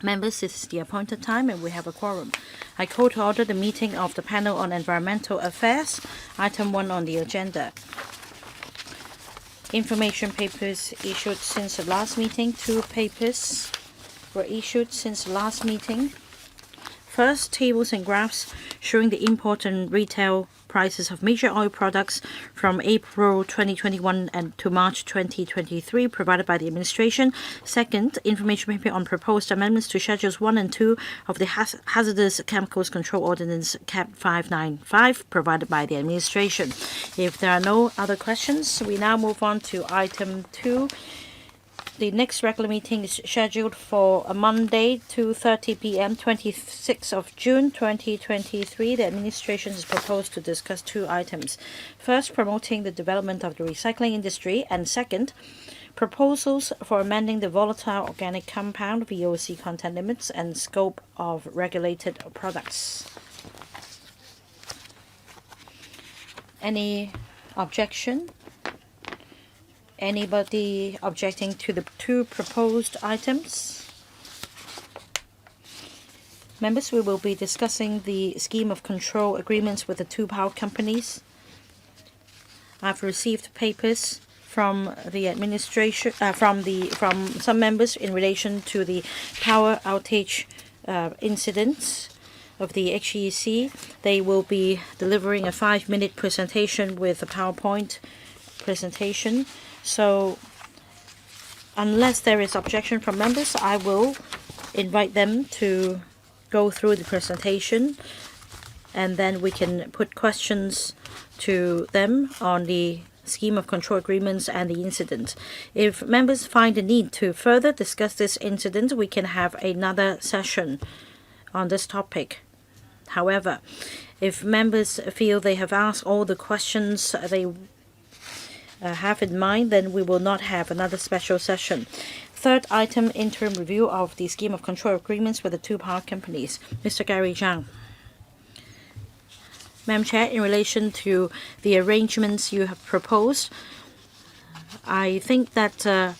Members, this is the appointed time and we have a quorum. I call to order the meeting of the panel on environmental affairs. Item 1 on the agenda. Information papers issued since the last meeting. 2 papers were issued since the last meeting. First, tables and graphs showing the import and retail prices of major oil products from April 2021 and to March 2023 provided by the administration. Second, information paper on proposed amendments to Schedules 1 and 2 of the Hazardous Chemicals Control Ordinance CAP 595 provided by the administration. If there are no other questions, we now move on to item 2. The next regular meeting is scheduled for a Monday, 2:30 p.m., 26th of June, 2023. The administration is proposed to discuss 2 items. First, promoting the development of the recycling industry, and second, proposals for amending the volatile organic compound VOC content limits and scope of regulated products. Any objection? Anybody objecting to the 2 proposed items? Members, we will be discussing the scheme of control agreements with the 2 power companies. I've received papers from the administration, from some members in relation to the power outage incidents of the HEC. They will be delivering a 5-minute presentation with a PowerPoint presentation. So, unless there is objection from members, I will invite them to go through the presentation and then we can put questions to them on the scheme of control agreements and the incident. If members find the need to further discuss this incident, we can have another session on this topic. However, if members feel they have asked all the questions they have in mind, then we will not have another special session. Third item, interim review of the scheme of control agreements with the 2 power companies. Mr. Gary Zhang. Madam Chair, in relation to the arrangements you have proposed, I think that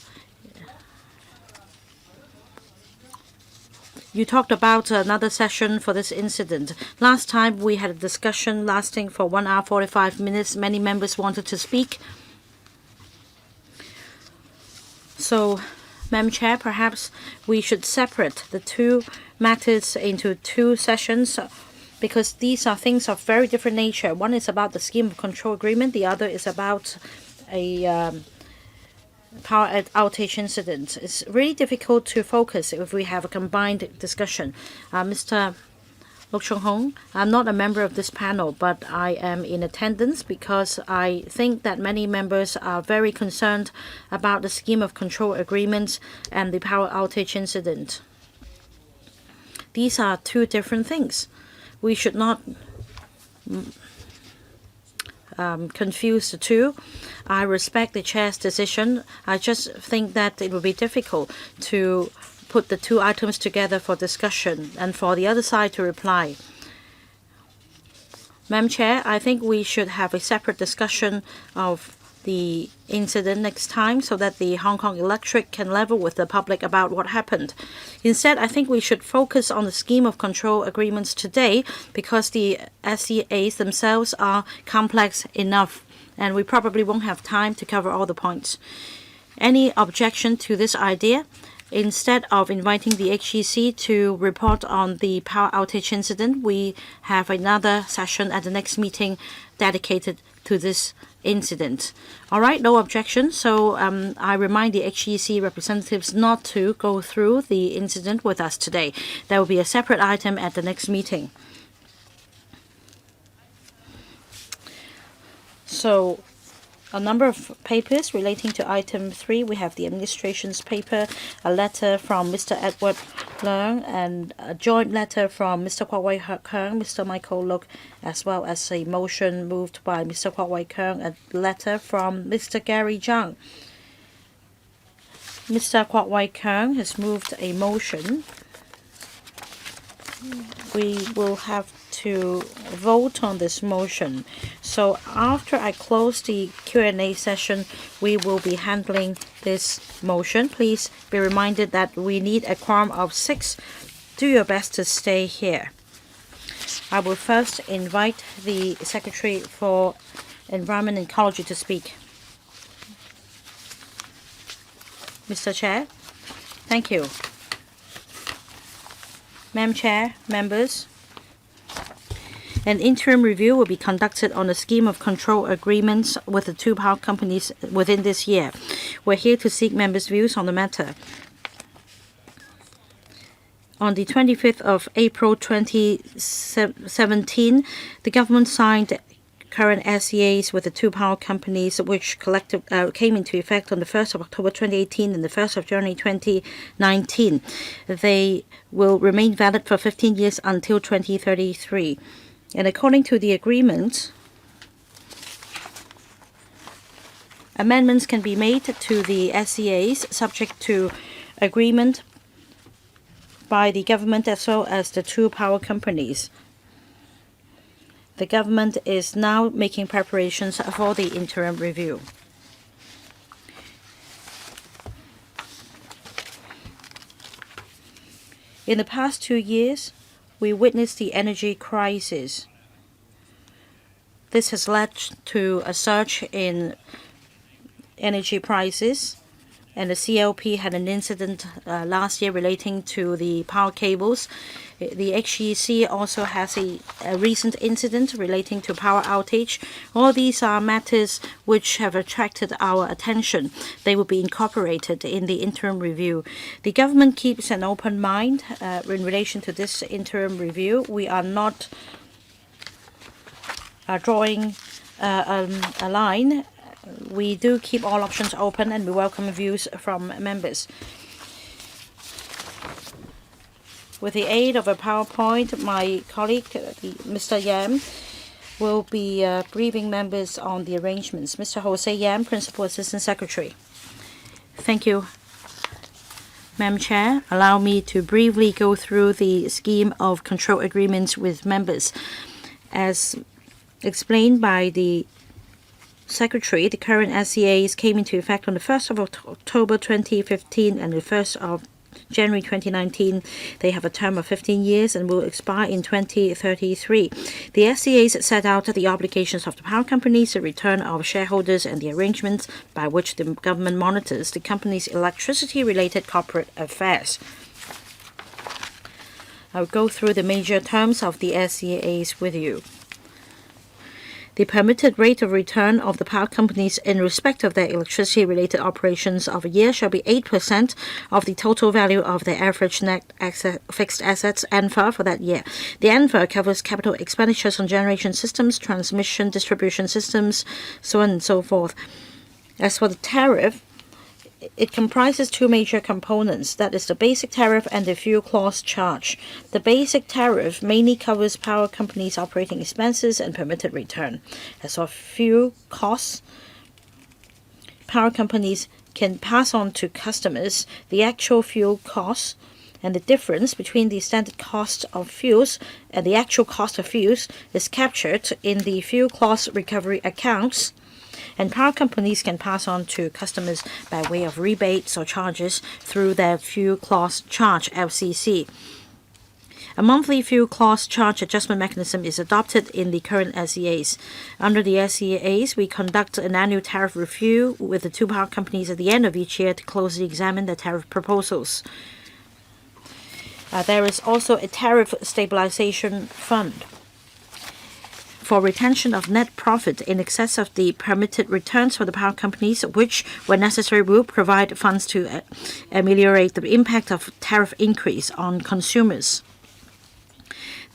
you talked about another session for this incident. Last time we had a discussion lasting for 1 hour 45 minutes. Many members wanted to speak. So, Madam Chair, perhaps we should separate the 2 matters into 2 sessions because these are things of very different nature. One is about the scheme of control agreement. The other is about a power outage incident. It's really difficult to focus if we have a combined discussion. Mr. Luk Chung Hong, I'm not a member of this panel, but I am in attendance because I think that many members are very concerned about the scheme of control agreements and the power outage incident. These are 2 different things. We should not confuse the 2. I respect the chair's decision. I just think that it will be difficult to put the 2 items together for discussion and for the other side to reply. Madam Chair, I think we should have a separate discussion of the incident next time so that the Hong Kong Electric can level with the public about what happened. Instead, I think we should focus on the scheme of control agreements today because the SCAs themselves are complex enough and we probably won't have time to cover all the points. Any objection to this idea? Instead of inviting the HEC to report on the power outage incident, we have another session at the next meeting dedicated to this incident. All right, no objection. So I remind the HEC representatives not to go through the incident with us today. There will be a separate item at the next meeting. So, a number of papers relating to item 3. We have the administration's paper, a letter from Mr. Edward Leung, and a joint letter from Mr. Kwok Wai Keung, Mr. Michael Luk, as well as a motion moved by Mr. Kwok Wai Keung, a letter from Mr. Gary Zhang. Mr. Kwok Wai Keung has moved a motion. We will have to vote on this motion. So after I close the Q&A session, we will be handling this motion. Please be reminded that we need a quorum of 6. Do your best to stay here. I will first invite the Secretary for Environment and Ecology to speak. Mr. Chair, thank you. Madam Chair, members, an interim review will be conducted on the scheme of control agreements with the 2 power companies within this year. We're here to seek members' views on the matter. On the 25th of April 2017, the government signed current SEAs with the 2 power companies, which came into effect on the 1st of October 2018 and the 1st of January 2019. They will remain valid for 15 years until 2033. And according to the agreement, amendments can be made to the SEAs subject to agreement by the government as well as the 2 power companies. The government is now making preparations for the interim review. In the past 2 years, we witnessed the energy crisis. This has led to a surge in energy prices, and the CLP had an incident last year relating to the power cables. The HEC also has a recent incident relating to power outage. All these are matters which have attracted our attention. They will be incorporated in the interim review. The government keeps an open mind in relation to this interim review. We are not drawing a line. We do keep all options open, and we welcome views from members. With the aid of a PowerPoint, my colleague, Mr. Yam, will be briefing members on the arrangements. Mr. Jose Yam, Principal Assistant Secretary. Thank you, Madam Chair. Allow me to briefly go through the scheme of control agreements with members. As explained by the Secretary, the current SEAs came into effect on the 1st of October 2015 and the 1st of January 2019. They have a term of 15 years and will expire in 2033. The SEAs set out the obligations of the power companies, the return of shareholders, and the arrangements by which the government monitors the company's electricity-related corporate affairs. I'll go through the major terms of the SEAs with you. The permitted rate of return of the power companies in respect of their electricity-related operations of a year shall be 8% of the total value of their average net fixed assets (ANFA) for that year. The ANFA covers capital expenditures on generation systems, transmission, distribution systems, so on and so forth. As for the tariff, it comprises 2 major components, that is the basic tariff and the fuel clause charge. The basic tariff mainly covers power companies' operating expenses and permitted return. As for fuel costs, power companies can pass on to customers the actual fuel costs, and the difference between the standard cost of fuels and the actual cost of fuels is captured in the fuel clause recovery accounts, and power companies can pass on to customers by way of rebates or charges through their fuel clause charge (FCC). A monthly fuel clause charge adjustment mechanism is adopted in the current SEAs. Under the SEAs, we conduct an annual tariff review with the 2 power companies at the end of each year to closely examine their tariff proposals. There is also a tariff stabilization fund for retention of net profit in excess of the permitted returns for the power companies, which, when necessary, will provide funds to ameliorate the impact of tariff increase on consumers.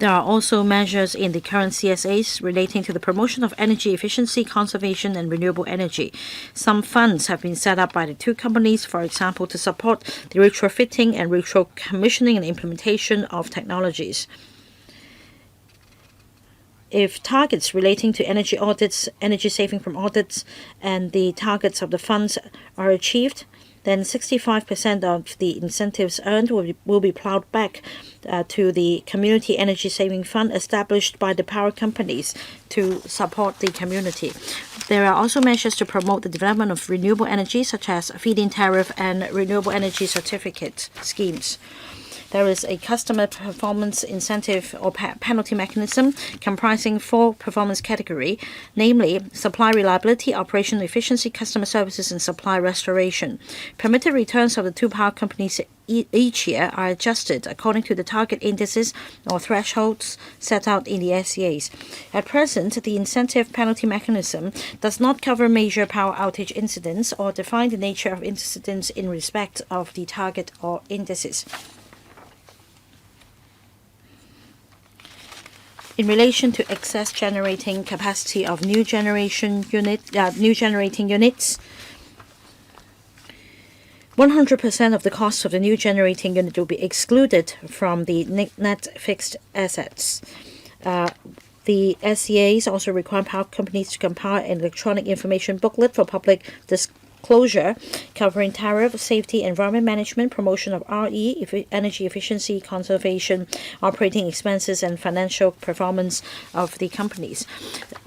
There are also measures in the current CSAs relating to the promotion of energy efficiency, conservation, and renewable energy. Some funds have been set up by the 2 companies, for example, to support the retrofitting and retro-commissioning and implementation of technologies. If targets relating to energy audits, energy saving from audits, and the targets of the funds are achieved, then 65% of the incentives earned will be plowed back to the Community Energy Saving Fund established by the power companies to support the community. There are also measures to promote the development of renewable energy, such as feed-in tariff and renewable energy certificate schemes. There is a customer performance incentive or penalty mechanism comprising 4 performance categories, namely supply reliability, operational efficiency, customer services, and supply restoration. Permitted returns of the 2 power companies each year are adjusted according to the target indices or thresholds set out in the SCAs. At present, the incentive penalty mechanism does not cover major power outage incidents or define the nature of incidents in respect of the target or indices. In relation to excess generating capacity of new generating units, 100% of the cost of the new generating unit will be excluded from the net fixed assets. The SCAs also require power companies to compile an electronic information booklet for public disclosure covering tariff, safety, environment management, promotion of RE, energy efficiency, conservation, operating expenses, and financial performance of the companies.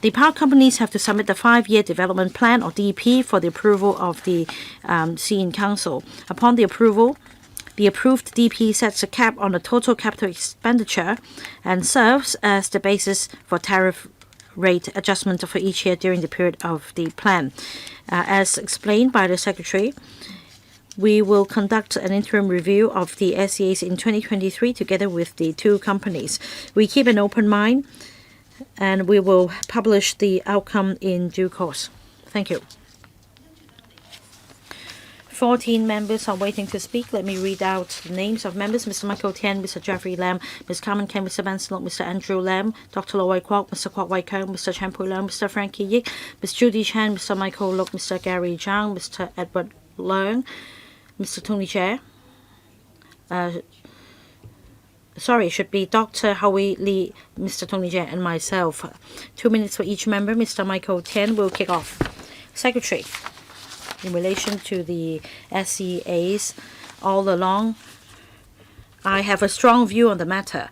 The power companies have to submit the 5-year development plan or DP for the approval of the CN Council. Upon the approval, the approved DP sets a cap on the total capital expenditure and serves as the basis for tariff rate adjustment for each year during the period of the plan. As explained by the Secretary, we will conduct an interim review of the SCAs in 2023 together with the 2 companies. We keep an open mind and we will publish the outcome in due course. Thank you. 14 members are waiting to speak. Let me read out the names of members. Mr. Michael Tian, Mr. Jeffrey Lam, Ms. Carmen Ken, Mr. Benson, Mr. Andrew Lam, Dr. Lo Wai Kwok, Mr. Kwok Wai Keung, Mr. Chen Pui Leung, Mr. Frankie Yik, Ms. Judy Chan, Mr. Michael Luk, Mr. Gary Zhang, Mr. Edward Leung, Mr. Tony Chair. Sorry, it should be Dr. Howie Lee, Mr. Tony Chair, and myself. 2 minutes for each member. Mr. Michael Tian will kick off. Secretary. In relation to the SCAs, all along, I have a strong view on the matter,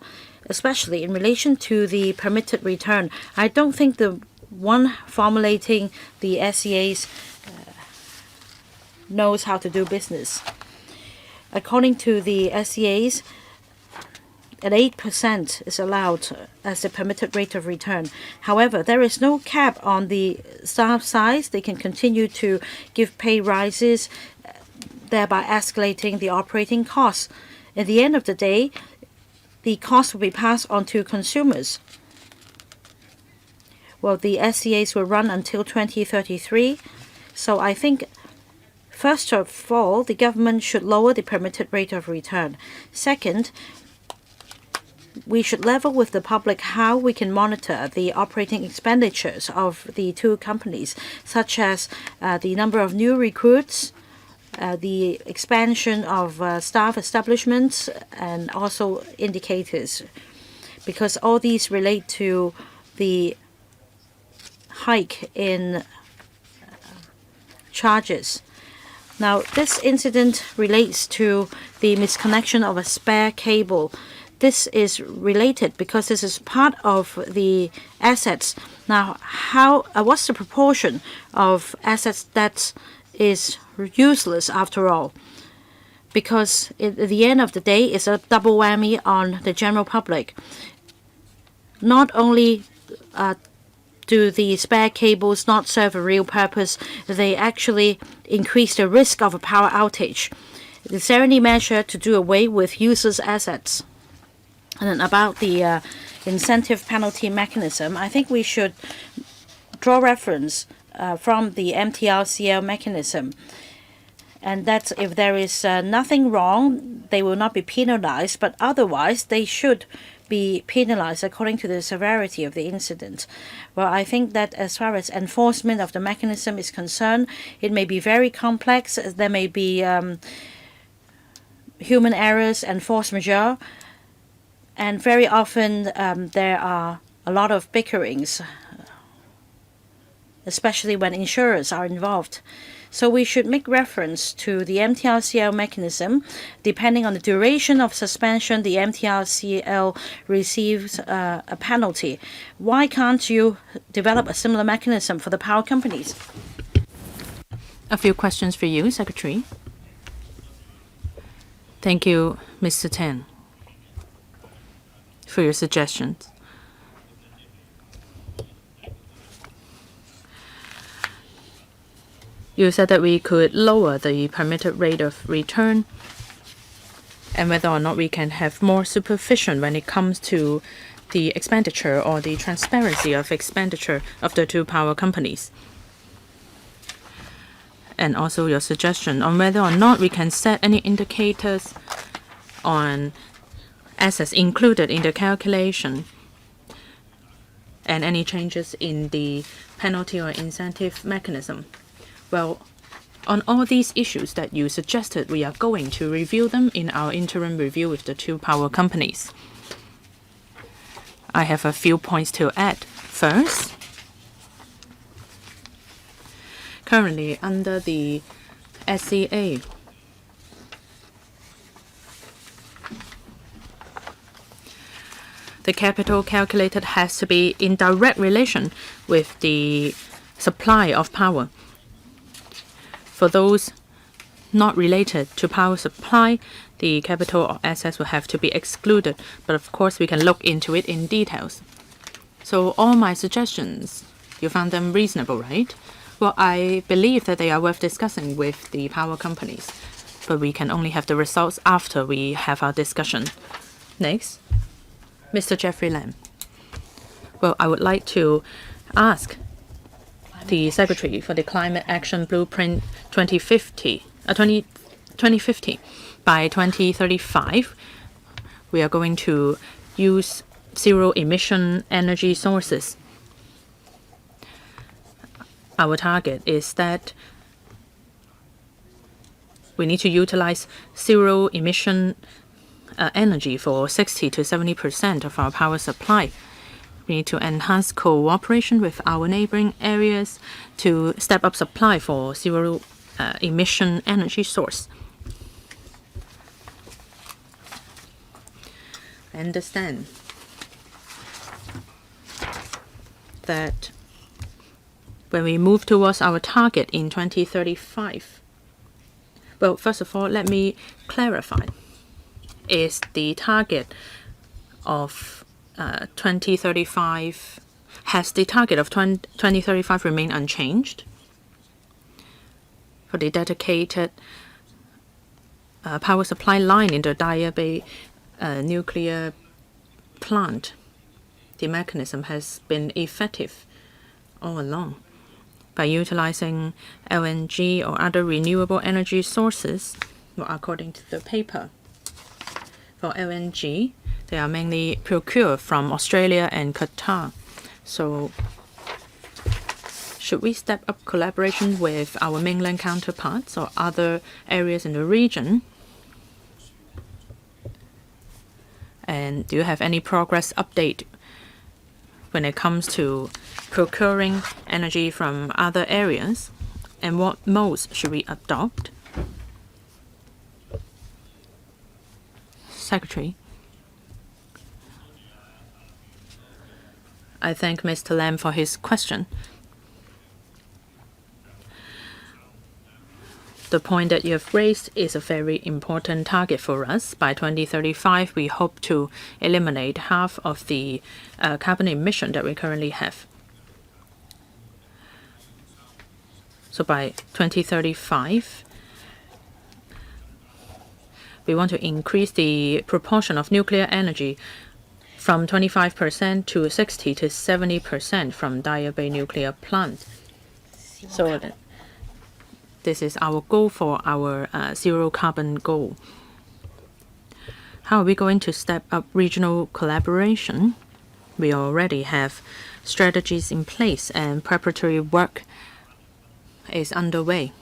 especially in relation to the permitted return. I don't think the one formulating the SCAs knows how to do business. According to the SCAs, at 8% is allowed as the permitted rate of return. However, there is no cap on the staff size. They can continue to give pay rises, thereby escalating the operating costs. At the end of the day, the cost will be passed on to consumers. Well, the SCAs will run until 2033. So I think, first of all, the government should lower the permitted rate of return. Second, we should level with the public how we can monitor the operating expenditures of the 2 companies, such as the number of new recruits, the expansion of staff establishments, and also indicators, because all these relate to the hike in charges. Now, this incident relates to the misconnection of a spare cable. This is related because this is part of the assets. Now, what's the proportion of assets that is useless after all? Because at the end of the day, it's a double whammy on the general public. Not only do the spare cables not serve a real purpose, they actually increase the risk of a power outage. Is there any measure to do away with users' assets? And then about the incentive penalty mechanism, I think we should draw reference from the MTRCL mechanism. And that if there is nothing wrong, they will not be penalized, but otherwise they should be penalized according to the severity of the incident. Well, I think that as far as enforcement of the mechanism is concerned, it may be very complex. There may be human errors and force majeure. And very often there are a lot of bickerings, especially when insurers are involved. So we should make reference to the MTRCL mechanism. Depending on the duration of suspension, the MTRCL receives a penalty. Why can't you develop a similar mechanism for the power companies? A few questions for you, Secretary. Thank you, Mr. Tan, for your suggestions. You said that we could lower the permitted rate of return and whether or not we can have more supervision when it comes to the expenditure or the transparency of expenditure of the two power companies. And also your suggestion on whether or not we can set any indicators on assets included in the calculation and any changes in the penalty or incentive mechanism. Well, on all these issues that you suggested, we are going to review them in our interim review with the two power companies. I have a few points to add. First, currently under the SCA, the capital calculated has to be in direct relation with the supply of power. For those not related to power supply, the capital or assets will have to be excluded. But of course, we can look into it in details. So all my suggestions, you found them reasonable, right? Well, I believe that they are worth discussing with the power companies. But we can only have the results after we have our discussion. Next, Mr. Jeffrey Lam. Well, I would like to ask the Secretary for the Climate Action Blueprint 2050. By 2035, we are going to use zero-emission energy sources. Our target is that we need to utilize zero-emission energy for 60 to 70% of our power supply. We need to enhance cooperation with our neighboring areas to step up supply for zero-emission energy source. I understand that when we move towards our target in 2035, well, first of all, let me clarify. Is the target of 2035, has the target of 2035 remained unchanged? For the dedicated power supply line in the Daya Bay nuclear plant, the mechanism has been effective all along. By utilizing LNG or other renewable energy sources, well, according to the paper, for LNG, they are mainly procured from Australia and Qatar. So should we step up collaboration with our mainland counterparts or other areas in the region? And do you have any progress update when it comes to procuring energy from other areas? And what modes should we adopt? Secretary. I thank Mr. Lam for his question. The point that you have raised is a very important target for us. By 2035, we hope to eliminate half of the carbon emission that we currently have. So by 2035, we want to increase the proportion of nuclear energy from 25% to 60 to 70% from Daya Bay nuclear plant. So this is our goal for our zero carbon goal. How are we going to step up regional collaboration? We already have strategies in place and preparatory work is underway.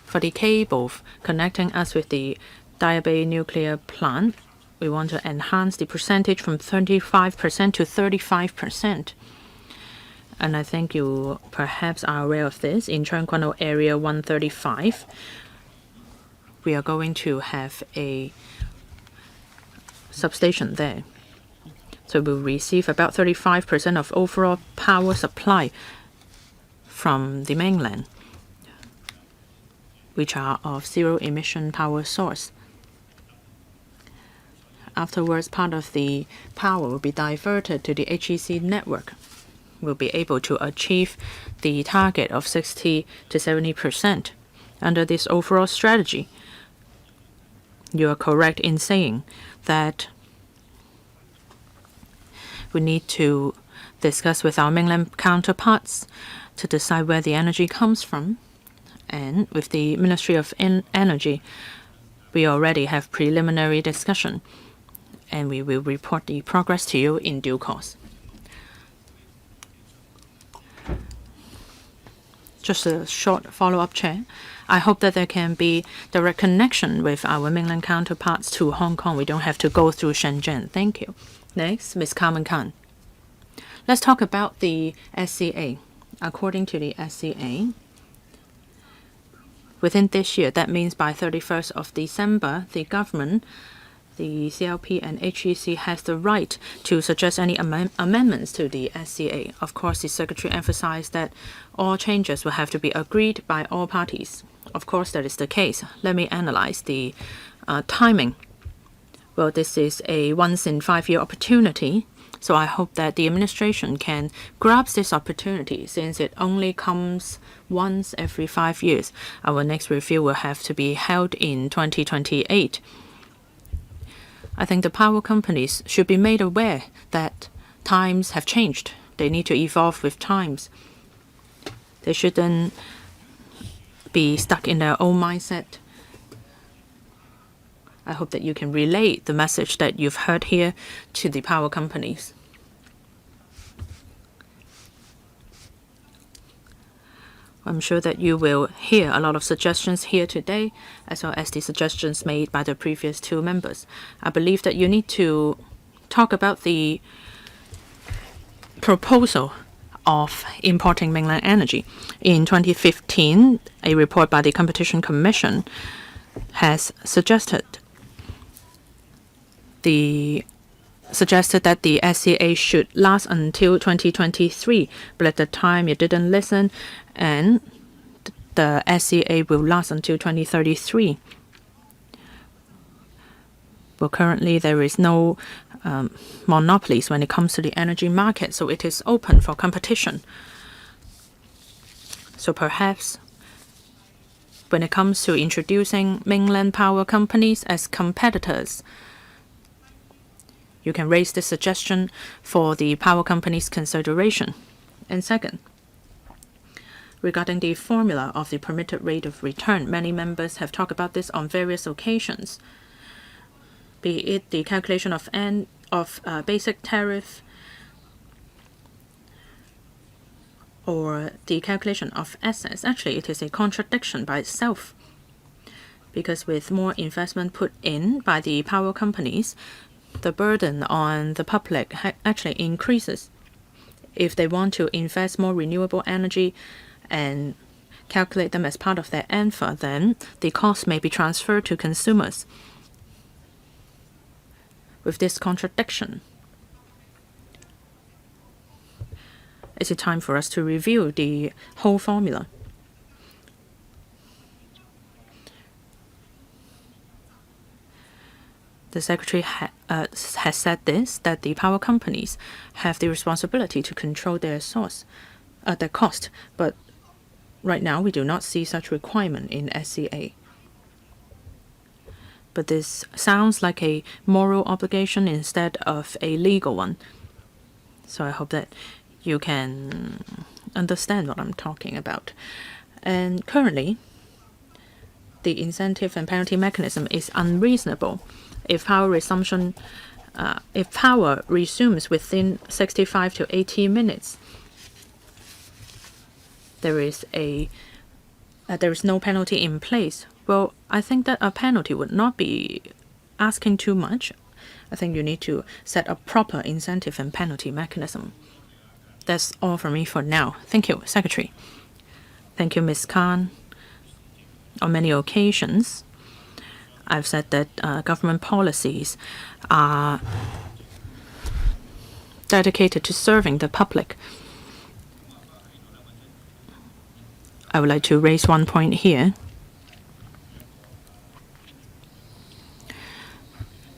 For the cable connecting us with the Daya Bay nuclear plant, we want to enhance the percentage from 35% to 35%. And I think you perhaps are aware of this. In Cheung Kwan O Area 135, we are going to have a substation there. So we'll receive about 35% of overall power supply from the mainland, which are of zero-emission power source. Afterwards, part of the power will be diverted to the HEC network. We'll be able to achieve the target of 60 to 70% under this overall strategy. You are correct in saying that we need to discuss with our mainland counterparts to decide where the energy comes from. And with the Ministry of Energy, we already have preliminary discussion, and we will report the progress to you in due course. Just a short follow-up, Chair. I hope that there can be direct connection with our mainland counterparts to Hong Kong. We don't have to go through Shenzhen. Thank you. Next, Ms. Carmen Khan. Let's talk about the SCA. According to the SCA, within this year, that means by 31st of December, the government, the CLP and HEC has the right to suggest any amendments to the SCA. Of course, the Secretary emphasized that all changes will have to be agreed by all parties. Of course, that is the case. Let me analyze the timing. Well, this is a once-in-5-year opportunity, so I hope that the administration can grasp this opportunity since it only comes once every 5 years. Our next review will have to be held in 2028. I think the power companies should be made aware that times have changed. They need to evolve with times. They shouldn't be stuck in their own mindset. I hope that you can relay the message that you've heard here to the power companies. I'm sure that you will hear a lot of suggestions here today, as well as the suggestions made by the previous two members. I believe that you need to talk about the proposal of importing mainland energy. In 2015, a report by the Competition Commission has suggested that the SCA should last until 2023, but at the time it didn't listen, and the SCA will last until 2033. Well, currently there is no monopolies when it comes to the energy market, so it is open for competition. So perhaps when it comes to introducing mainland power companies as competitors, you can raise this suggestion for the power companies' consideration. And second, regarding the formula of the permitted rate of return, many members have talked about this on various occasions, be it the calculation of basic tariff or the calculation of assets. Actually, it is a contradiction by itself, because with more investment put in by the power companies, the burden on the public actually increases. If they want to invest more renewable energy and calculate them as part of their ANFA, then the cost may be transferred to consumers. With this contradiction, is it time for us to review the whole formula? The Secretary has said this, that the power companies have the responsibility to control their their cost, but right now we do not see such requirement in SCA. But this sounds like a moral obligation instead of a legal one. So I hope that you can understand what I'm talking about. And currently, the incentive and penalty mechanism is unreasonable. If power resumes within 65 to 80 minutes, there is no penalty in place. Well, I think that a penalty would not be asking too much. I think you need to set a proper incentive and penalty mechanism. That's all from me for now. Thank you, Secretary. Thank you, Ms. Khan. On many occasions, I've said that government policies are dedicated to serving the public. I would like to raise one point here.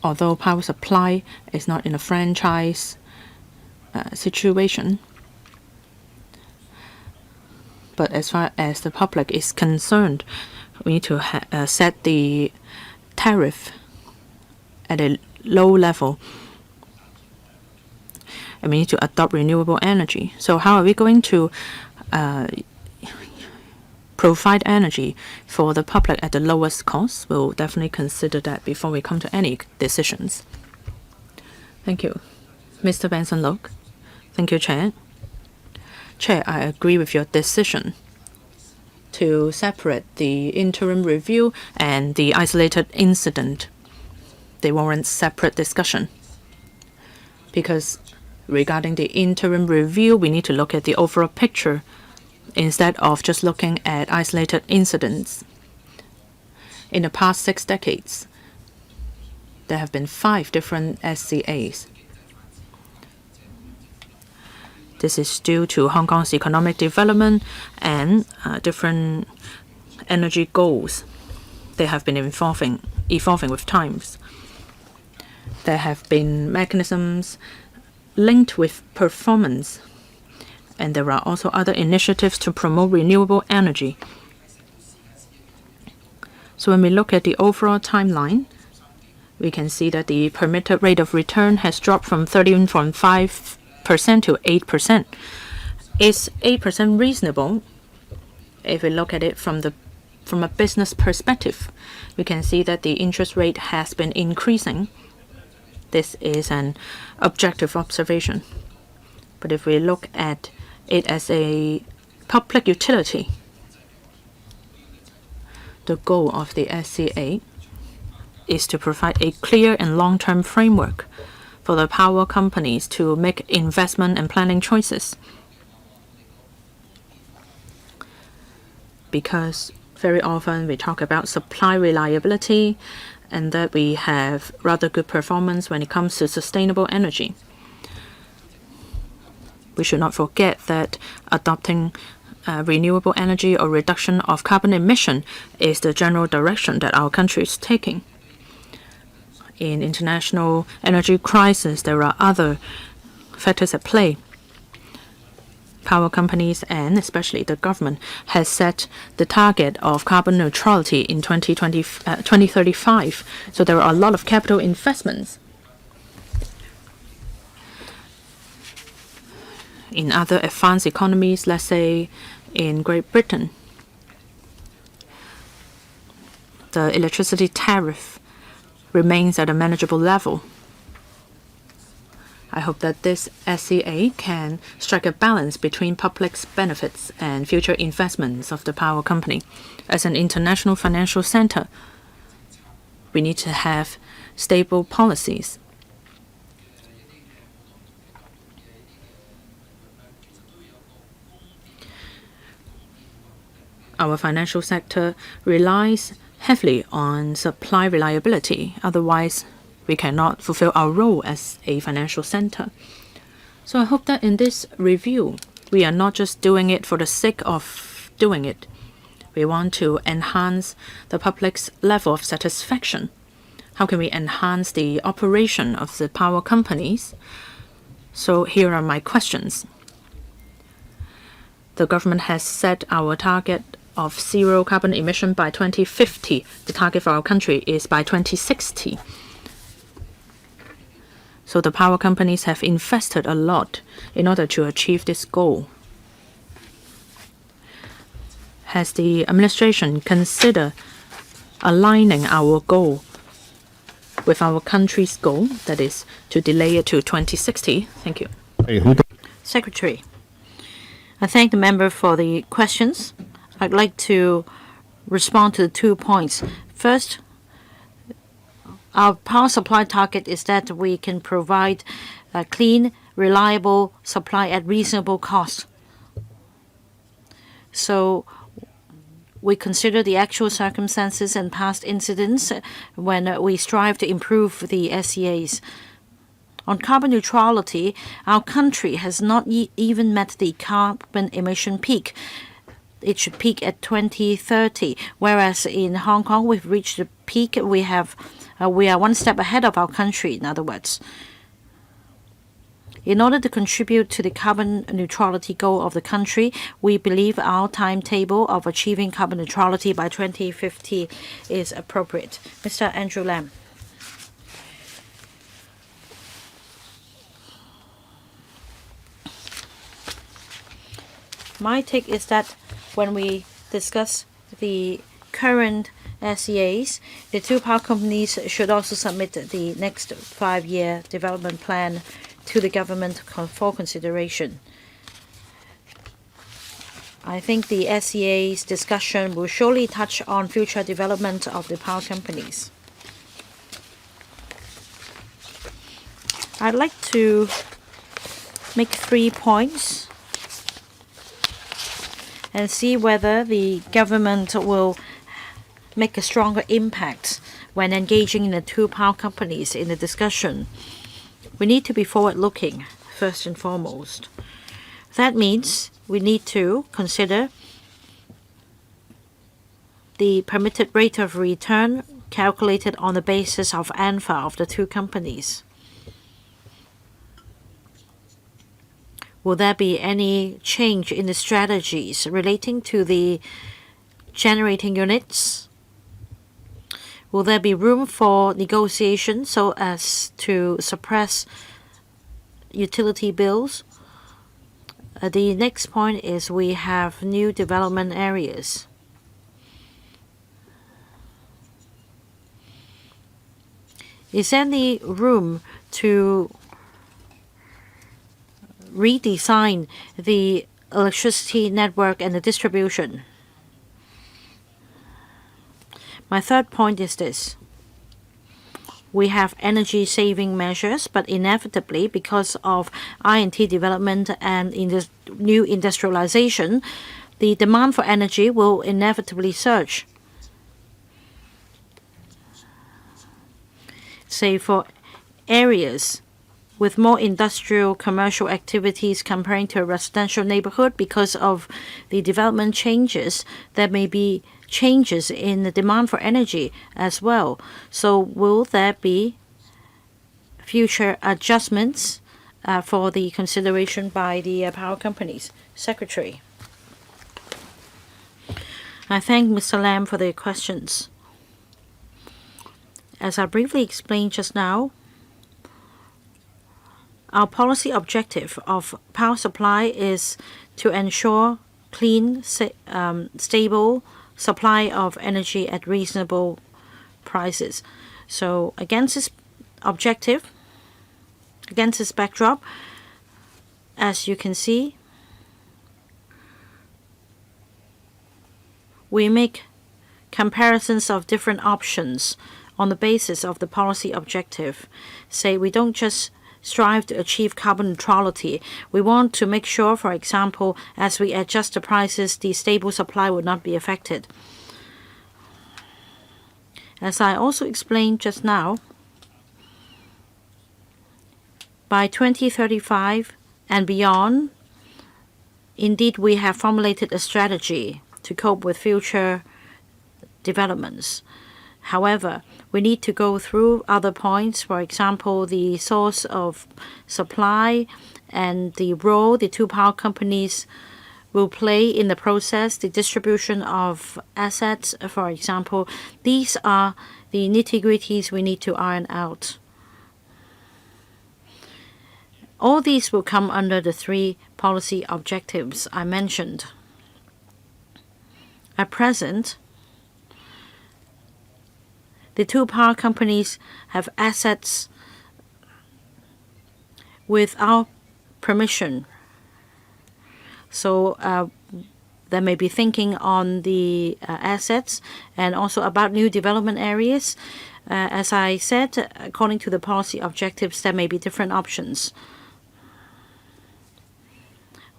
Although power supply is not in a franchise situation, but as far as the public is concerned, we need to set the tariff at a low level, and we need to adopt renewable energy. So how are we going to provide energy for the public at the lowest cost? We'll definitely consider that before we come to any decisions. Thank you. Mr. Benson Loke. Thank you, Chair. Chair, I agree with your decision to separate the interim review and the isolated incident. They warrant separate discussion. Because regarding the interim review, we need to look at the overall picture instead of just looking at isolated incidents. In the past 6 decades, there have been 5 different SCAs. This is due to Hong Kong's economic development and different energy goals. They have been evolving with times. There have been mechanisms linked with performance, and there are also other initiatives to promote renewable energy. So when we look at the overall timeline, we can see that the permitted rate of return has dropped from 13.5% to 8%. Is 8% reasonable? If we look at it from a business perspective, we can see that the interest rate has been increasing. This is an objective observation. But if we look at it as a public utility, the goal of the SCA is to provide a clear and long-term framework for the power companies to make investment and planning choices. Because very often we talk about supply reliability and that we have rather good performance when it comes to sustainable energy. We should not forget that adopting renewable energy or reduction of carbon emission is the general direction that our country is taking. In international energy crisis, there are other factors at play. Power companies and especially the government has set the target of carbon neutrality in 2035. So there are a lot of capital investments. In other advanced economies, let's say in Great Britain, the electricity tariff remains at a manageable level. I hope that this SCA can strike a balance between public's benefits and future investments of the power company. As an international financial center, we need to have stable policies. Our financial sector relies heavily on supply reliability. Otherwise, we cannot fulfill our role as a financial center. So I hope that in this review, we are not just doing it for the sake of doing it. We want to enhance the public's level of satisfaction. How can we enhance the operation of the power companies? So here are my questions. The government has set our target of zero carbon emission by 2050. The target for our country is by 2060. So the power companies have invested a lot in order to achieve this goal. Has the administration considered aligning our goal with our country's goal, that is, to delay it to 2060? Thank you. Secretary, I thank the member for the questions. I'd like to respond to the 2 points. First, our power supply target is that we can provide clean, reliable supply at reasonable cost. So we consider the actual circumstances and past incidents when we strive to improve the SCAs. On carbon neutrality, our country has not even met the carbon emission peak. It should peak at 2030, whereas in Hong Kong we've reached the peak. We are one step ahead of our country, in other words. In order to contribute to the carbon neutrality goal of the country, we believe our timetable of achieving carbon neutrality by 2050 is appropriate. Mr. Andrew Lam. My take is that when we discuss the current SCAs, the two power companies should also submit the next 5-year development plan to the government for consideration. I think the SCA's discussion will surely touch on future development of the power companies. I'd like to make 3 points and see whether the government will make a stronger impact when engaging in the two power companies in the discussion. We need to be forward-looking, first and foremost. That means we need to consider the permitted rate of return calculated on the basis of ANFA of the two companies. Will there be any change in the strategies relating to the generating units? Will there be room for negotiation so as to suppress utility bills? The next point is we have new development areas. Is there any room to redesign the electricity network and the distribution? My third point is this. We have energy saving measures, but inevitably, because of I&T development and new industrialization, the demand for energy will inevitably surge. Say for areas with more industrial commercial activities comparing to a residential neighborhood, because of the development changes, there may be changes in the demand for energy as well. So will there be future adjustments for the consideration by the power companies? Secretary. I thank Mr. Lam for the questions. As I briefly explained just now, our policy objective of power supply is to ensure clean, stable supply of energy at reasonable prices. So against this objective, against this backdrop, as you can see, we make comparisons of different options on the basis of the policy objective. Say we don't just strive to achieve carbon neutrality. We want to make sure, for example, as we adjust the prices, the stable supply would not be affected. As I also explained just now, by 2035 and beyond, indeed we have formulated a strategy to cope with future developments. However, we need to go through other points, for example, the source of supply and the role the two power companies will play in the process, the distribution of assets, for example. These are the nitty-gritties we need to iron out. All these will come under the 3 policy objectives I mentioned. At present, the two power companies have assets without permission. So they may be thinking on the assets and also about new development areas. As I said, according to the policy objectives, there may be different options.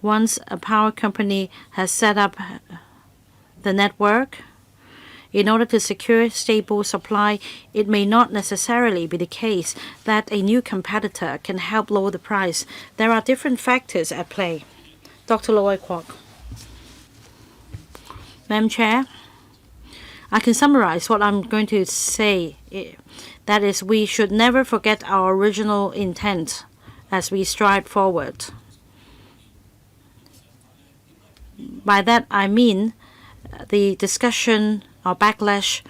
Once a power company has set up the network, in order to secure stable supply, it may not necessarily be the case that a new competitor can help lower the price. There are different factors at play. Dr. Loy Kwok. Madam Chair, I can summarize what I'm going to say. That is, we should never forget our original intent as we stride forward. By that I mean the discussion or backlash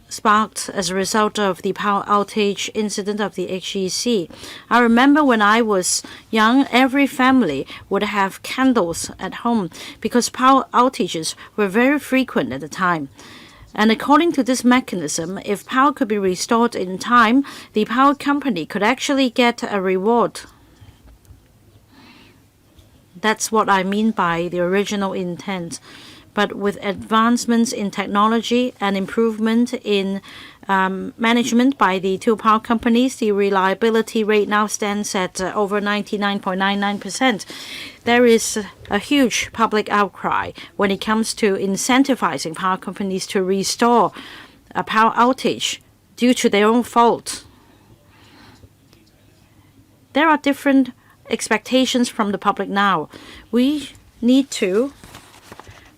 sparked as a result of the power outage incident of the HEC. I remember when I was young, every family would have candles at home because power outages were very frequent at the time. And according to this mechanism, if power could be restored in time, the power company could actually get a reward. That's what I mean by the original intent. But with advancements in technology and improvement in management by the two power companies, the reliability rate now stands at over 99.99%. There is a huge public outcry when it comes to incentivizing power companies to restore a power outage due to their own fault. There are different expectations from the public now. We need to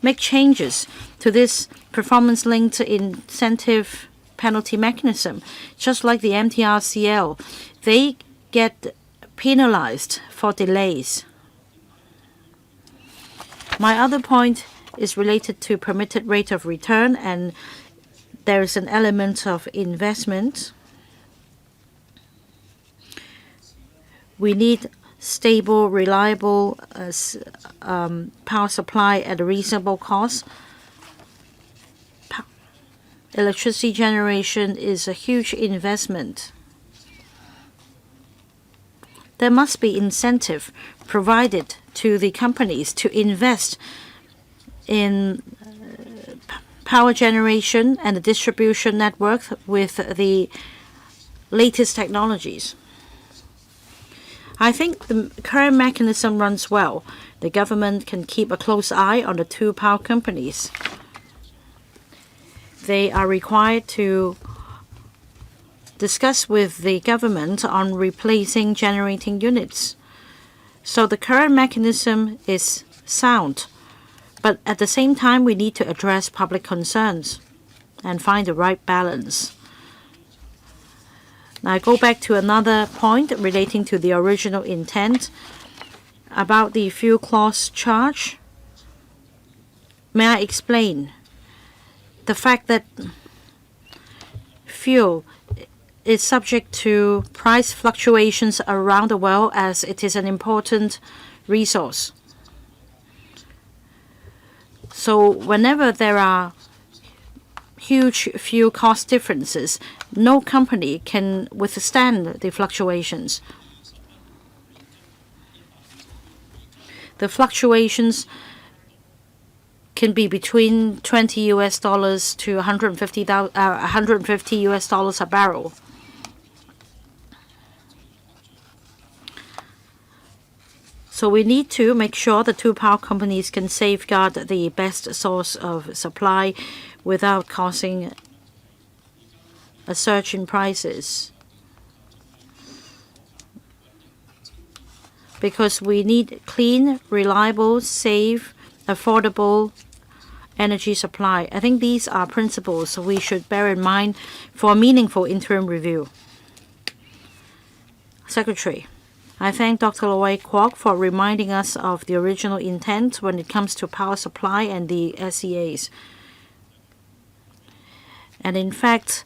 make changes to this performance-linked incentive penalty mechanism, just like the MTRCL. They get penalized for delays. My other point is related to permitted rate of return, and there is an element of investment. We need stable, reliable power supply at a reasonable cost. Electricity generation is a huge investment. There must be incentive provided to the companies to invest in power generation and the distribution network with the latest technologies. I think the current mechanism runs well. The government can keep a close eye on the two power companies. They are required to discuss with the government on replacing generating units. So the current mechanism is sound, but at the same time we need to address public concerns and find the right balance. Now I go back to another point relating to the original intent about the fuel clause charge. May I explain? The fact that fuel is subject to price fluctuations around the world as it is an important resource. So whenever there are huge fuel cost differences, no company can withstand the fluctuations. The fluctuations can be between $20 to $150 a barrel. So we need to make sure the two power companies can safeguard the best source of supply without causing a surge in prices. Because we need clean, reliable, safe, affordable energy supply. I think these are principles we should bear in mind for a meaningful interim review. Secretary, I thank Dr. Loy Kwok for reminding us of the original intent when it comes to power supply and the SEAs. And in fact,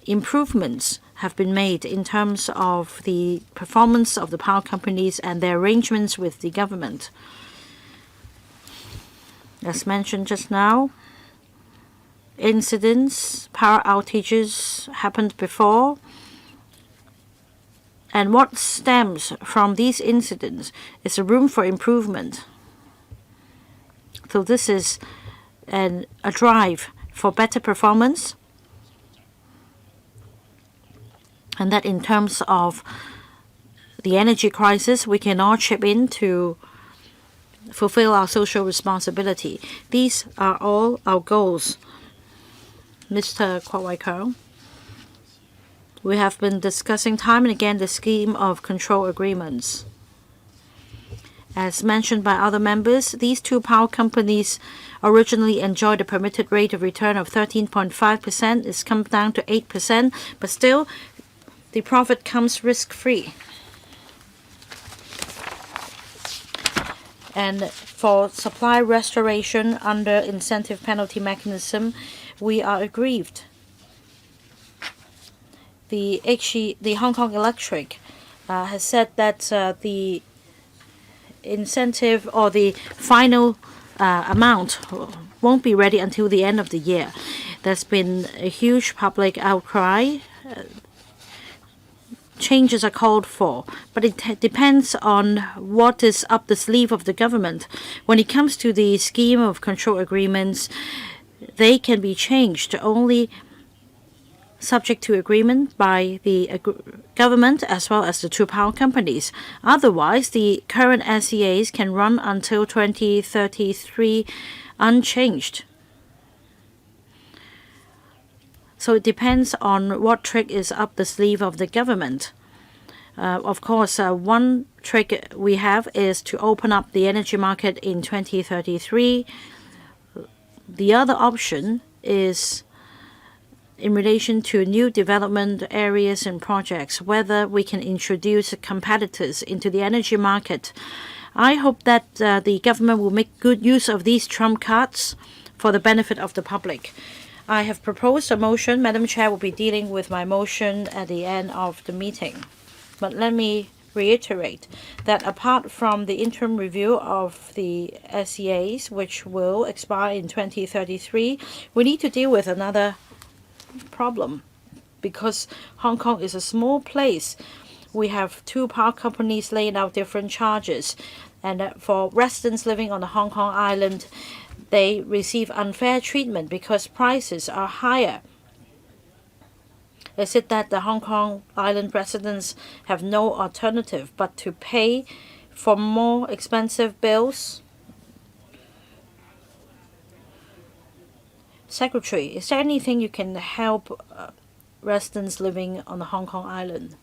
improvements have been made in terms of the performance of the power companies and their arrangements with the government. As mentioned just now, incidents, power outages happened before. And what stems from these incidents is a room for improvement. So this is a drive for better performance, and that in terms of the energy crisis, we can all chip in to fulfill our social responsibility. These are all our goals. Mr. Kwok Wai-keung, we have been discussing time and again the scheme of control agreements. As mentioned by other members, these two power companies originally enjoyed a permitted rate of return of 13.5%. It's come down to 8%, but still the profit comes risk-free. And for supply restoration under incentive penalty mechanism, we are aggrieved. The Hong Kong Electric has said that the incentive or the final amount won't be ready until the end of the year. There's been a huge public outcry. Changes are called for, but it depends on what is up the sleeve of the government. When it comes to the scheme of control agreements, they can be changed only subject to agreement by the government as well as the two power companies. Otherwise, the current SEAs can run until 2033 unchanged. So it depends on what trick is up the sleeve of the government. Of course, one trick we have is to open up the energy market in 2033. The other option is in relation to new development areas and projects, whether we can introduce competitors into the energy market. I hope that the government will make good use of these trump cards for the benefit of the public. I have proposed a motion. Madam Chair will be dealing with my motion at the end of the meeting. But let me reiterate that apart from the interim review of the SEAs, which will expire in 2033, we need to deal with another problem. Because Hong Kong is a small place, we have two power companies laying out different charges. And for residents living on the Hong Kong island, they receive unfair treatment because prices are higher. Is it that the Hong Kong island residents have no alternative but to pay for more expensive bills? Secretary, is there anything you can help residents living on the Hong Kong island?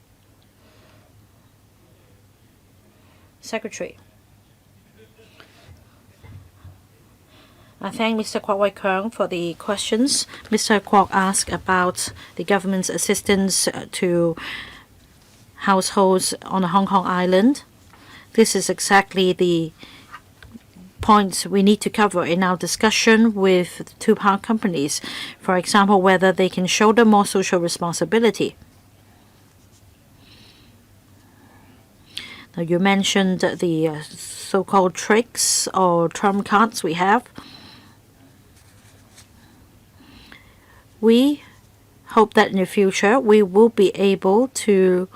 Secretary. I thank Mr. Kwok Wai-keung for the questions. Mr. Kwok asked about the government's assistance to households on the Hong Kong island. This is exactly the points we need to cover in our discussion with the two power companies. For example, whether they can shoulder more social responsibility. Now, you mentioned the so-called tricks or trump cards we have. We hope that in the future we will be able to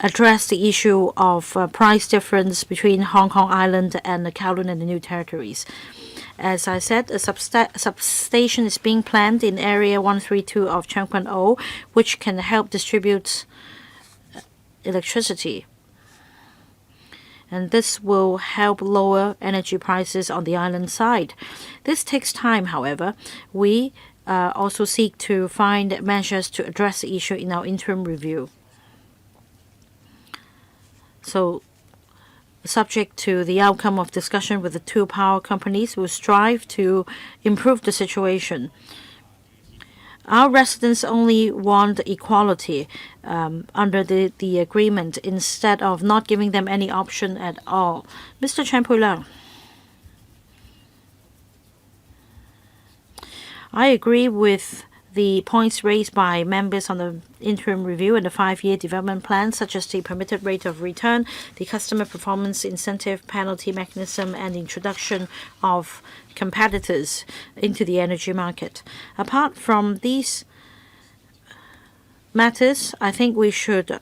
address the issue of price difference between Hong Kong Island and the Kowloon and the New Territories. As I said, a substation is being planned in Area 132 of Tseung Kwan O, which can help distribute electricity. And this will help lower energy prices on the island side. This takes time, however. We also seek to find measures to address the issue in our interim review. So, subject to the outcome of discussion with the two power companies, we'll strive to improve the situation. Our residents only want equality under the agreement instead of not giving them any option at all. Mr. Chen Pui-leung, I agree with the points raised by members on the interim review and the 5-year development plan, such as the permitted rate of return, the customer performance incentive penalty mechanism, and the introduction of competitors into the energy market. Apart from these matters, I think we should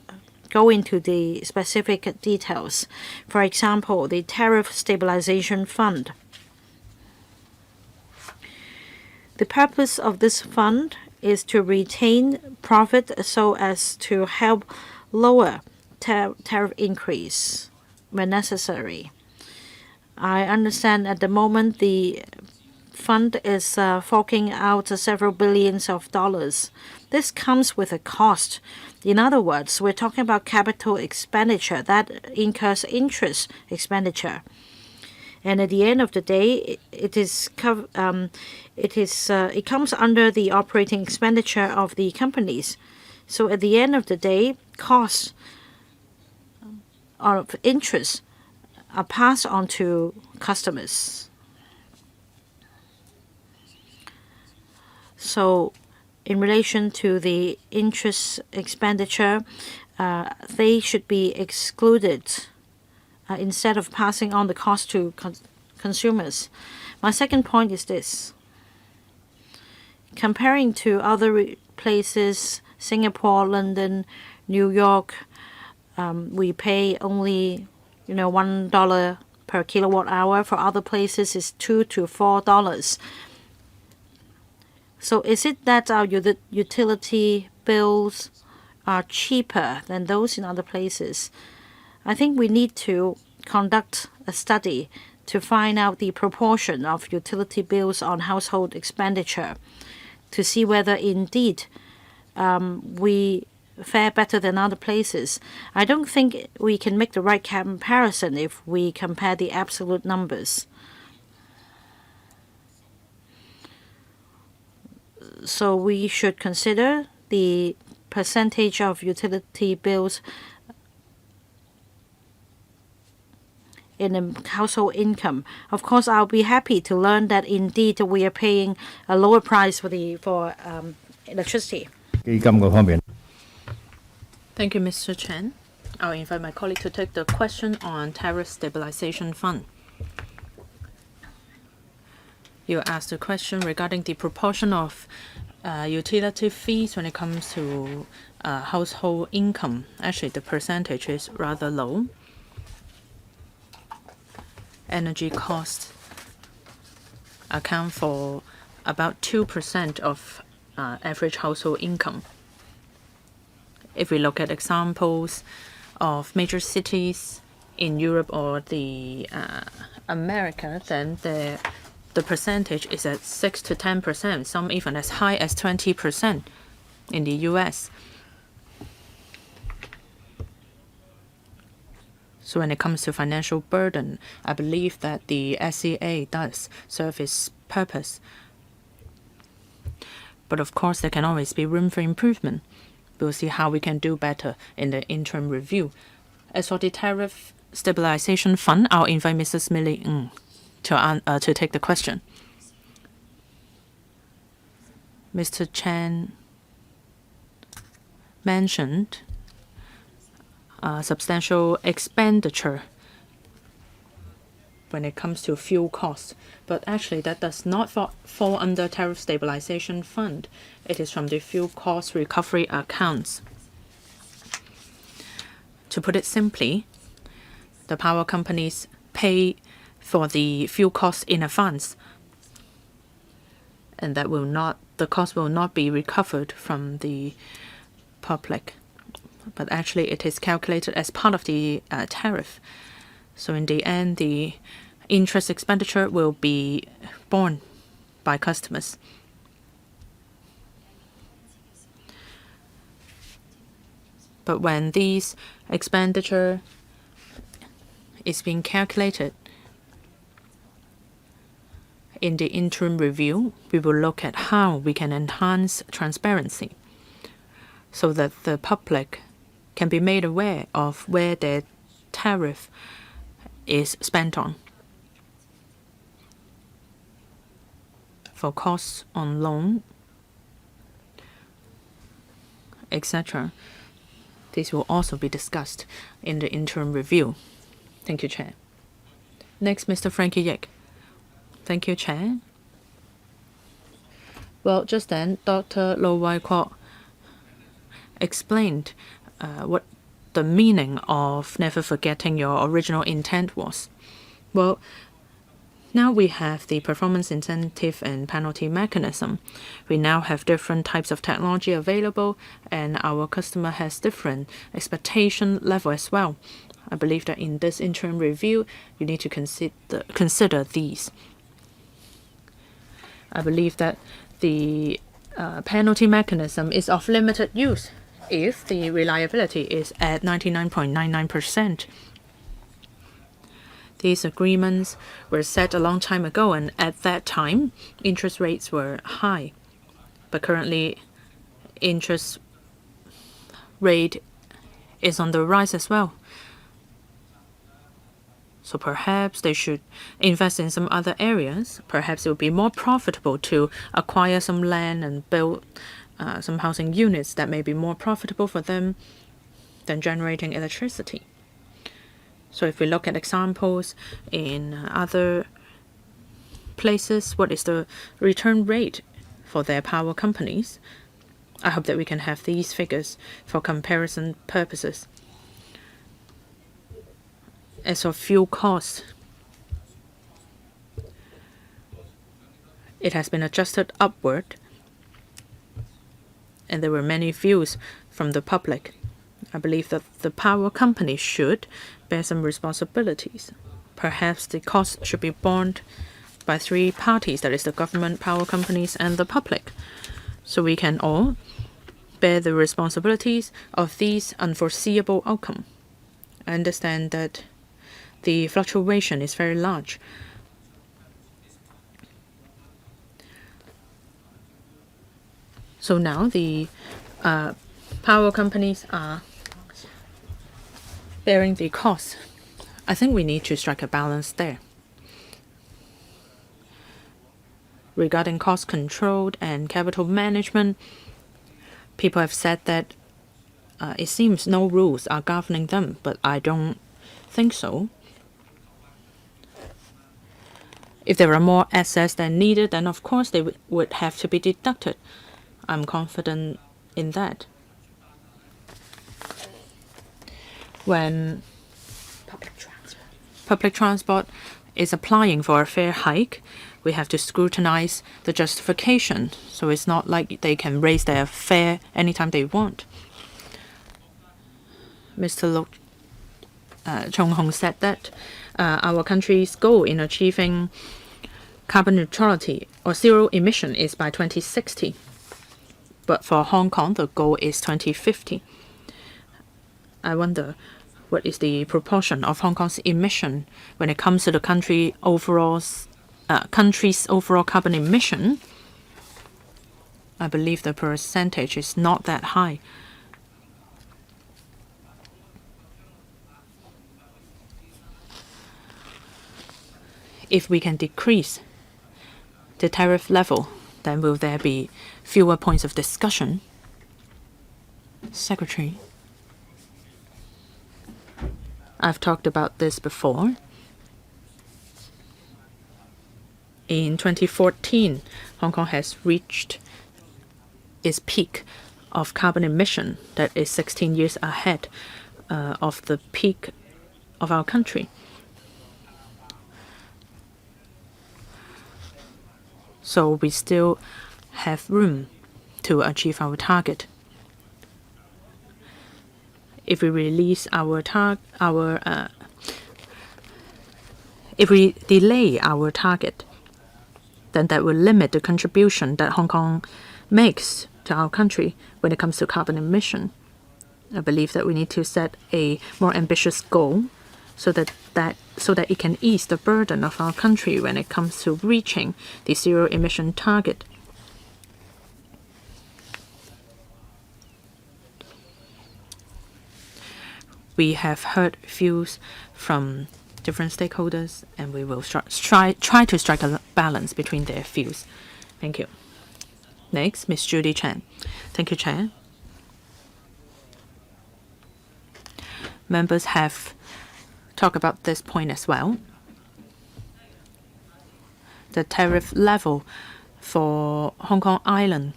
go into the specific details. For example, the Tariff Stabilization Fund. The purpose of this fund is to retain profit so as to help lower tariff increase when necessary. I understand at the moment the fund is forking out several billions of dollars. This comes with a cost. In other words, we're talking about capital expenditure that incurs interest expenditure. And at the end of the day, it comes under the operating expenditure of the companies. So at the end of the day, costs of interest are passed on to customers. So in relation to the interest expenditure, they should be excluded instead of passing on the cost to consumers. My second point is this. Comparing to other places, Singapore, London, New York, we pay only $1 per kilowatt hour. For other places, it's $2 to $4. So is it that our utility bills are cheaper than those in other places? I think we need to conduct a study to find out the proportion of utility bills on household expenditure to see whether indeed we fare better than other places. I don't think we can make the right comparison if we compare the absolute numbers. So we should consider the percentage of utility bills in a household income. Of course, I'll be happy to learn that indeed we are paying a lower price for electricity. Thank you, Mr. Chen. I'll invite my colleague to take the question on tariff stabilization fund. You asked a question regarding the proportion of utility fees when it comes to household income. Actually, the percentage is rather low. Energy costs account for about 2% of average household income. If we look at examples of major cities in Europe or the America, then the percentage is at 6 to 10%, some even as high as 20% in the US. So when it comes to financial burden, I believe that the SCA does serve its purpose. But of course, there can always be room for improvement. We'll see how we can do better in the interim review. As for the tariff stabilization fund, I'll invite Mrs. Millie Ng to take the question. Mr. Chen mentioned substantial expenditure when it comes to fuel costs. But actually, that does not fall under tariff stabilization fund. It is from the fuel cost recovery accounts. To put it simply, the power companies pay for the fuel costs in advance, and the cost will not be recovered from the public. But actually, it is calculated as part of the tariff. So in the end, the interest expenditure will be borne by customers. But when these expenditure is being calculated in the interim review, we will look at how we can enhance transparency so that the public can be made aware of where their tariff is spent on. For costs on loan, etc. This will also be discussed in the interim review. Thank you, Chair. Next, Mr. Frankie Yik. Thank you, Chair. Well, just then, Dr. Lo Wai Kwok explained what the meaning of never forgetting your original intent was. Well, Now we have the performance incentive and penalty mechanism. We now have different types of technology available, and our customer has different expectation level as well. I believe that in this interim review, you need to consider these. I believe that the penalty mechanism is of limited use if the reliability is at 99.99%. These agreements were set a long time ago, and at that time, interest rates were high. But currently, interest rate is on the rise as well. So perhaps they should invest in some other areas. Perhaps it would be more profitable to acquire some land and build some housing units that may be more profitable for them than generating electricity. So if we look at examples in other places, what is the return rate for their power companies? I hope that we can have these figures for comparison purposes. As of fuel costs, it has been adjusted upward, and there were many views from the public. I believe that the power company should bear some responsibilities. Perhaps the cost should be borne by three parties, that is the government, power companies, and the public. So we can all bear the responsibilities of these unforeseeable outcomes. I understand that the fluctuation is very large. So now the power companies are bearing the cost. I think we need to strike a balance there. Regarding cost control and capital management, people have said that it seems no rules are governing them, but I don't think so. If there are more assets than needed, then of course they would have to be deducted. I'm confident in that. When public transport is applying for a fare hike, we have to scrutinize the justification. So it's not like they can raise their fare anytime they want. Mr. Chong Hong said that our country's goal in achieving carbon neutrality or zero emission is by 2060. But for Hong Kong, the goal is 2050. I wonder what is the proportion of Hong Kong's emission when it comes to the country's overall carbon emission. I believe the percentage is not that high. If we can decrease the tariff level, then will there be fewer points of discussion? Secretary, I've talked about this before. In 2014, Hong Kong has reached its peak of carbon emission that is 16 years ahead of the peak of our country. So we still have room to achieve our target. If we if we delay our target, then that will limit the contribution that Hong Kong makes to our country when it comes to carbon emission. I believe that we need to set a more ambitious goal so that it can ease the burden of our country when it comes to reaching the zero emission target. We have heard views from different stakeholders, and we will try to strike a balance between their views. Thank you. Next, Ms. Judy Chan. Thank you, Chair. Members have talked about this point as well. The tariff level for Hong Kong Island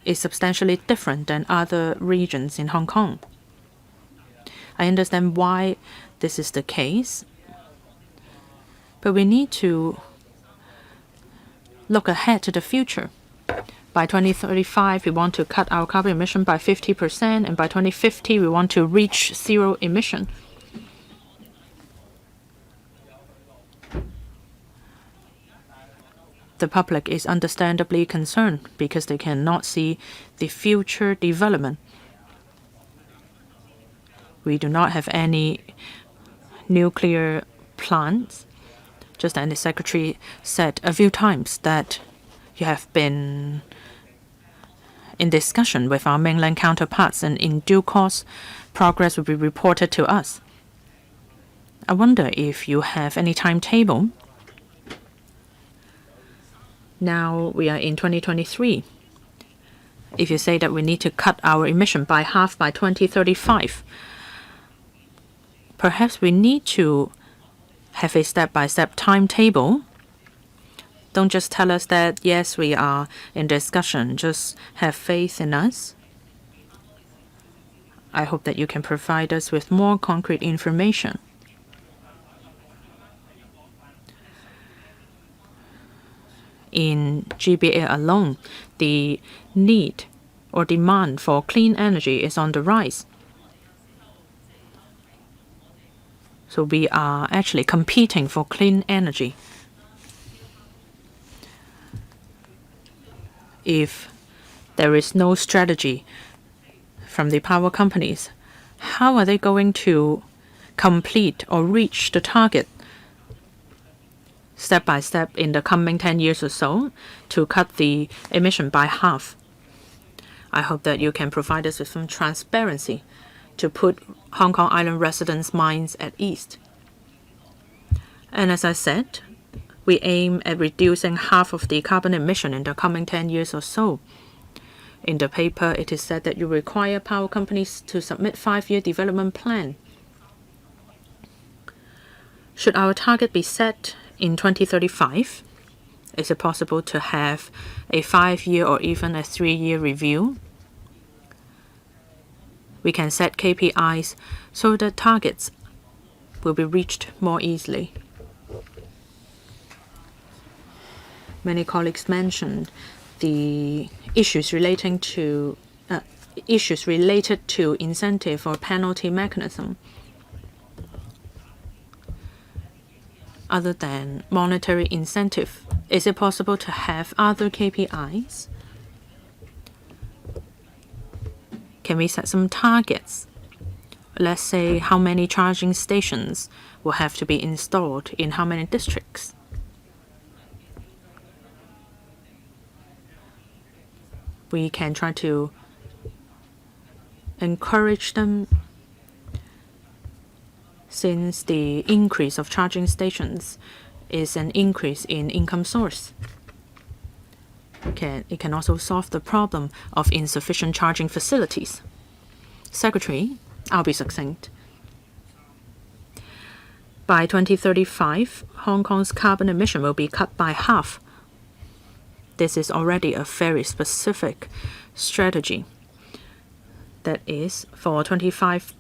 is substantially different than other regions in Hong Kong. I understand why this is the case. But we need to look ahead to the future. By 2035, we want to cut our carbon emission by 50%, and by 2050, we want to reach zero emission. The public is understandably concerned because they cannot see the future development. We do not have any nuclear plants. Just as the Secretary said a few times that you have been in discussion with our mainland counterparts, and in due course, progress will be reported to us. I wonder if you have any timetable. Now we are in 2023. If you say that we need to cut our emission by half by 2035, perhaps we need to have a step-by-step timetable. Don't just tell us that, yes, we are in discussion. Just have faith in us. I hope that you can provide us with more concrete information. In GBA alone, the need or demand for clean energy is on the rise. So we are actually competing for clean energy. If there is no strategy from the power companies, how are they going to complete or reach the target step by step in the coming 10 years or so to cut the emission by half? I hope that you can provide us with some transparency to put Hong Kong Island residents' minds at ease. And as I said, we aim at reducing half of the carbon emission in the coming 10 years or so. In the paper, it is said that you require power companies to submit 5-year development plan. Should our target be set in 2035? Is it possible to have a 5-year or even a 3-year review? We can set KPIs so that targets will be reached more easily. Many colleagues mentioned the issues related to incentive or penalty mechanism. Other than monetary incentive, is it possible to have other KPIs? Can we set some targets? Let's say how many charging stations will have to be installed in how many districts. We can try to encourage them, since the increase of charging stations is an increase in income source. It can also solve the problem of insufficient charging facilities. Secretary, I'll be succinct. By 2035, Hong Kong's carbon emission will be cut by half. This is already a very specific strategy. That is, for 25%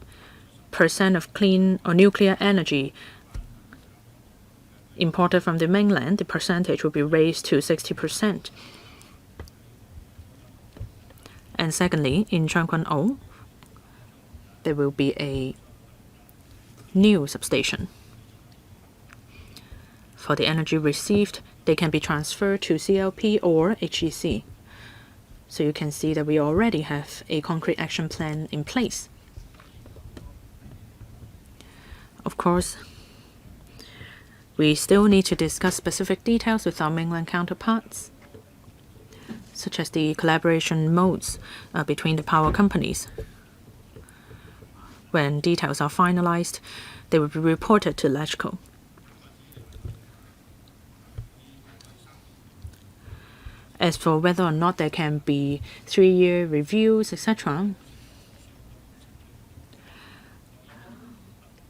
of clean or nuclear energy imported from the mainland, the percentage will be raised to 60%. And secondly, in Tseung Kwan O, there will be a new substation. For the energy received, they can be transferred to CLP or HEC. So you can see that we already have a concrete action plan in place. Of course, we still need to discuss specific details with our mainland counterparts, such as the collaboration modes between the power companies. When details are finalized, they will be reported to LegCo. As for whether or not there can be 3-year reviews, etc.,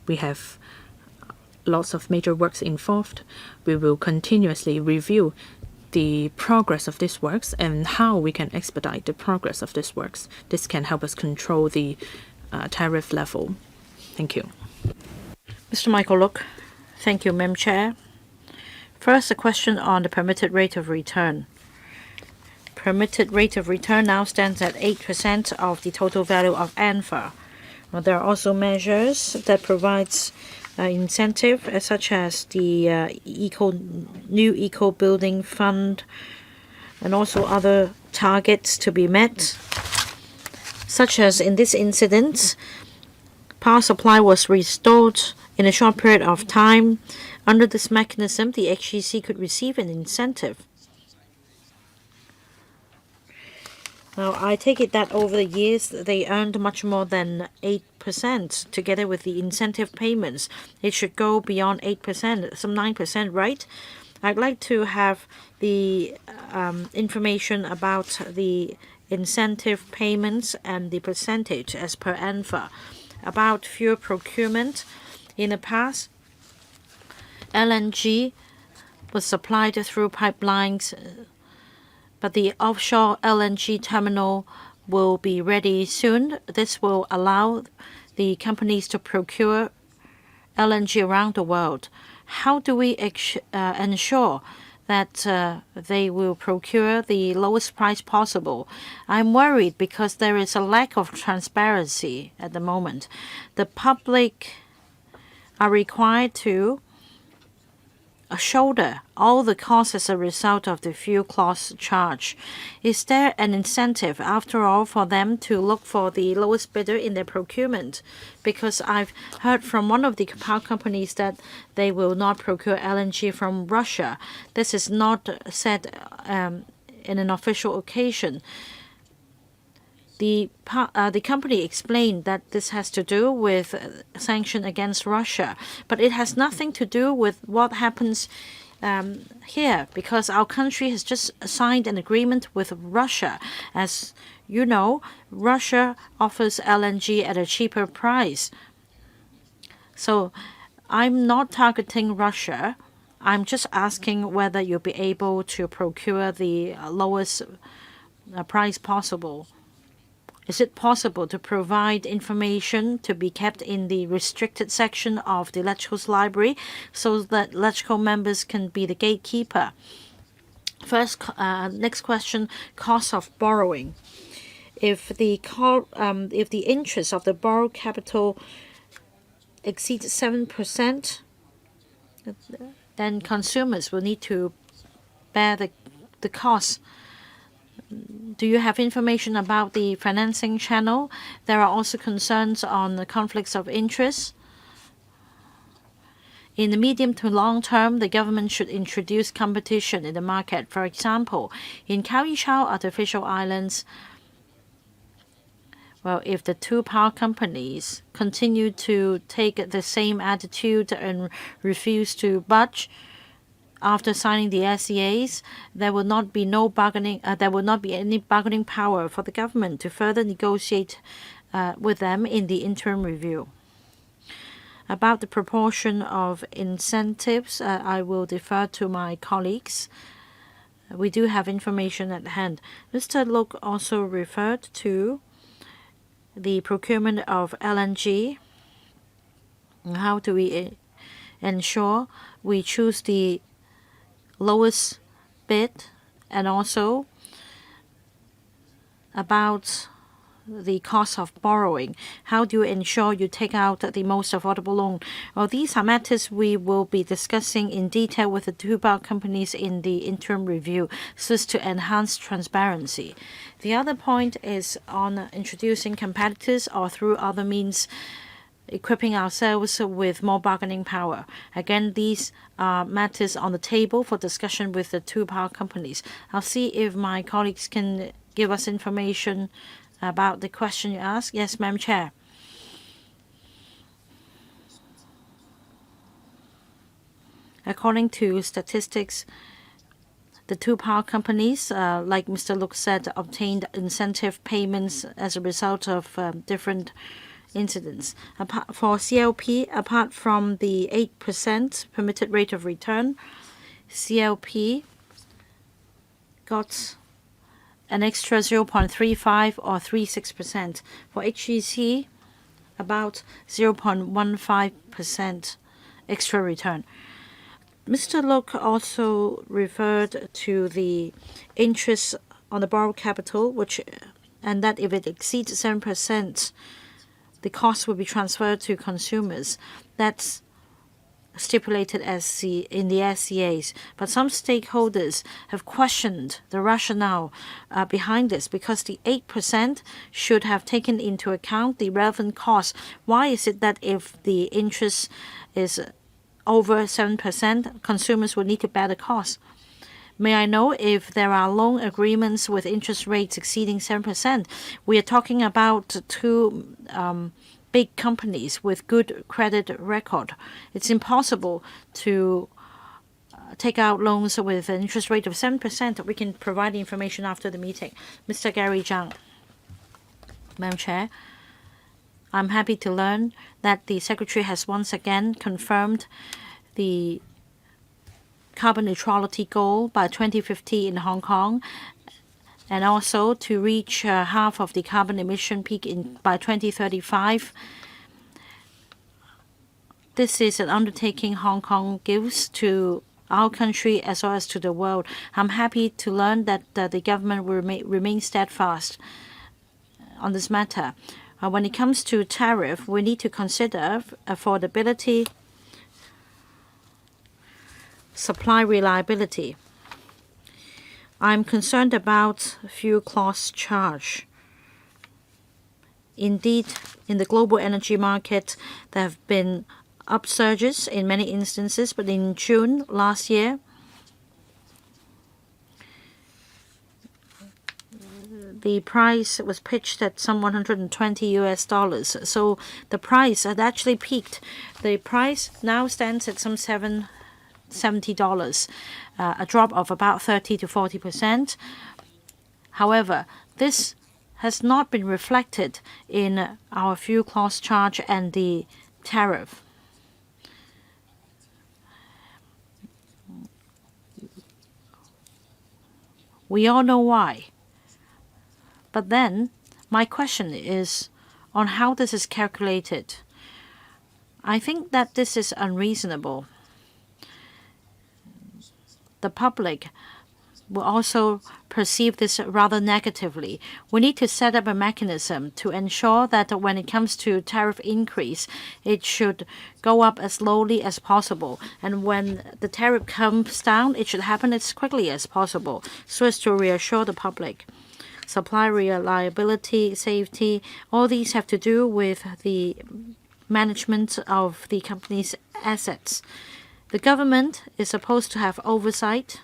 we have lots of major works involved. We will continuously review the progress of these works and how we can expedite the progress of these works. This can help us control the tariff level. Thank you. Mr. Michael Look. Thank you, Madam Chair. First, a question on the permitted rate of return. Permitted rate of return now stands at 8% of the total value of ANFA. Well, there are also measures that provides incentive, such as the new eco building fund, and also other targets to be met, such as in this incident, power supply was restored in a short period of time. Under this mechanism, the HEC could receive an incentive. Now, I take it that over the years, they earned much more than 8%. Together with the incentive payments, it should go beyond 8%, some 9%, right? I'd like to have the information about the incentive payments and the percentage as per ANFA. About fuel procurement, in the past, LNG was supplied through pipelines, but the offshore LNG terminal will be ready soon. This will allow the companies to procure LNG around the world. How do we ensure that they will procure the lowest price possible? I'm worried because there is a lack of transparency at the moment. The public are required to shoulder all the costs as a result of the fuel clause charge. Is there an incentive, after all, for them to look for the lowest bidder in their procurement? Because I've heard from one of the power companies that they will not procure LNG from Russia. This is not said in an official occasion. The company explained that this has to do with sanction against Russia, but it has nothing to do with what happens here, because our country has just signed an agreement with Russia. As you know, Russia offers LNG at a cheaper price. So I'm not targeting Russia. I'm just asking whether you'll be able to procure the lowest price possible. Is it possible to provide information to be kept in the restricted section of the electricals library so that electrical members can be the gatekeeper? First, next question, cost of borrowing. If the interest of the borrowed capital exceeds 7%, then consumers will need to bear the cost. Do you have information about the financing channel? There are also concerns on the conflicts of interest. In the medium to long term, the government should introduce competition in the market. For example, in Kaohsiung artificial islands, well, if the two power companies continue to take the same attitude and refuse to budge, after signing the SEAs, there will not be any bargaining power for the government to further negotiate with them in the interim review. About the proportion of incentives, I will defer to my colleagues. We do have information at hand. Mr. Luk also referred to the procurement of LNG. How do we ensure we choose the lowest bid, and also about the cost of borrowing. How do you ensure you take out the most affordable loan? Well, these are matters we will be discussing in detail with the two power companies in the interim review so as to enhance transparency. The other point is on introducing competitors or through other means equipping ourselves with more bargaining power. Again, these are matters on the table for discussion with the two power companies. I'll see if my colleagues can give us information about the question you asked. Yes, Madam Chair. According to statistics, the two power companies, like Mr. Luk said, obtained incentive payments as a result of different incidents. For CLP, apart from the 8% permitted rate of return, CLP got an extra 0.35 or 36%. For HEC, about 0.15% extra return. Mr. Lok also referred to the interest on the borrowed capital, and that if it exceeds 7%, the cost will be transferred to consumers. That's stipulated in the SCAs. But some stakeholders have questioned the rationale behind this, because the 8% should have taken into account the relevant costs. Why is it that if the interest is over 7%, consumers will need to bear the cost? May I know if there are loan agreements with interest rates exceeding 7%? We are talking about two big companies with good credit record. It's impossible to take out loans with an interest rate of 7%. We can provide the information after the meeting. Mr. Gary Zhang. Madam Chair, I'm happy to learn that the Secretary has once again confirmed the carbon neutrality goal by 2050 in Hong Kong, and also to reach half of the carbon emission peak by 2035. This is an undertaking Hong Kong gives to our country as well as to the world. I'm happy to learn that the government will remain steadfast on this matter. When it comes to tariff, we need to consider affordability, supply reliability. I'm concerned about fuel cost charge. Indeed, in the global energy market, there have been upsurges in many instances, but in June last year, the price was pitched at some $120. So the price had actually peaked. The price now stands at some $70, a drop of about 30 to 40%. However, this has not been reflected in our fuel cost charge and the tariff. We all know why. But then, my question is on how this is calculated. I think that this is unreasonable. The public will also perceive this rather negatively. We need to set up a mechanism to ensure that when it comes to tariff increase, it should go up as slowly as possible. And when the tariff comes down, it should happen as quickly as possible so as to reassure the public. Supply reliability, safety, all these have to do with the management of the company's assets. The government is supposed to have oversight.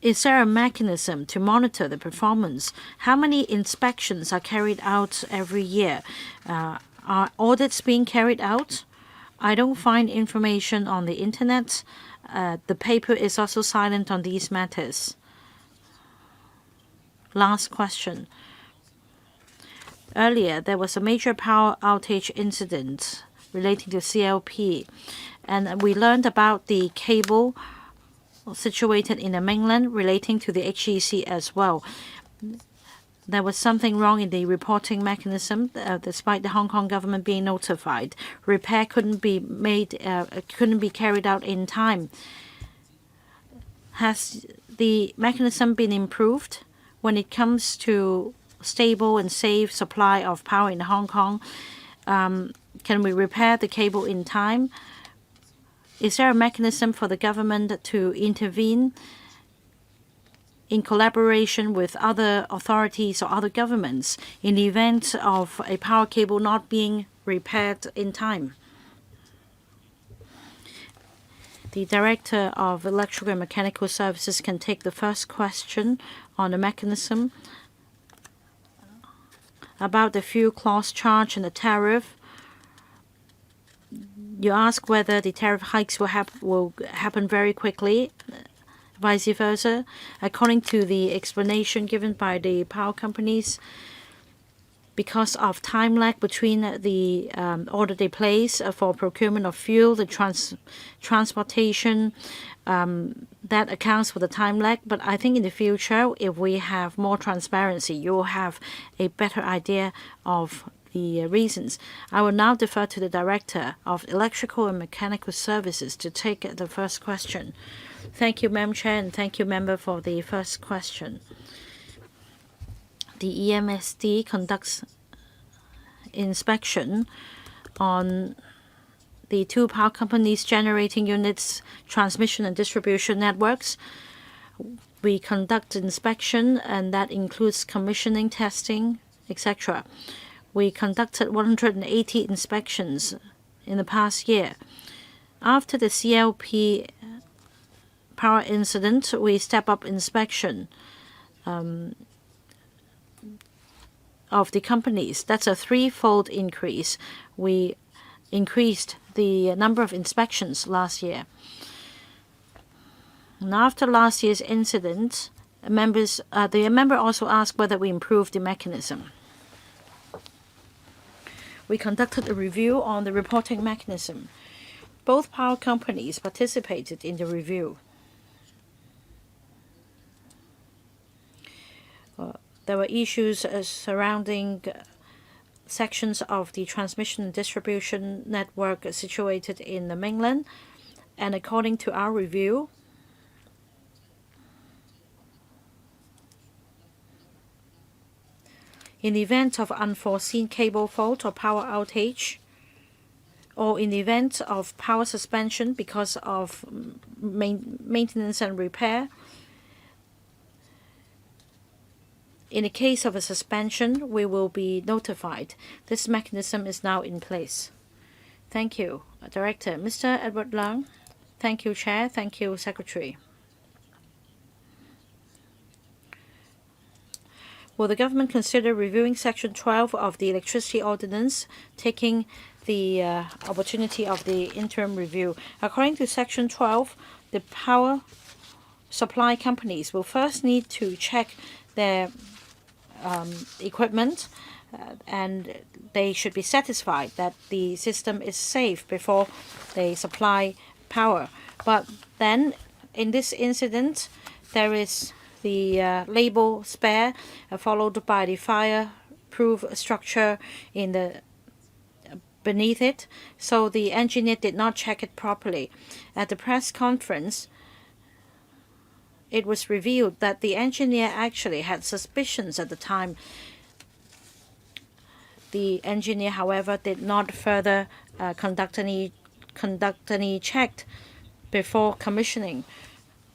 Is there a mechanism to monitor the performance? How many inspections are carried out every year? Are audits being carried out? I don't find information on the internet. The paper is also silent on these matters. Last question. Earlier, there was a major power outage incident relating to CLP, and we learned about the cable situated in the mainland relating to the HEC as well. There was something wrong in the reporting mechanism, despite the Hong Kong government being notified. Repair couldn't be carried out in time. Has the mechanism been improved when it comes to stable and safe supply of power in Hong Kong? Can we repair the cable in time? Is there a mechanism for the government to intervene in collaboration with other authorities or other governments in the event of a power cable not being repaired in time? The Director of Electrical and Mechanical Services can take the first question on the mechanism. About the fuel clause charge and the tariff, you ask whether the tariff hikes will happen very quickly, vice versa. According to the explanation given by the power companies, because of time lag between the order they place for procurement of fuel, the transportation, that accounts for the time lag. But I think in the future, if we have more transparency, you will have a better idea of the reasons. I will now defer to the Director of Electrical and Mechanical Services to take the first question. Thank you, Madam Chair, and thank you, Member, for the first question. The EMSD conducts inspection on the two power companies' generating units, transmission and distribution networks. We conduct inspection, and that includes commissioning, testing, etc. We conducted 180 inspections in the past year. After the CLP power incident, we step up inspection of the companies. That's a threefold increase. We increased the number of inspections last year. And after last year's incident, the member also asked whether we improved the mechanism. We conducted a review on the reporting mechanism. Both power companies participated in the review. There were issues surrounding sections of the transmission and distribution network situated in the mainland, and according to our review, in the event of unforeseen cable fault or power outage, or in the event of power suspension because of maintenance and repair, in the case of a suspension, we will be notified. This mechanism is now in place. Thank you, Director. Mr. Edward Leung. Thank you, Chair. Thank you, Secretary. Will the government consider reviewing Section 12 of the Electricity Ordinance, taking the opportunity of the interim review? According to Section 12, the power supply companies will first need to check their equipment, and they should be satisfied that the system is safe before they supply power. But then, in this incident, there is the label spare, followed by the fireproof structure in the beneath it. So the engineer did not check it properly. At the press conference, it was revealed that the engineer actually had suspicions at the time. The engineer, however, did not further conduct any check before commissioning.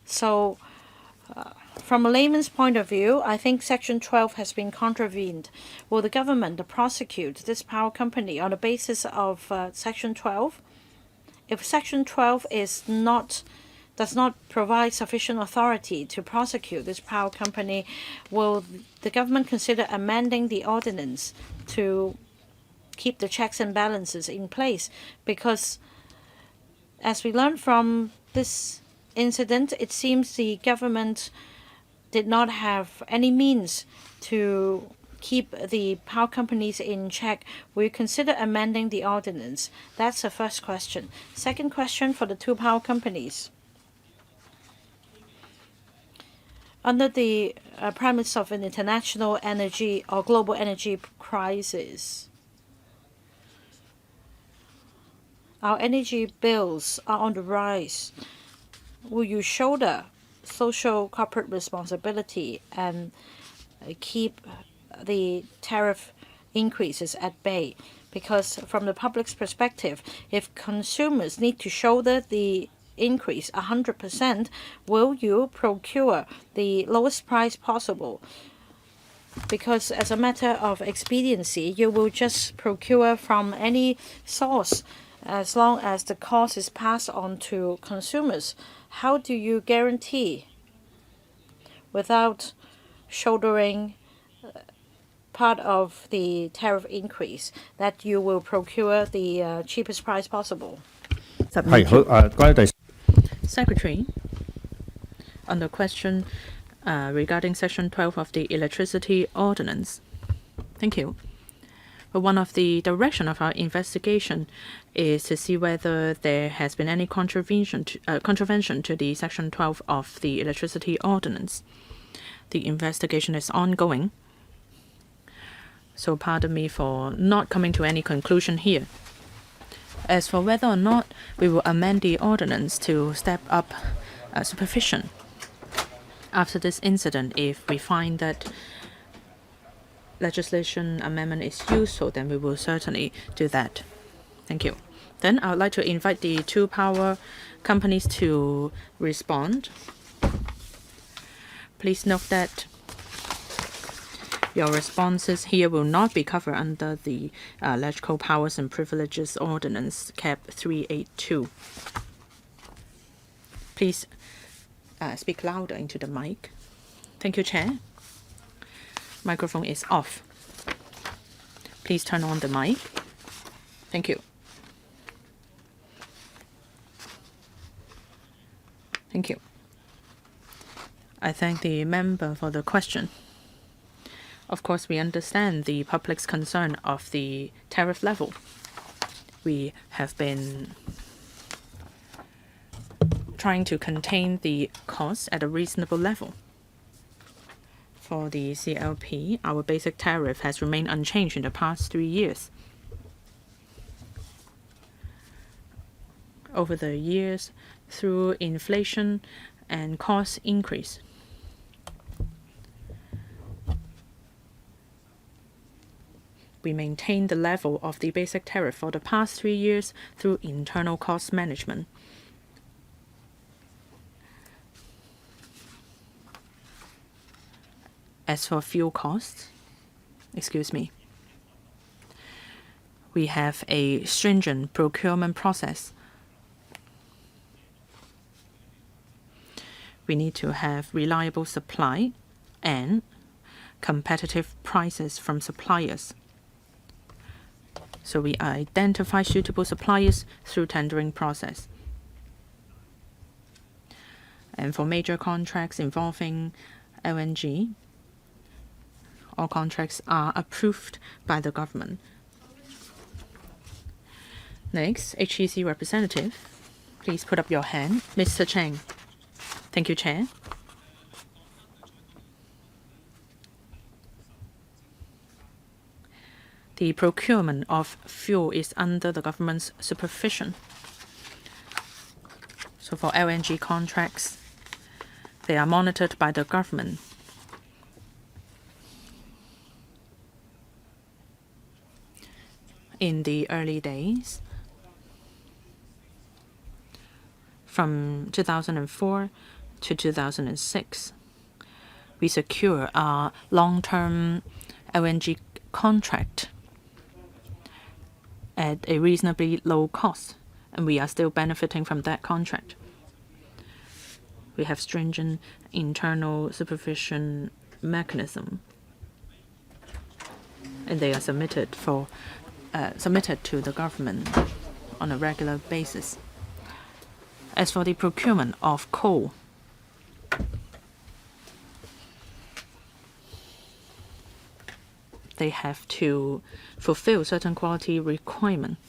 So, from a layman's point of view, I think Section 12 has been contravened. Will the government prosecute this power company on the basis of Section 12? If Section 12 does not provide sufficient authority to prosecute this power company, will the government consider amending the ordinance to keep the checks and balances in place? Because as we learned from this incident, it seems the government did not have any means to keep the power companies in check. Will you consider amending the ordinance? That's the first question. Second question for the two power companies. Under the premise of an international energy or global energy crisis, our energy bills are on the rise. Will you shoulder social corporate responsibility and keep the tariff increases at bay? Because from the public's perspective, if consumers need to shoulder the increase 100%, will you procure the lowest price possible? Because as a matter of expediency, you will just procure from any source as long as the cost is passed on to consumers. How do you guarantee, without shouldering part of the tariff increase, that you will procure the cheapest price possible? Secretary, on the question regarding Section 12 of the Electricity Ordinance. Thank you. But one of the direction of our investigation is to see whether there has been any contravention to the Section 12 of the Electricity Ordinance. The investigation is ongoing. So pardon me for not coming to any conclusion here. As for whether or not we will amend the ordinance to step up supervision after this incident, if we find that legislation amendment is useful, then we will certainly do that. Thank you. Then I would like to invite the two power companies to respond. Please note that your responses here will not be covered under the Electrical Powers and Privileges Ordinance, Cap 382. Please speak louder into the mic. Thank you, Chair. Microphone is off. Please turn on the mic. Thank you. Thank you. I thank the member for the question. Of course, we understand the public's concern of the tariff level. We have been trying to contain the costs at a reasonable level. For the CLP, our basic tariff has remained unchanged in the past 3 years. Over the years, through inflation and cost increase, we maintained the level of the basic tariff for the past 3 years through internal cost management. As for fuel costs, we have a stringent procurement process. We need to have reliable supply and competitive prices from suppliers. So we identify suitable suppliers through tendering process. And for major contracts involving LNG, all contracts are approved by the government. Next, HEC representative, please put up your hand. Mr. Cheng. Thank you, Chair. The procurement of fuel is under the government's supervision. So for LNG contracts, they are monitored by the government. In the early days, from 2004 to 2006, we secure a long-term LNG contract at a reasonably low cost, and we are still benefiting from that contract. We have stringent internal supervision mechanism, and they are submitted to the government on a regular basis. As for the procurement of coal, they have to fulfill certain quality requirements.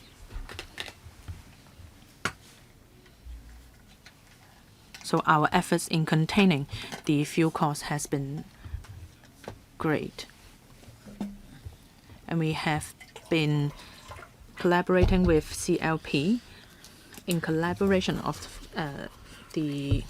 So our efforts in containing the fuel cost has been great. And we have been collaborating with CLP in collaboration of the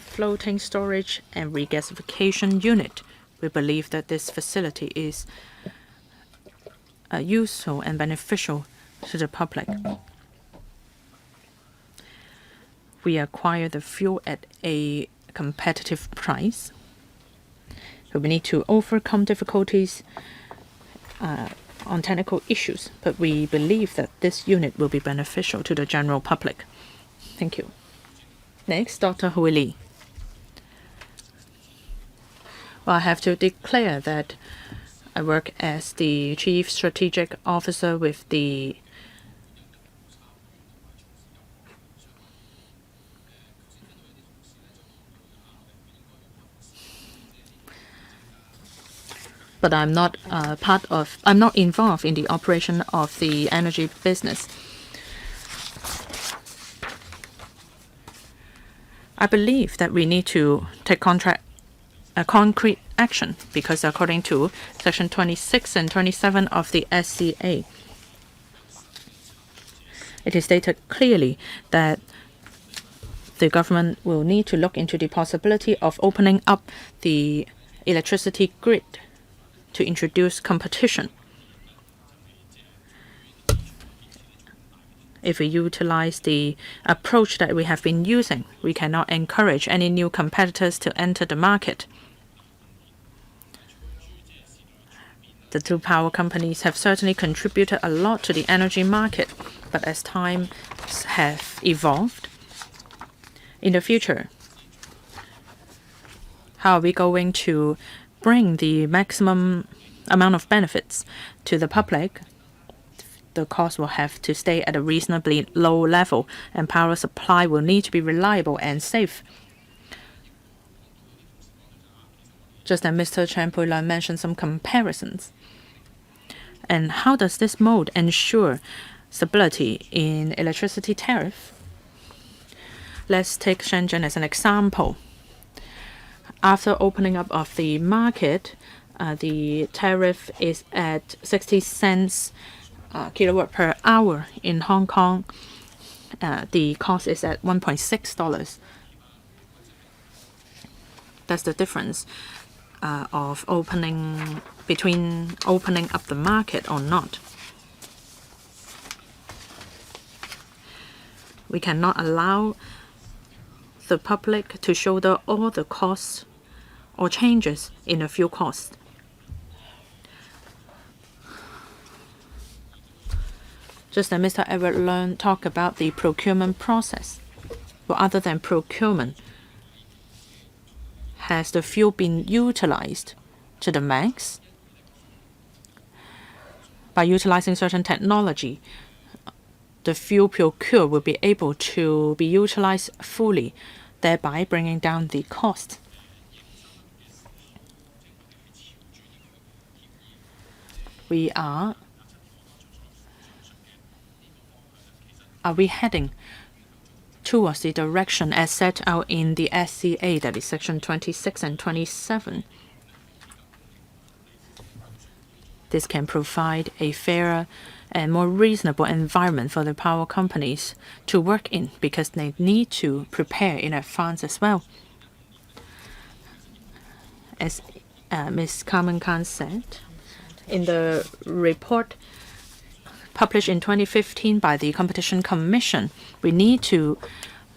floating storage and regasification unit. We believe that this facility is useful and beneficial to the public. We acquire the fuel at a competitive price. So we need to overcome difficulties on technical issues, but we believe that this unit will be beneficial to the general public. Thank you. Next, Dr. Hui Li. Well, I have to declare that I work as the Chief Strategic Officer with the but I'm not I'm not involved in the operation of the energy business. I believe that we need to take concrete action because according to Section 26 and 27 of the SCA, it is stated clearly that the government will need to look into the possibility of opening up the electricity grid to introduce competition. If we utilize the approach that we have been using, we cannot encourage any new competitors to enter the market. The two power companies have certainly contributed a lot to the energy market, but as times have evolved, in the future, how are we going to bring the maximum amount of benefits to the public? The cost will have to stay at a reasonably low level, and power supply will need to be reliable and safe. Just as Mr. Chen Pui-lan mentioned some comparisons. And how does this mode ensure stability in electricity tariff? Let's take Shenzhen as an example. After opening up of the market, the tariff is at 60 cents kilowatt per hour. In Hong Kong, the cost is at $1.6. That's the difference of between opening up the market or not. We cannot allow the public to shoulder all the costs or changes in the fuel cost. Just as Mr. Edward Leung talked about the procurement process. Well, other than procurement, has the fuel been utilized to the max? By utilizing certain technology, the fuel procured will be able to be utilized fully, thereby bringing down the cost. Are we heading towards the direction as set out in the SCA, that is Section 26 and 27? This can provide a fairer and more reasonable environment for the power companies to work in, because they need to prepare in advance as well. As Ms. Carmen Khan said, in the report published in 2015 by the Competition Commission, we need to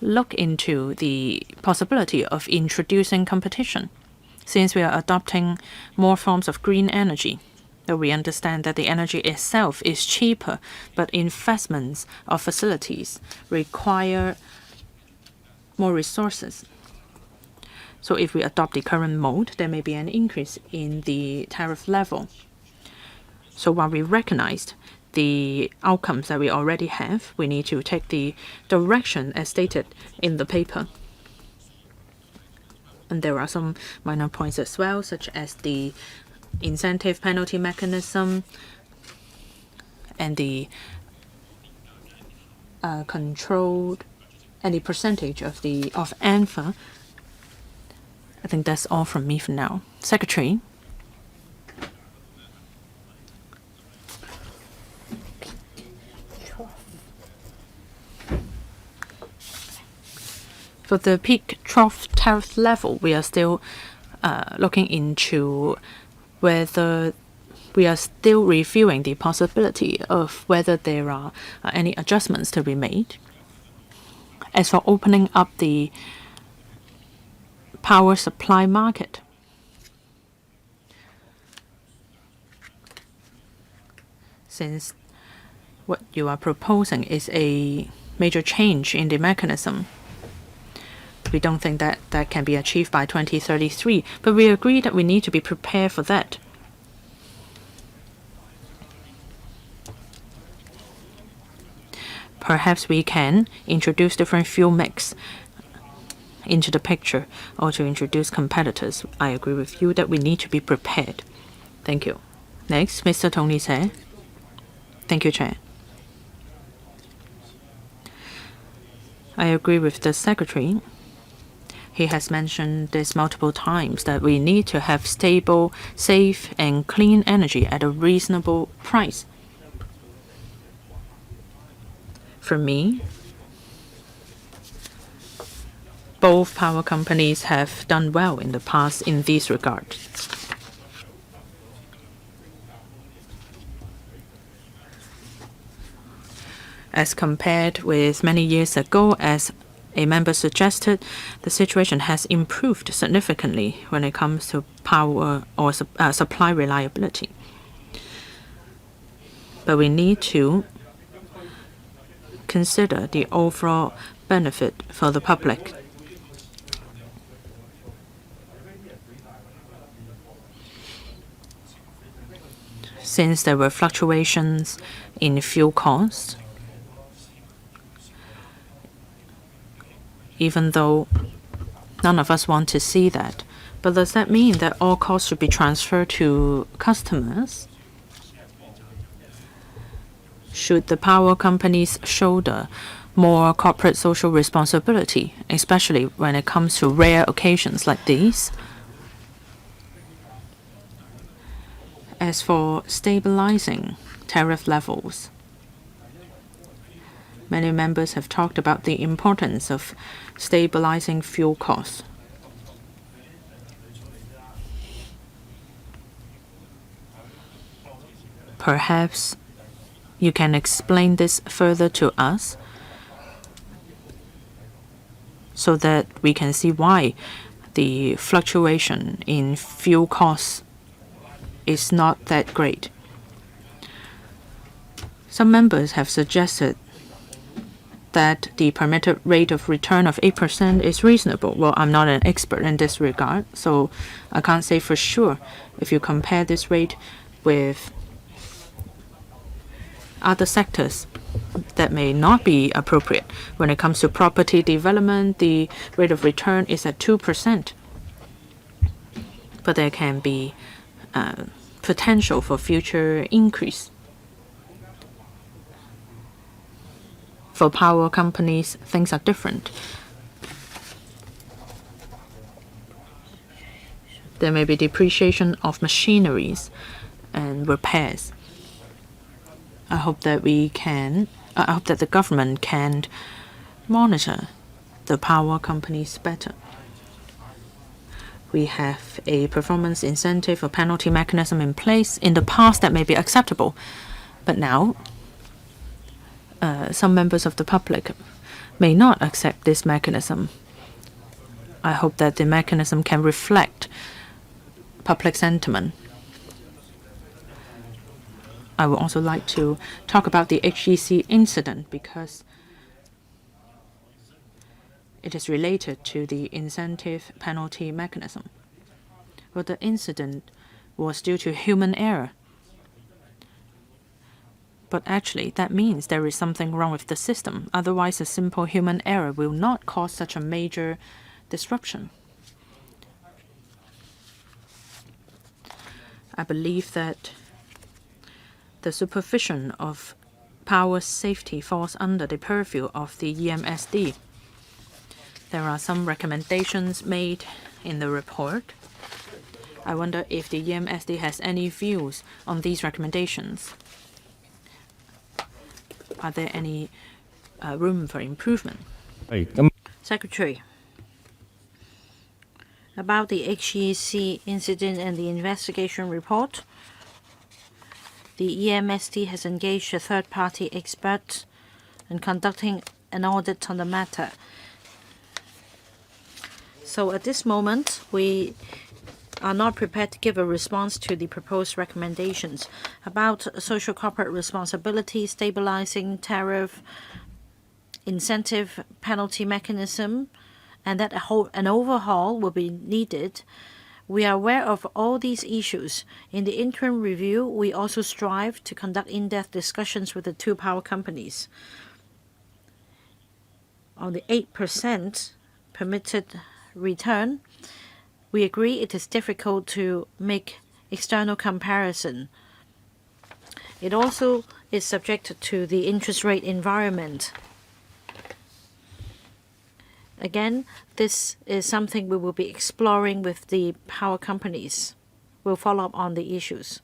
look into the possibility of introducing competition, since we are adopting more forms of green energy. Though we understand that the energy itself is cheaper, but investments of facilities require more resources. So if we adopt the current mode, there may be an increase in the tariff level. So while we recognized the outcomes that we already have, we need to take the direction as stated in the paper. And there are some minor points as well, such as the incentive penalty mechanism and the controlled and the percentage of ANFA. I think that's all from me for now. Secretary. For the peak trough tariff level, we are still looking into whether we are still reviewing the possibility of whether there are any adjustments to be made. As for opening up the power supply market, since what you are proposing is a major change in the mechanism, we don't think that that can be achieved by 2033, but we agree that we need to be prepared for that. Perhaps we can introduce different fuel mix into the picture, or to introduce competitors. I agree with you that we need to be prepared. Thank you. Next, Mr. Tony Tse. Thank you, Chair. I agree with the Secretary. He has mentioned this multiple times that we need to have stable, safe, and clean energy at a reasonable price. For me, both power companies have done well in the past in this regard. As compared with many years ago, as a member suggested, the situation has improved significantly when it comes to power or supply reliability. But we need to consider the overall benefit for the public. Since there were fluctuations in fuel costs, even though none of us want to see that. But does that mean that all costs should be transferred to customers? Should the power companies shoulder more corporate social responsibility, especially when it comes to rare occasions like these? As for stabilizing tariff levels, many members have talked about the importance of stabilizing fuel costs. Perhaps you can explain this further to us so that we can see why the fluctuation in fuel costs is not that great. Some members have suggested that the permitted rate of return of 8% is reasonable. Well, I'm not an expert in this regard, so I can't say for sure. If you compare this rate with other sectors, that may not be appropriate. When it comes to property development, the rate of return is at 2%. But there can be potential for future increase. For power companies, things are different. There may be depreciation of machineries and repairs. I hope that the government can monitor the power companies better. We have a performance incentive or penalty mechanism in place. In the past, that may be acceptable, but now some members of the public may not accept this mechanism. I hope that the mechanism can reflect public sentiment. I would also like to talk about the HEC incident because it is related to the incentive penalty mechanism. Well, the incident was due to human error. But actually, that means there is something wrong with the system. Otherwise, a simple human error will not cause such a major disruption. I believe that the supervision of power safety falls under the purview of the EMSD. There are some recommendations made in the report. I wonder if the EMSD has any views on these recommendations. Are there any room for improvement? Secretary, about the HEC incident and the investigation report, the EMSD has engaged a third-party expert in conducting an audit on the matter. So at this moment, we are not prepared to give a response to the proposed recommendations about social corporate responsibility, stabilizing tariff, incentive penalty mechanism, and that an overhaul will be needed. We are aware of all these issues. In the interim review, we also strive to conduct in-depth discussions with the two power companies. On the 8% permitted return, we agree it is difficult to make external comparison. It also is subject to the interest rate environment. Again, this is something we will be exploring with the power companies. We'll follow up on the issues.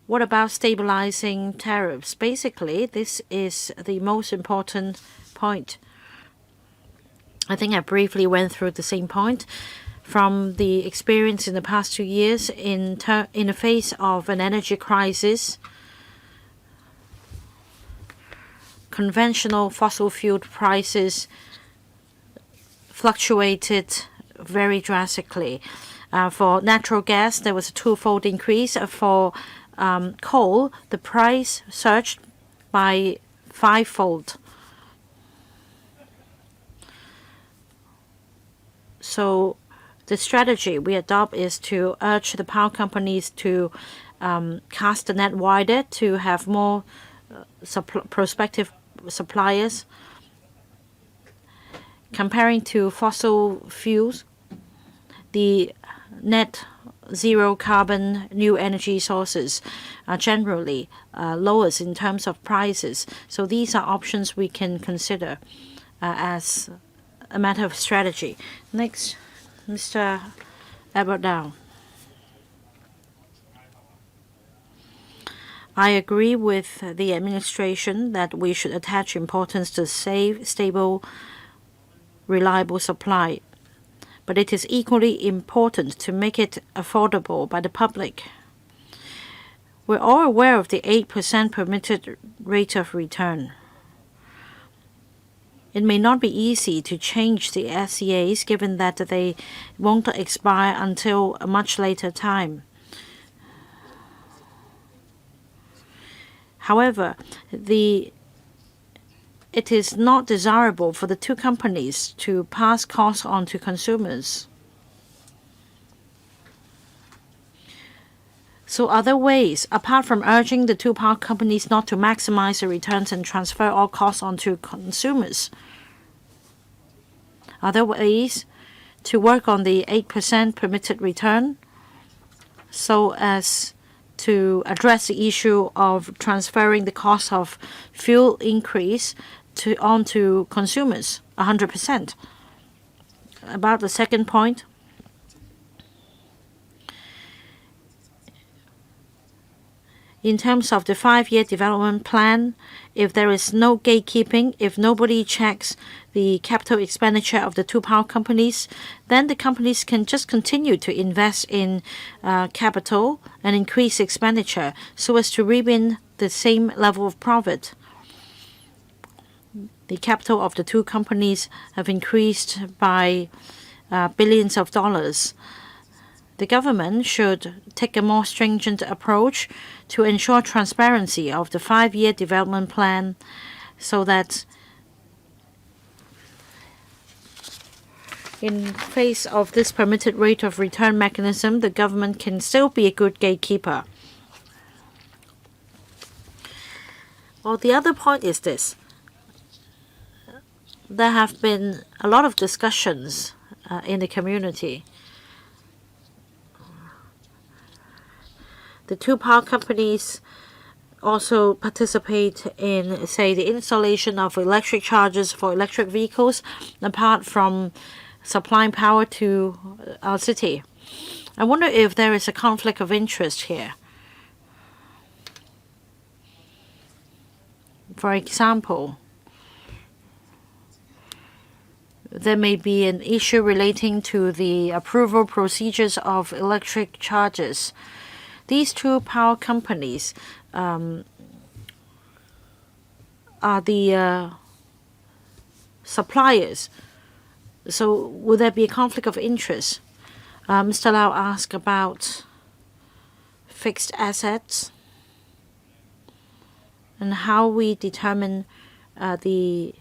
What about stabilizing tariffs? Basically, this is the most important point. I think I briefly went through the same point. From the experience in the past 2 years, in the face of an energy crisis, conventional fossil fuel prices fluctuated very drastically. For natural gas, there was a twofold increase. For coal, the price surged by fivefold. So the strategy we adopt is to urge the power companies to cast the net wider, to have more prospective suppliers. Comparing to fossil fuels, the net zero carbon new energy sources are generally lowest in terms of prices. So these are options we can consider as a matter of strategy. Next, Mr. Edward Dow. I agree with the administration that we should attach importance to safe, stable, reliable supply. But it is equally important to make it affordable by the public. We're all aware of the 8% permitted rate of return. It may not be easy to change the SCAs given that they won't expire until a much later time. However, it is not desirable for the two companies to pass costs on to consumers. So are there ways, apart from urging the two power companies not to maximize the returns and transfer all costs onto consumers? Are there ways to work on the 8% permitted return so as to address the issue of transferring the cost of fuel increase onto consumers 100%? About the second point, in terms of the 5-year development plan, if there is no gatekeeping, if nobody checks the capital expenditure of the two power companies, then the companies can just continue to invest in capital and increase expenditure so as to reap in the same level of profit. The capital of the two companies have increased by billions of dollars. The government should take a more stringent approach to ensure transparency of the 5-year development plan so that in face of this permitted rate of return mechanism, the government can still be a good gatekeeper. Well, the other point is this. There have been a lot of discussions in the community. The two power companies also participate in, say, the installation of electric chargers for electric vehicles, apart from supplying power to our city. I wonder if there is a conflict of interest here. For example, there may be an issue relating to the approval procedures of electric chargers. These two power companies are the suppliers. So would there be a conflict of interest? Mr. Lau asked about fixed assets and how we determine the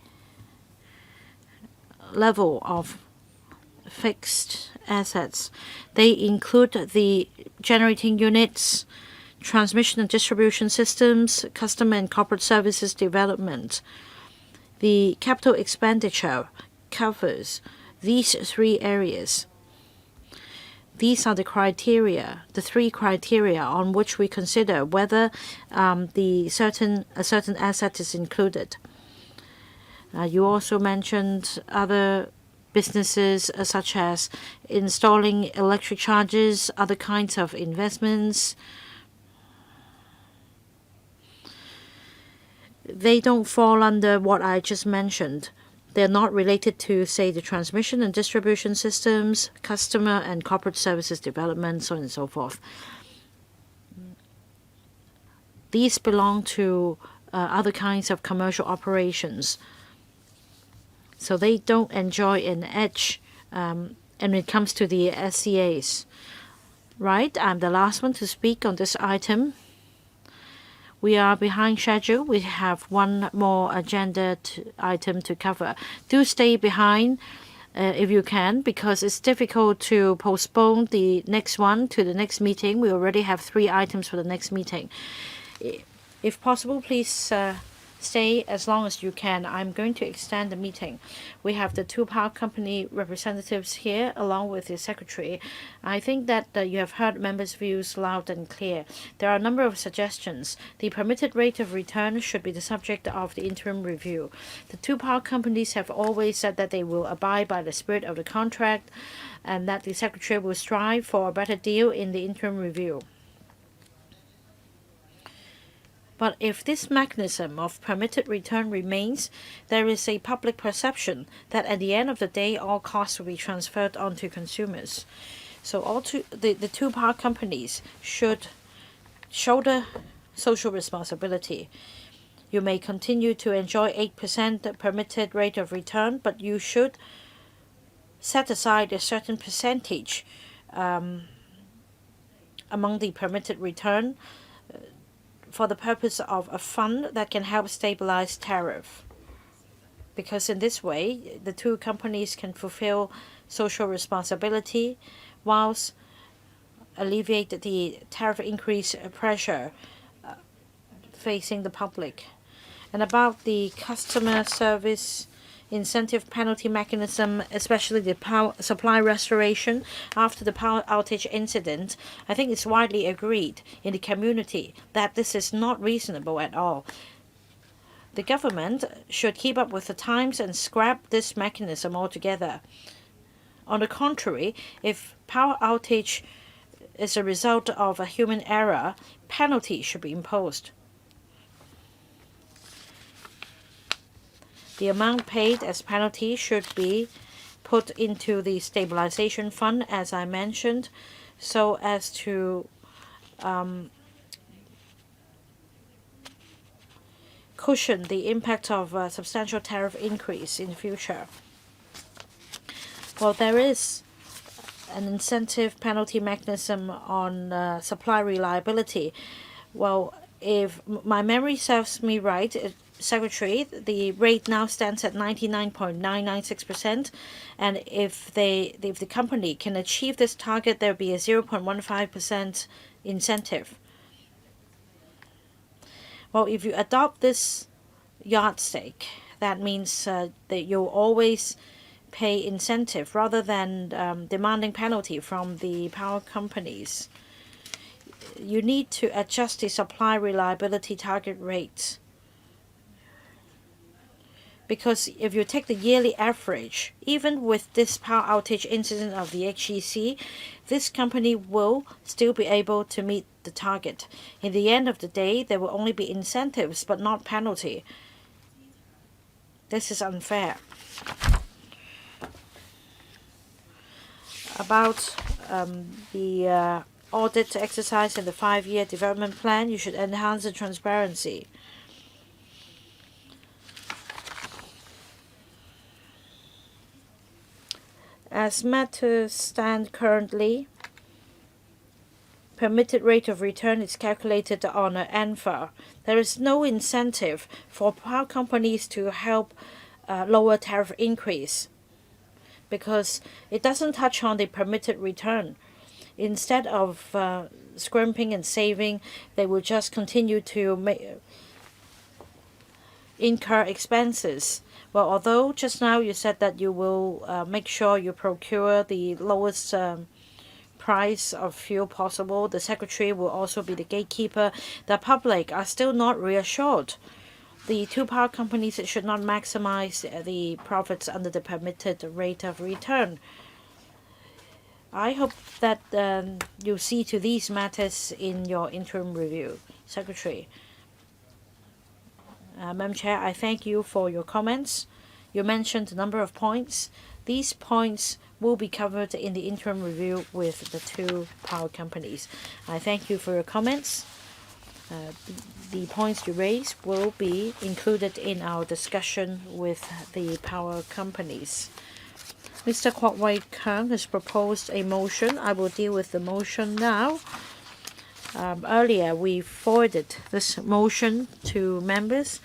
level of fixed assets. They include the generating units, transmission and distribution systems, customer and corporate services development. The capital expenditure covers these three areas. These are the criteria, the three criteria on which we consider whether a certain asset is included. You also mentioned other businesses such as installing electric chargers, other kinds of investments. They don't fall under what I just mentioned. They're not related to, say, the transmission and distribution systems, customer and corporate services development, so on and so forth. These belong to other kinds of commercial operations. So they don't enjoy an edge when it comes to the SCAs. Right, I'm the last one to speak on this item. We are behind schedule. We have one more agenda item to cover. Do stay behind if you can, because it's difficult to postpone the next one to the next meeting. We already have 3 items for the next meeting. If possible, please stay as long as you can. I'm going to extend the meeting. We have the 2 power company representatives here along with the secretary. I think that you have heard members' views loud and clear. There are a number of suggestions. The permitted rate of return should be the subject of the interim review. The 2 power companies have always said that they will abide by the spirit of the contract and that the secretary will strive for a better deal in the interim review. But if this mechanism of permitted return remains, there is a public perception that at the end of the day, all costs will be transferred onto consumers. So the 2 power companies should shoulder social responsibility. You may continue to enjoy 8% permitted rate of return, but you should set aside a certain percentage among the permitted return for the purpose of a fund that can help stabilize tariff. Because in this way, the 2 companies can fulfill social responsibility whilst alleviate the tariff increase pressure facing the public. And about the customer service incentive penalty mechanism, especially the power supply restoration after the power outage incident, I think it's widely agreed in the community that this is not reasonable at all. The government should keep up with the times and scrap this mechanism altogether. On the contrary, if power outage is a result of a human error, penalty should be imposed. The amount paid as penalty should be put into the stabilization fund, as I mentioned, so as to cushion the impact of a substantial tariff increase in the future. Well, there is an incentive penalty mechanism on supply reliability. Well, if my memory serves me right, Secretary, the rate now stands at 99.996%, and if the company can achieve this target, there will be a 0.15% incentive. Well, if you adopt this yardstick, that means that you'll always pay incentive rather than demanding penalty from the power companies. You need to adjust the supply reliability target rates. Because if you take the yearly average, even with this power outage incident of the HEC, this company will still be able to meet the target. In the end of the day, there will only be incentives but not penalty. This is unfair. About the audit exercise in the 5-year development plan, you should enhance the transparency. As matters stand currently, permitted rate of return is calculated on an ANFA. There is no incentive for power companies to help lower tariff increase because it doesn't touch on the permitted return. Instead of scrimping and saving, they will just continue to incur expenses. Well, although just now you said that you will make sure you procure the lowest price of fuel possible. The Secretary will also be the gatekeeper. The public are still not reassured. The two power companies should not maximize the profits under the permitted rate of return. I hope that you see to these matters in your interim review, Secretary. Madam Chair, I thank you for your comments. You mentioned a number of points. These points will be covered in the interim review with the two power companies. I thank you for your comments. The points you raised will be included in our discussion with the power companies. Mr. Kwok Wai Keung has proposed a motion. I will deal with the motion now. Earlier, we forwarded this motion to members.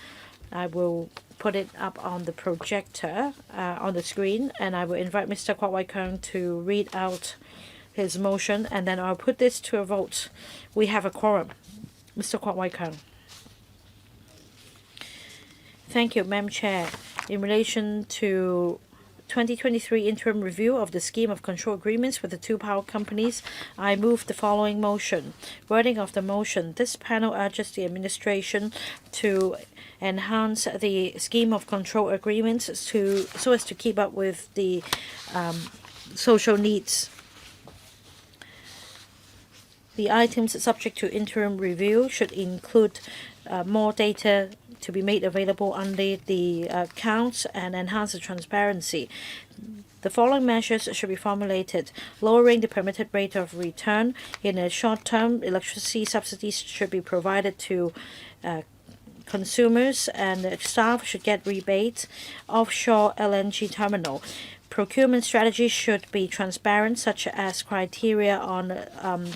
I will put it up on the projector on the screen, and I will invite Mr. Kwok Wai Keung to read out his motion, and then I'll put this to a vote. We have a quorum. Mr. Kwok Wai Keung. Thank you, Madam Chair. In relation to 2023 interim review of the scheme of control agreements with the two power companies, I move the following motion. Wording of the motion: this panel urges the administration to enhance the scheme of control agreements so as to keep up with the social needs. The items subject to interim review should include more data to be made available under the accounts and enhance the transparency. The following measures should be formulated: lowering the permitted rate of return. In a short term, electricity subsidies should be provided to consumers, and staff should get rebates. Offshore LNG terminal. Procurement strategies should be transparent, such as criteria on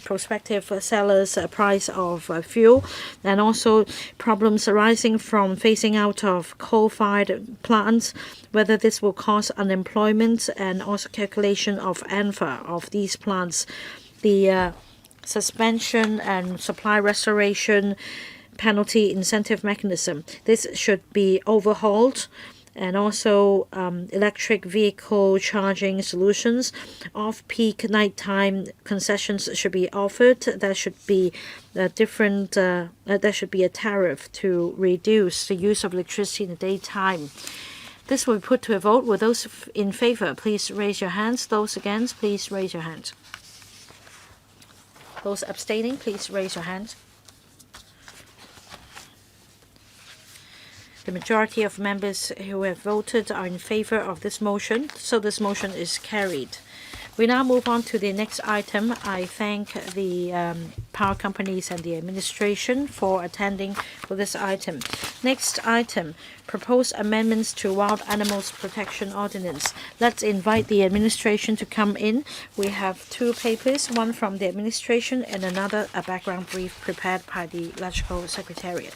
prospective sellers' price of fuel, and also problems arising from phasing out of coal-fired plants, whether this will cause unemployment, and also calculation of ANFA of these plants. The suspension and supply restoration penalty incentive mechanism. This should be overhauled. And also electric vehicle charging solutions. Off-peak nighttime concessions should be offered. There should be a tariff to reduce the use of electricity in the daytime. This will be put to a vote. Will those in favor please raise your hands? Those against, please raise your hands. Those abstaining, please raise your hands. The majority of members who have voted are in favor of this motion, so this motion is carried. We now move on to the next item. I thank the power companies and the administration for attending for this item. Next item, proposed amendments to Wild Animals Protection Ordinance. Let's invite the administration to come in. We have two papers, one from the administration and another a background brief prepared by the Electrical Secretariat.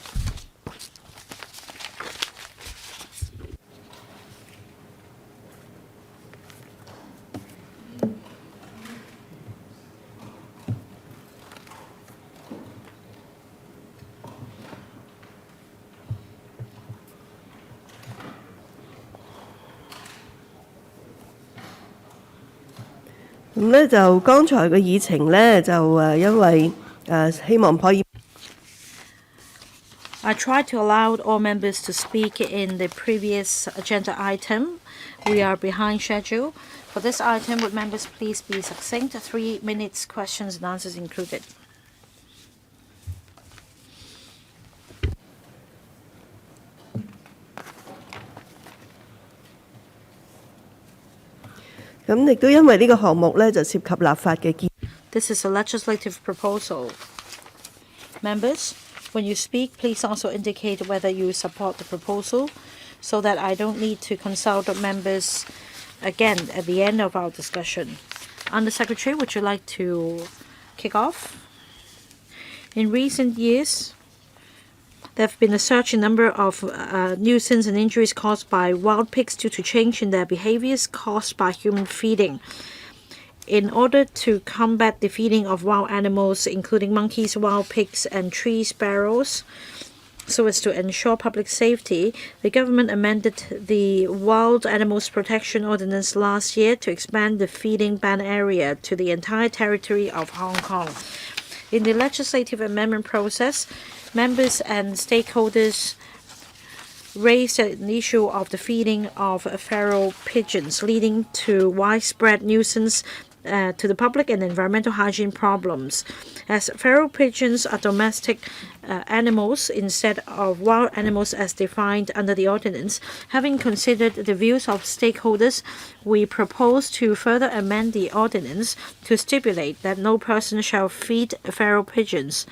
就剛才嘅議程呢，就因為希望可以。I tried to allow all members to speak in the previous agenda item. We are behind schedule. For this item, would members please be succinct? 3 minutes, questions and answers included. This is a legislative proposal. Members, when you speak, please also indicate whether you support the proposal so that I don't need to consult members again at the end of our discussion. Under Secretary, would you like to kick off? In recent years, there have been a surge in number of nuisance and injuries caused by wild pigs due to change in their behaviors caused by human feeding. In order to combat the feeding of wild animals, including monkeys, wild pigs, and tree sparrows, So as to ensure public safety, the government amended the Wild Animals Protection Ordinance last year to expand the feeding ban area to the entire territory of Hong Kong. In the legislative amendment process, members and stakeholders raised an issue of the feeding of feral pigeons, leading to widespread nuisance to the public and environmental hygiene problems. As feral pigeons are domestic animals instead of wild animals as defined under the ordinance, having considered the views of stakeholders, we propose to further amend the ordinance to stipulate that no person shall feed feral pigeons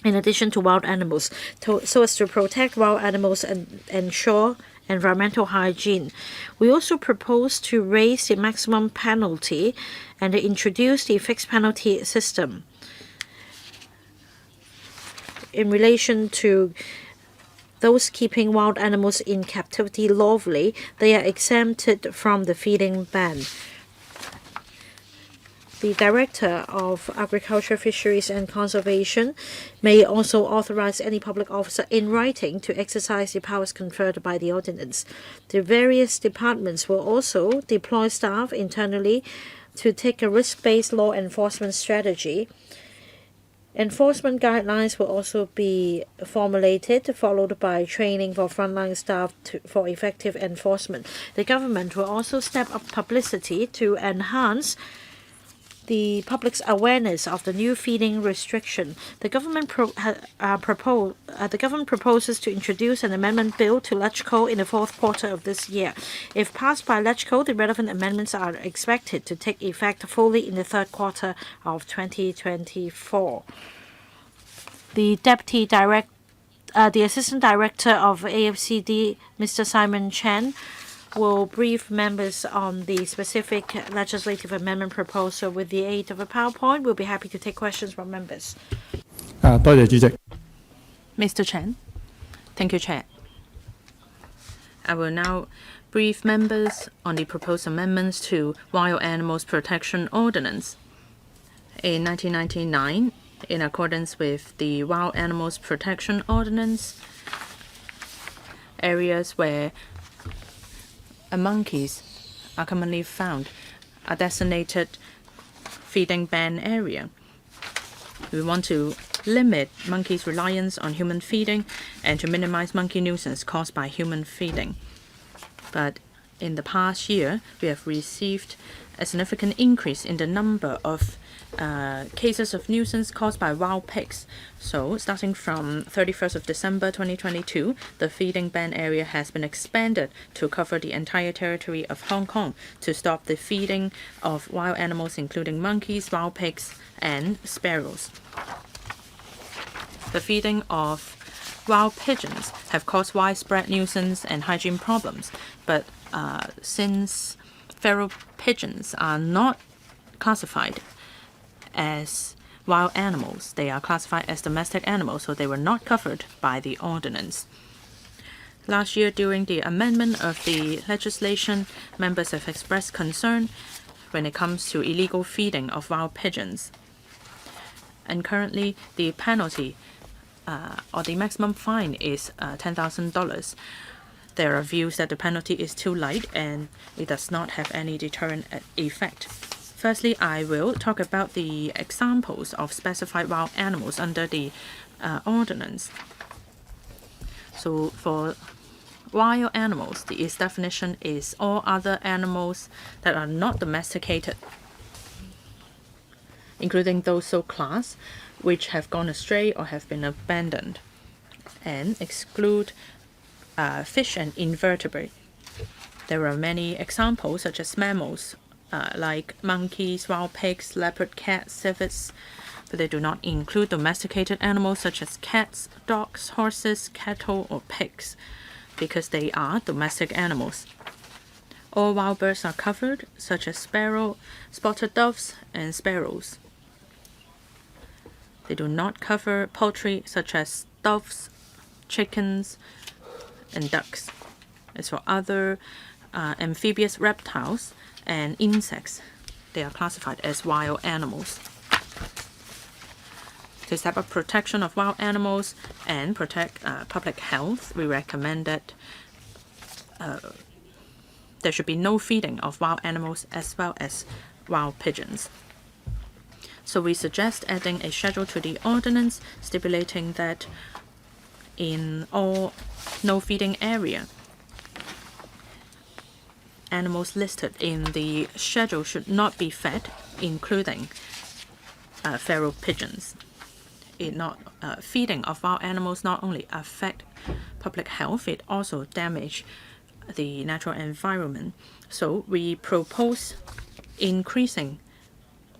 in addition to wild animals, so as to protect wild animals and ensure environmental hygiene. We also propose to raise the maximum penalty and introduce the fixed penalty system. In relation to those keeping wild animals in captivity lawfully, they are exempted from the feeding ban. The Director of Agriculture, Fisheries and Conservation may also authorize any public officer in writing to exercise the powers conferred by the ordinance. The various departments will also deploy staff internally to take a risk-based law enforcement strategy. Enforcement guidelines will also be formulated, followed by training for frontline staff for effective enforcement. The government will also step up publicity to enhance the public's awareness of the new feeding restriction. The government proposes to introduce an amendment bill to LegCo in the fourth quarter of this year. If passed by LegCo, the relevant amendments are expected to take effect fully in the third quarter of 2024. The Assistant Director of AFCD, Mr. Simon Chen, will brief members on the specific legislative amendment proposal with the aid of a PowerPoint. We'll be happy to take questions from members. 多謝主席。 Mr. Chen. Thank you, Chair. I will now brief members on the proposed amendments to Wild Animals Protection Ordinance. In 1999, in accordance with the Wild Animals Protection Ordinance, areas where monkeys are commonly found are designated feeding ban area. We want to limit monkeys' reliance on human feeding and to minimize monkey nuisance caused by human feeding. But in the past year, we have received a significant increase in the number of cases of nuisance caused by wild pigs. So, starting from 31st of December 2022, the feeding ban area has been expanded to cover the entire territory of Hong Kong to stop the feeding of wild animals including monkeys, wild pigs, and sparrows. The feeding of wild pigeons have caused widespread nuisance and hygiene problems, but since feral pigeons are not classified as wild animals, they are classified as domestic animals, so they were not covered by the ordinance. Last year, during the amendment of the legislation, members have expressed concern when it comes to illegal feeding of wild pigeons. And currently, the penalty or the maximum fine is $10,000. There are views that the penalty is too light and it does not have any deterrent effect. Firstly, I will talk about the examples of specified wild animals under the ordinance. So for wild animals, its definition is all other animals that are not domesticated, including those so classed which have gone astray or have been abandoned, and exclude fish and invertebrate. There are many examples such as mammals, like monkeys, wild pigs, leopard, cats, civets, but they do not include domesticated animals such as cats, dogs, horses, cattle, or pigs, because they are domestic animals. All wild birds are covered, such as sparrow, spotted doves, and sparrows. They do not cover poultry such as doves, chickens, and ducks. As for other amphibious reptiles and insects, they are classified as wild animals. To step up protection of wild animals and protect public health, we recommend that there should be no feeding of wild animals as well as wild pigeons. So we suggest adding a schedule to the ordinance stipulating that in all no feeding area, animals listed in the schedule should not be fed, including feral pigeons. Feeding of wild animals not only affect public health, it also damage the natural environment. So we propose increasing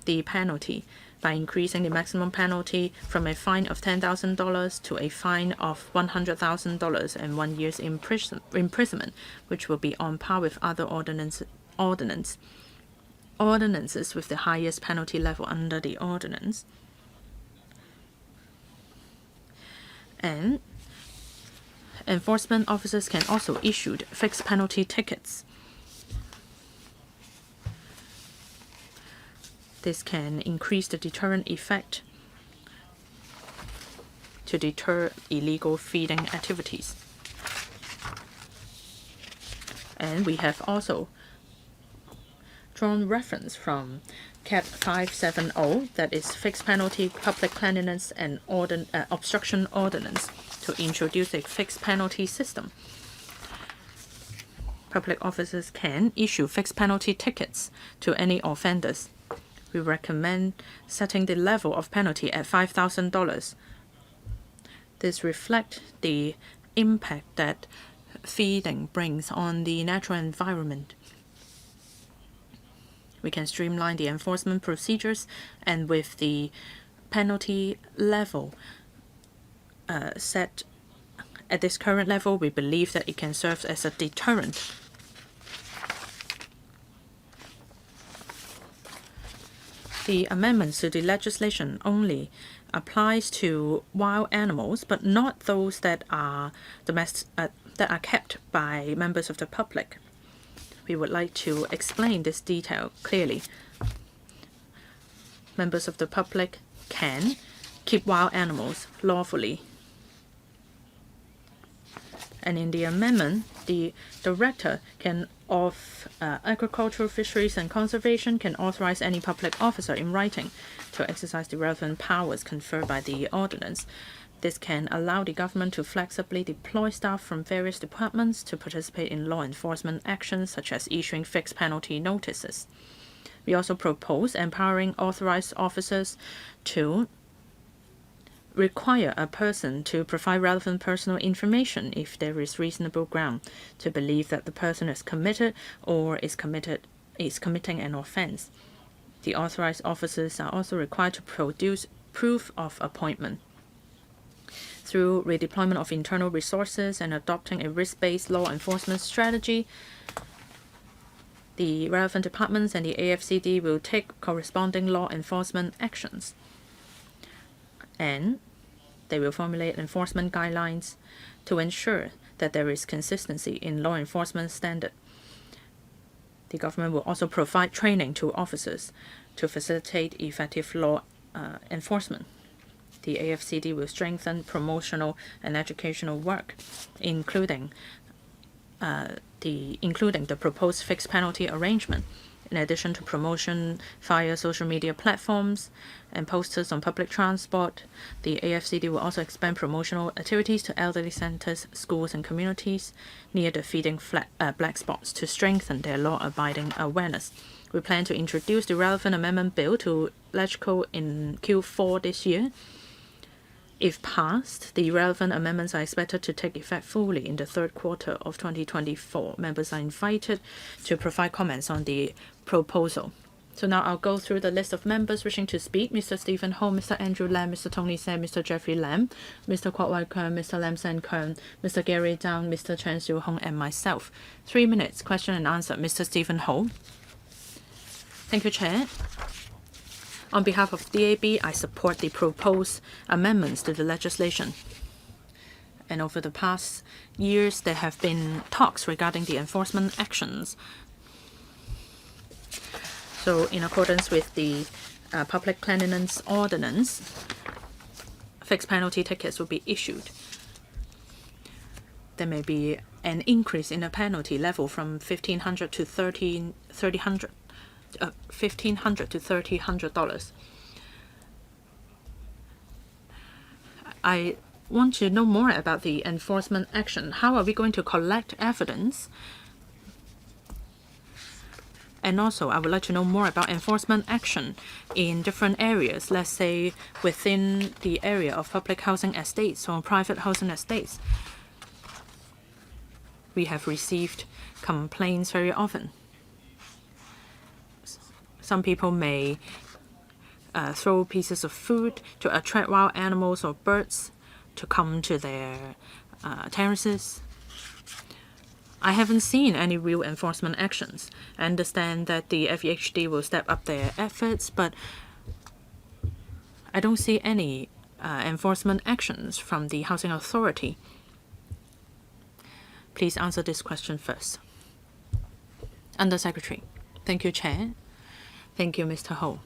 the penalty by increasing the maximum penalty from a fine of $10,000 to a fine of $100,000 and 1 year's imprisonment, which will be on par with other ordinances with the highest penalty level under the ordinance. And enforcement officers can also issue fixed penalty tickets. This can increase the deterrent effect to deter illegal feeding activities. And we have also drawn reference from CAT 570, that is Fixed Penalty Public Cleanliness and Obstruction Ordinance, to introduce a fixed penalty system. Public officers can issue fixed penalty tickets to any offenders. We recommend setting the level of penalty at $5,000. This reflects the impact that feeding brings on the natural environment. We can streamline the enforcement procedures, and with the penalty level set at this current level, we believe that it can serve as a deterrent. The amendments to the legislation only applies to wild animals, but not those that are kept by members of the public. We would like to explain this detail clearly. Members of the public can keep wild animals lawfully. And in the amendment, the Director of Agricultural, Fisheries and Conservation can authorize any public officer in writing to exercise the relevant powers conferred by the ordinance. This can allow the government to flexibly deploy staff from various departments to participate in law enforcement actions, such as issuing fixed penalty notices. We also propose empowering authorized officers to require a person to provide relevant personal information if there is reasonable ground to believe that the person is committed or is committing an offense. The authorized officers are also required to produce proof of appointment. Through redeployment of internal resources and adopting a risk-based law enforcement strategy, the relevant departments and the AFCD will take corresponding law enforcement actions. And they will formulate enforcement guidelines to ensure that there is consistency in law enforcement standard. The government will also provide training to officers to facilitate effective law enforcement. The AFCD will strengthen promotional and educational work, including the proposed fixed penalty arrangement. In addition to promotion via social media platforms and posters on public transport, the AFCD will also expand promotional activities to elderly centers, schools, and communities near the feeding black spots to strengthen their law-abiding awareness. We plan to introduce the relevant amendment bill to LegCo in Q4 this year. If passed, the relevant amendments are expected to take effect fully in the third quarter of 2024. Members are invited to provide comments on the proposal. So now I'll go through the list of members wishing to speak. Mr. Stephen Ho, Mr. Andrew Lam, Mr. Tony Sen, Mr. Jeffrey Lam, Mr. Kwok Wai Keung, Mr. Lam San Keung, Mr. Gary Dang, Mr. Chen Siu Hong, and myself. 3 minutes, question and answer. Mr. Stephen Ho. Thank you, Chair. On behalf of DAB, I support the proposed amendments to the legislation. And over the past years, there have been talks regarding the enforcement actions. So in accordance with the Public Cleanliness Ordinance, fixed penalty tickets will be issued. There may be an increase in the penalty level from $1,500 to $3,000. I want to know more about the enforcement action. How are we going to collect evidence? And also, I would like to know more about enforcement action in different areas, let's say within the area of public housing estates or private housing estates. We have received complaints very often. Some people may throw pieces of food to attract wild animals or birds to come to their terraces. I haven't seen any real enforcement actions. I understand that the FEHD will step up their efforts, but I don't see any enforcement actions from the Housing Authority. Please answer this question first. Under Secretary. Thank you, Chair. Thank you, Mr. Ho.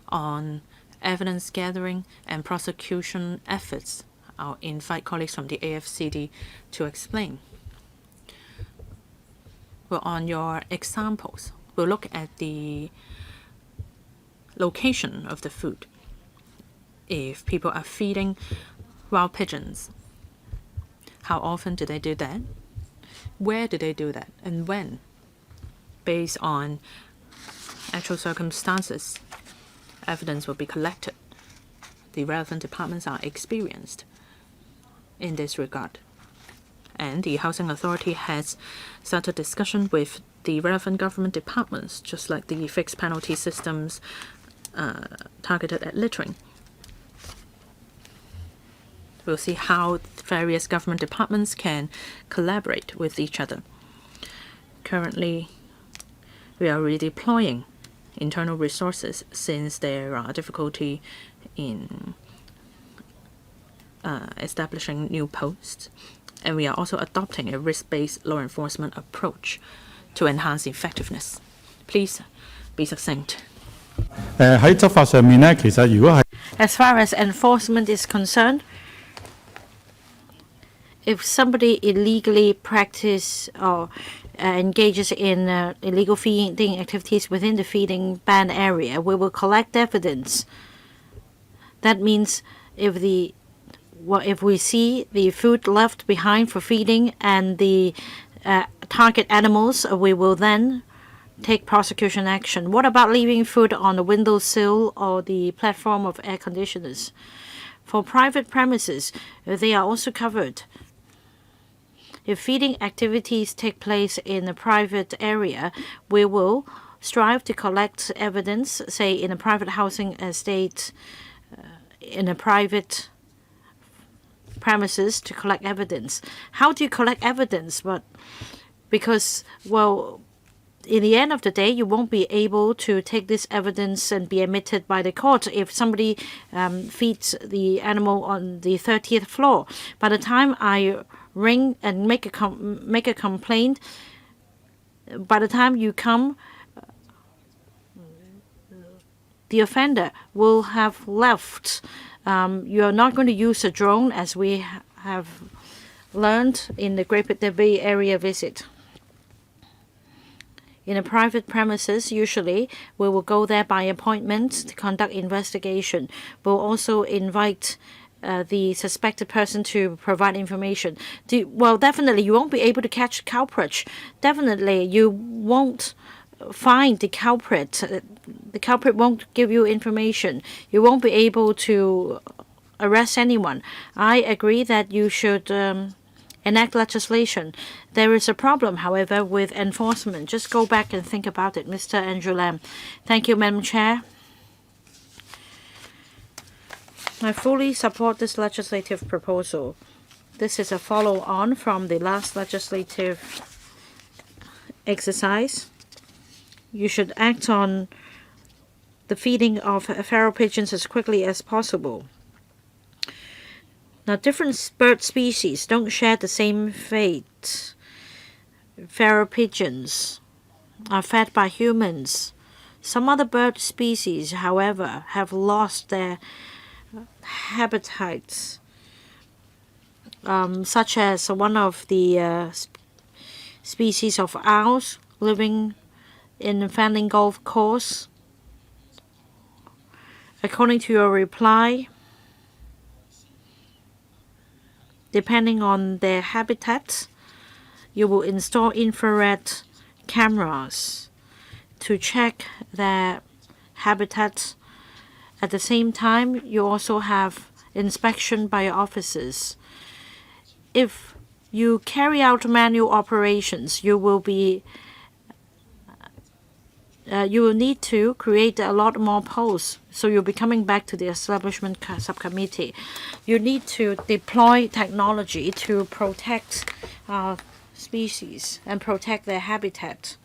On evidence gathering and prosecution efforts, I'll invite colleagues from the AFCD to explain. Well, on your examples, we'll look at the location of the food. If people are feeding wild pigeons, how often do they do that? Where do they do that? And when? Based on actual circumstances, evidence will be collected. The relevant departments are experienced in this regard. And the Housing Authority has started discussion with the relevant government departments, just like the fixed penalty systems targeted at littering. We'll see how various government departments can collaborate with each other. Currently, we are redeploying internal resources since there are difficulty in establishing new posts. And we are also adopting a risk-based law enforcement approach to enhance effectiveness. Please be succinct. 喺執法上面咧，其實如果係 As far as enforcement is concerned, if somebody illegally practices or engages in illegal feeding activities within the feeding ban area, we will collect evidence. That means if we see the food left behind for feeding and the target animals, we will then take prosecution action. What about leaving food on the windowsill or the platform of air conditioners? For private premises, they are also covered. If feeding activities take place in a private area, we will strive to collect evidence, say in a private housing estate, in a private premises, to collect evidence. How do you collect evidence? Because, well, in the end of the day, you won't be able to take this evidence and be admitted by the court if somebody feeds the animal on the 30th floor. By the time I ring and make a complaint, by the time you come, the offender will have left. You are not going to use a drone, as we have learned in the Great Bay Area visit. In a private premises, usually we will go there by appointment to conduct investigation. We'll also invite the suspected person to provide information. Well, definitely you won't be able to catch the culprit. Definitely you won't find the culprit. The culprit won't give you information. You won't be able to arrest anyone. I agree that you should enact legislation. There is a problem, however, with enforcement. Just go back and think about it, Mr. Andrew Lam. Thank you, Madam Chair. I fully support this legislative proposal. This is a follow-on from the last legislative exercise. You should act on the feeding of feral pigeons as quickly as possible. Now, different bird species don't share the same fate. Feral pigeons are fed by humans. Some other bird species, however, have lost their habitats, such as one of the species of owls living in Fanling Golf Course. According to your reply, depending on their habitats, you will install infrared cameras to check their habitats. At the same time, you also have inspection by your officers. If you carry out manual operations, you will need to create a lot more posts. So you'll be coming back to the establishment subcommittee. You need to deploy technology to protect species and protect their habitat.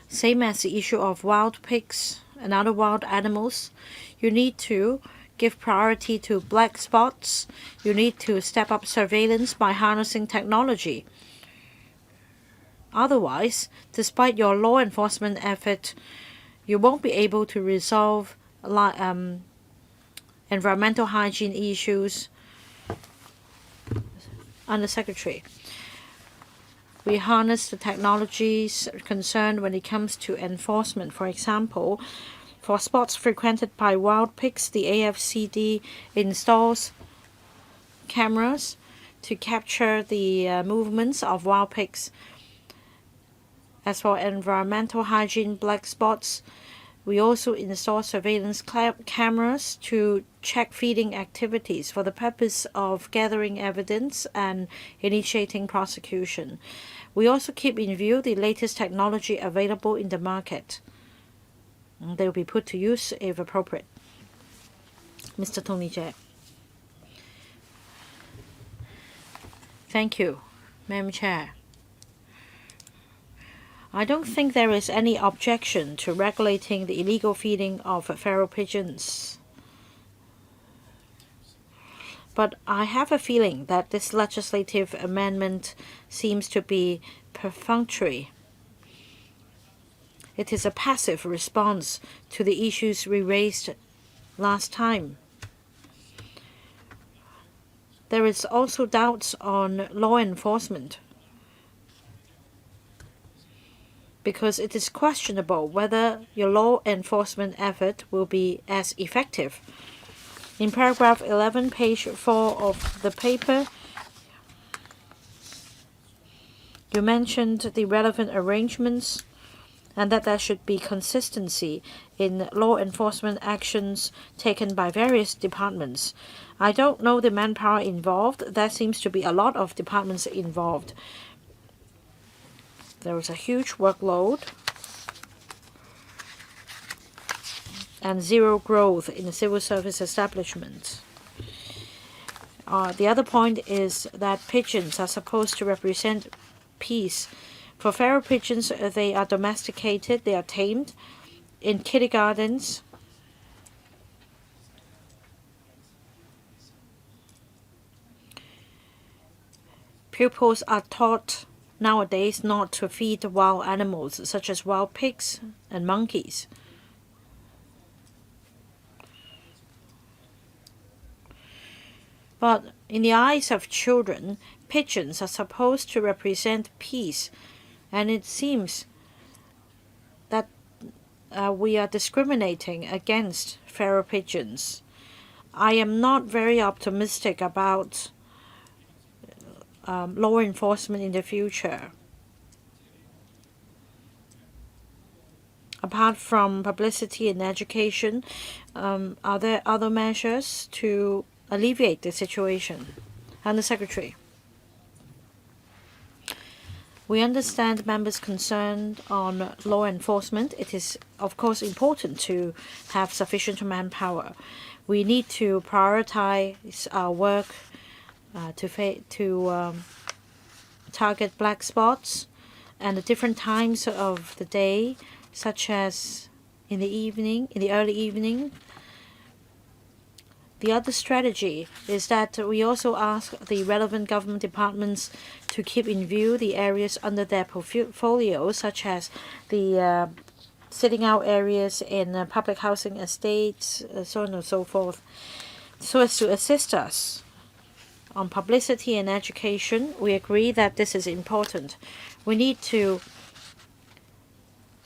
Same as the issue of wild pigs and other wild animals, you need to give priority to black spots. You need to step up surveillance by harnessing technology. Otherwise, despite your law enforcement effort, you won't be able to resolve environmental hygiene issues. Undersecretary, we harness the technologies concerned when it comes to enforcement. For example, for spots frequented by wild pigs, the AFCD installs cameras to capture the movements of wild pigs. As for environmental hygiene black spots, we also install surveillance cameras to check feeding activities for the purpose of gathering evidence and initiating prosecution. We also keep in view the latest technology available in the market. They will be put to use if appropriate. Mr. Tony Jay. Thank you, Madam Chair. I don't think there is any objection to regulating the illegal feeding of feral pigeons. But I have a feeling that this legislative amendment seems to be perfunctory. It is a passive response to the issues we raised last time. There is also doubts on law enforcement, because it is questionable whether your law enforcement effort will be as effective. In paragraph 11, page 4 of the paper, you mentioned the relevant arrangements and that there should be consistency in law enforcement actions taken by various departments. I don't know the manpower involved. There seems to be a lot of departments involved. There is a huge workload and zero growth in the civil service establishment. The other point is that pigeons are supposed to represent peace. For feral pigeons, they are domesticated, they are tamed. In kindergartens, pupils are taught nowadays not to feed wild animals such as wild pigs and monkeys. But in the eyes of children, pigeons are supposed to represent peace, and it seems that we are discriminating against feral pigeons. I am not very optimistic about law enforcement in the future. Apart from publicity and education, are there other measures to alleviate the situation? Undersecretary. We understand members' concerned on law enforcement. It is, of course, important to have sufficient manpower. We need to prioritize our work to target black spots and the different times of the day, such as in the evening, in the early evening. The other strategy is that we also ask the relevant government departments to keep in view the areas under their portfolio, such as the sitting out areas in public housing estates, so on and so forth. So as to assist us on publicity and education, we agree that this is important. We need to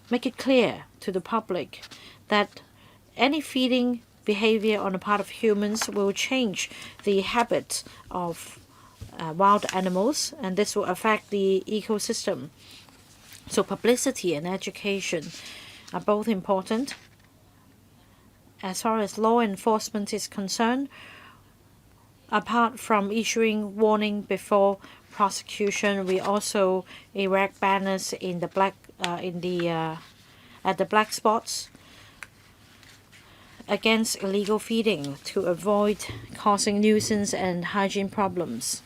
make it clear to the public that any feeding behavior on the part of humans will change the habits of wild animals, and this will affect the ecosystem. So publicity and education are both important. As far as law enforcement is concerned, apart from issuing warning before prosecution, we also erect banners in the at the black spots against illegal feeding to avoid causing nuisance and hygiene problems.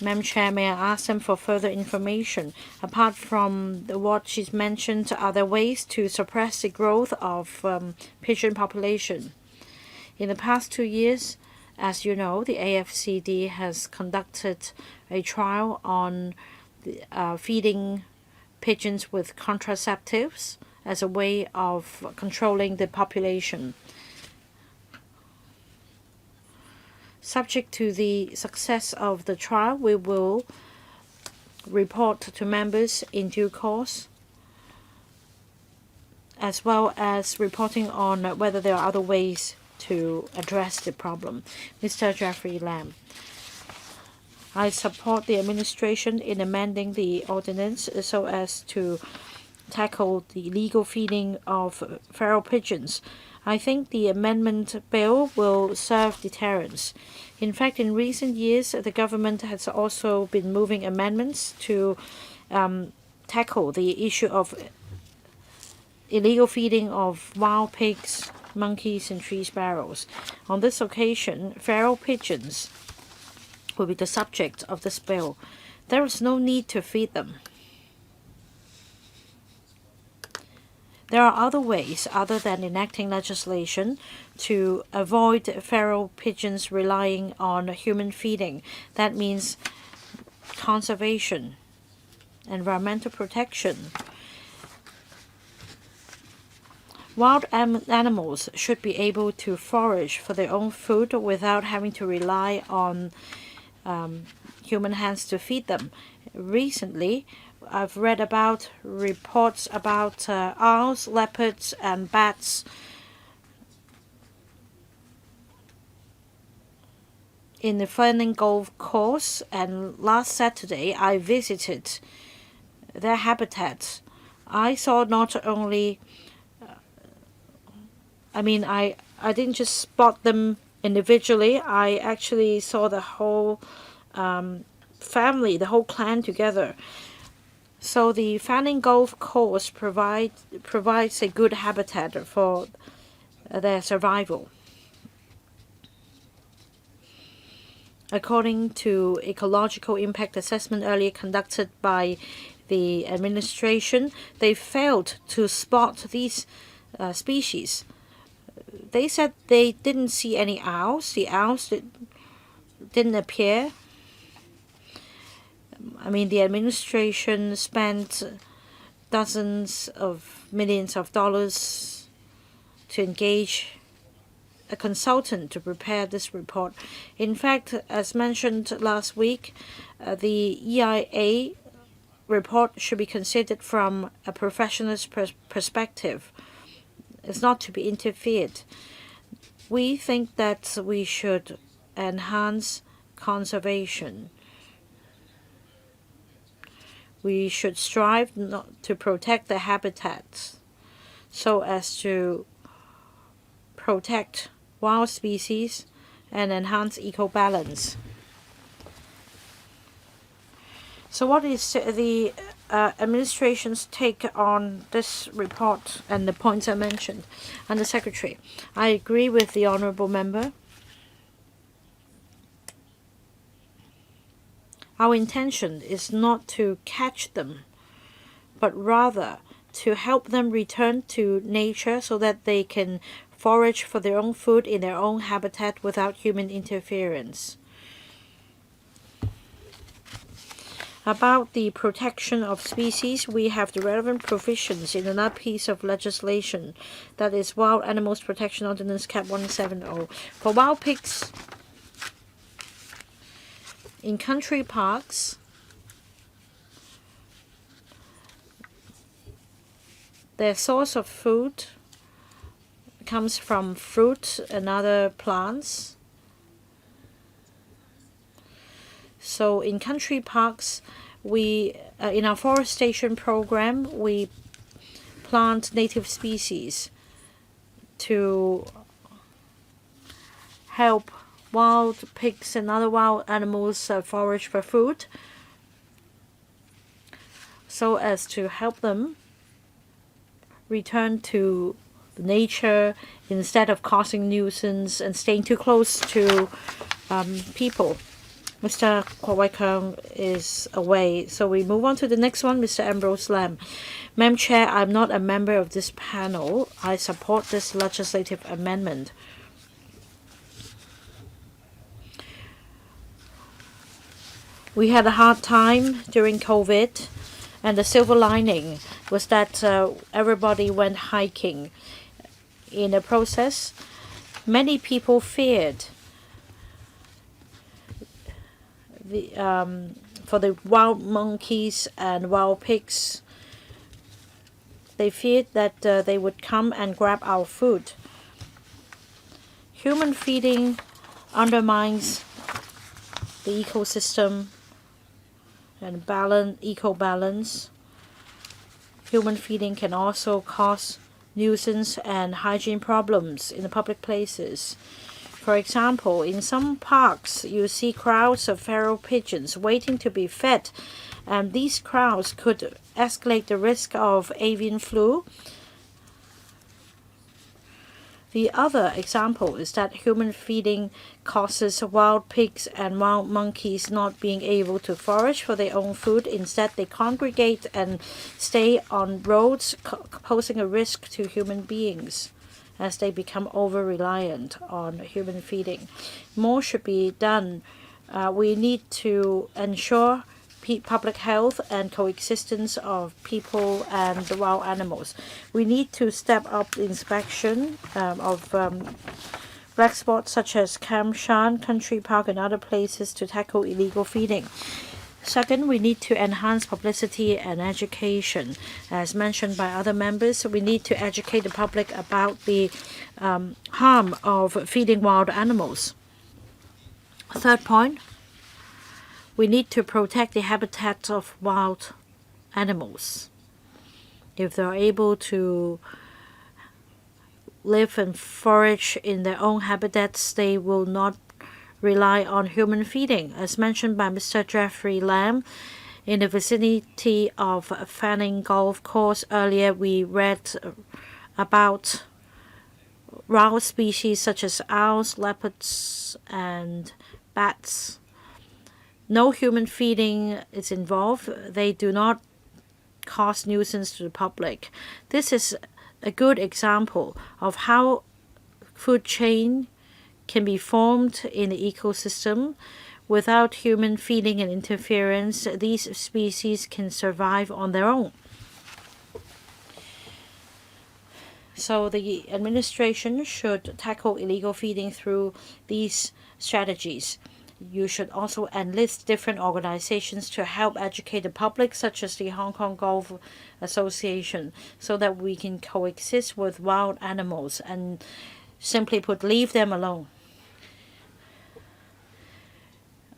Madam Chair, may I ask them for further information? Apart from what she's mentioned, are there ways to suppress the growth of pigeon population? In the past 2 years, as you know, the AFCD has conducted a trial on feeding pigeons with contraceptives as a way of controlling the population. Subject to the success of the trial, we will report to members in due course, as well as reporting on whether there are other ways to address the problem. Mr. Jeffrey Lam. I support the administration in amending the ordinance so as to tackle the illegal feeding of feral pigeons. I think the amendment bill will serve deterrence. In fact, in recent years, the government has also been moving amendments to tackle the issue of illegal feeding of wild pigs, monkeys, and tree sparrows. On this occasion, feral pigeons will be the subject of this bill. There is no need to feed them. There are other ways other than enacting legislation to avoid feral pigeons relying on human feeding. That means conservation, environmental protection. Wild animals should be able to forage for their own food without having to rely on human hands to feed them. Recently, I've read about reports about owls, leopards, and bats in the Ferning Golf Course, and last Saturday I visited their habitats. I saw not only I didn't just spot them individually. I actually saw the whole family, the whole clan together. So the Fanning Golf Course provides a good habitat for their survival. According to ecological impact assessment earlier conducted by the administration, they failed to spot these species. They said they didn't see any owls. The owls didn't appear. The administration spent dozens of millions of dollars to engage a consultant to prepare this report. In fact, as mentioned last week, the EIA report should be considered from a professional's perspective. It's not to be interfered. We think that we should enhance conservation. We should strive not to protect the habitats so as to protect wild species and enhance eco-balance. So what is the administration's take on this report and the points I mentioned? And the Secretary, I agree with the Honourable Member. Our intention is not to catch them, but rather to help them return to nature so that they can forage for their own food in their own habitat without human interference. About the protection of species, we have the relevant provisions in another piece of legislation, that is Wild Animals Protection Ordinance Cap 170. For wild pigs in country parks, their source of food comes from fruit and other plants. So in country parks, we in our forestation program, we plant native species to help wild pigs and other wild animals forage for food, so as to help them return to nature instead of causing nuisance and staying too close to people. Mr. Kwok Wai Keung is away, so we move on to the next one, Mr. Ambrose Lam. Madam Chair, I'm not a member of this panel. I support this legislative amendment. We had a hard time during COVID, and the silver lining was that everybody went hiking. In the process, many people feared for the wild monkeys and wild pigs. They feared that they would come and grab our food. Human feeding undermines the ecosystem and eco balance. Human feeding can also cause nuisance and hygiene problems in the public places. For example, in some parks, you see crowds of feral pigeons waiting to be fed, and these crowds could escalate the risk of avian flu. The other example is that human feeding causes wild pigs and wild monkeys not being able to forage for their own food. Instead, they congregate and stay on roads, posing a risk to human beings as they become over-reliant on human feeding. More should be done. We need to ensure public health and coexistence of people and the wild animals. We need to step up the inspection of black spots such as Kam Shan Country Park and other places to tackle illegal feeding. Second, we need to enhance publicity and education. As mentioned by other members, we need to educate the public about the harm of feeding wild animals. Third point, we need to protect the habitat of wild animals. If they're able to live and forage in their own habitats, they will not rely on human feeding. As mentioned by Mr. Jeffrey Lam, in the vicinity of Fanning Golf Course earlier, we read about wild species such as owls, leopards, and bats. No human feeding is involved. They do not cause nuisance to the public. This is a good example of how food chain can be formed in the ecosystem. Without human feeding and interference, these species can survive on their own. So the administration should tackle illegal feeding through these strategies. You should also enlist different organizations to help educate the public, such as the Hong Kong Golf Association, so that we can coexist with wild animals and simply put, leave them alone.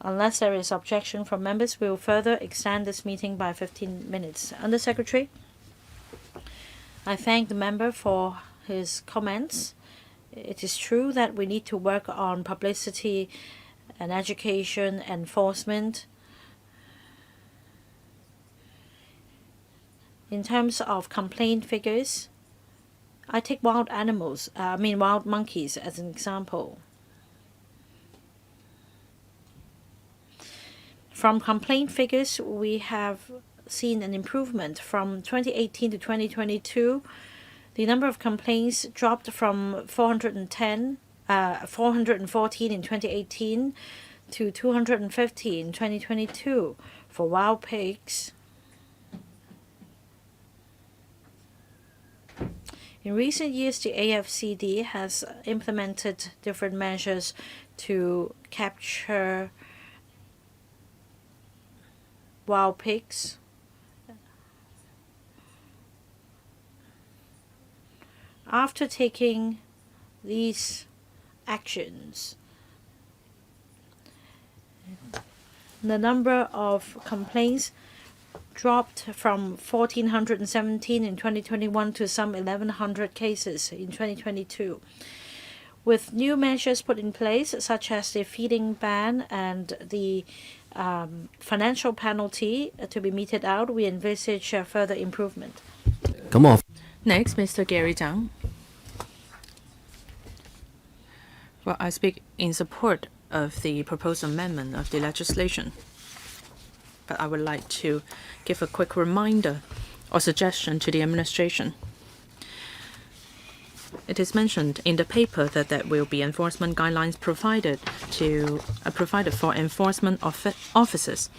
Unless there is objection from members, we will further extend this meeting by 15 minutes. Undersecretary, I thank the member for his comments. It is true that we need to work on publicity and education enforcement. In terms of complaint figures, I take wild monkeys as an example. From complaint figures, we have seen an improvement from 2018 to 2022. The number of complaints dropped from 414 in 2018 to 250 in 2022. For wild pigs, in recent years, the AFCD has implemented different measures to capture wild pigs. After taking these actions, the number of complaints dropped from 1,417 in 2021 to some 1,100 cases in 2022. With new measures put in place, such as the feeding ban and the financial penalty to be meted out, we envisage further improvement. Next, Mr. Gary Zhang. Well, I speak in support of the proposed amendment of the legislation, but I would like to give a quick reminder or suggestion to the administration. It is mentioned in the paper that there will be enforcement guidelines provided for enforcement officers.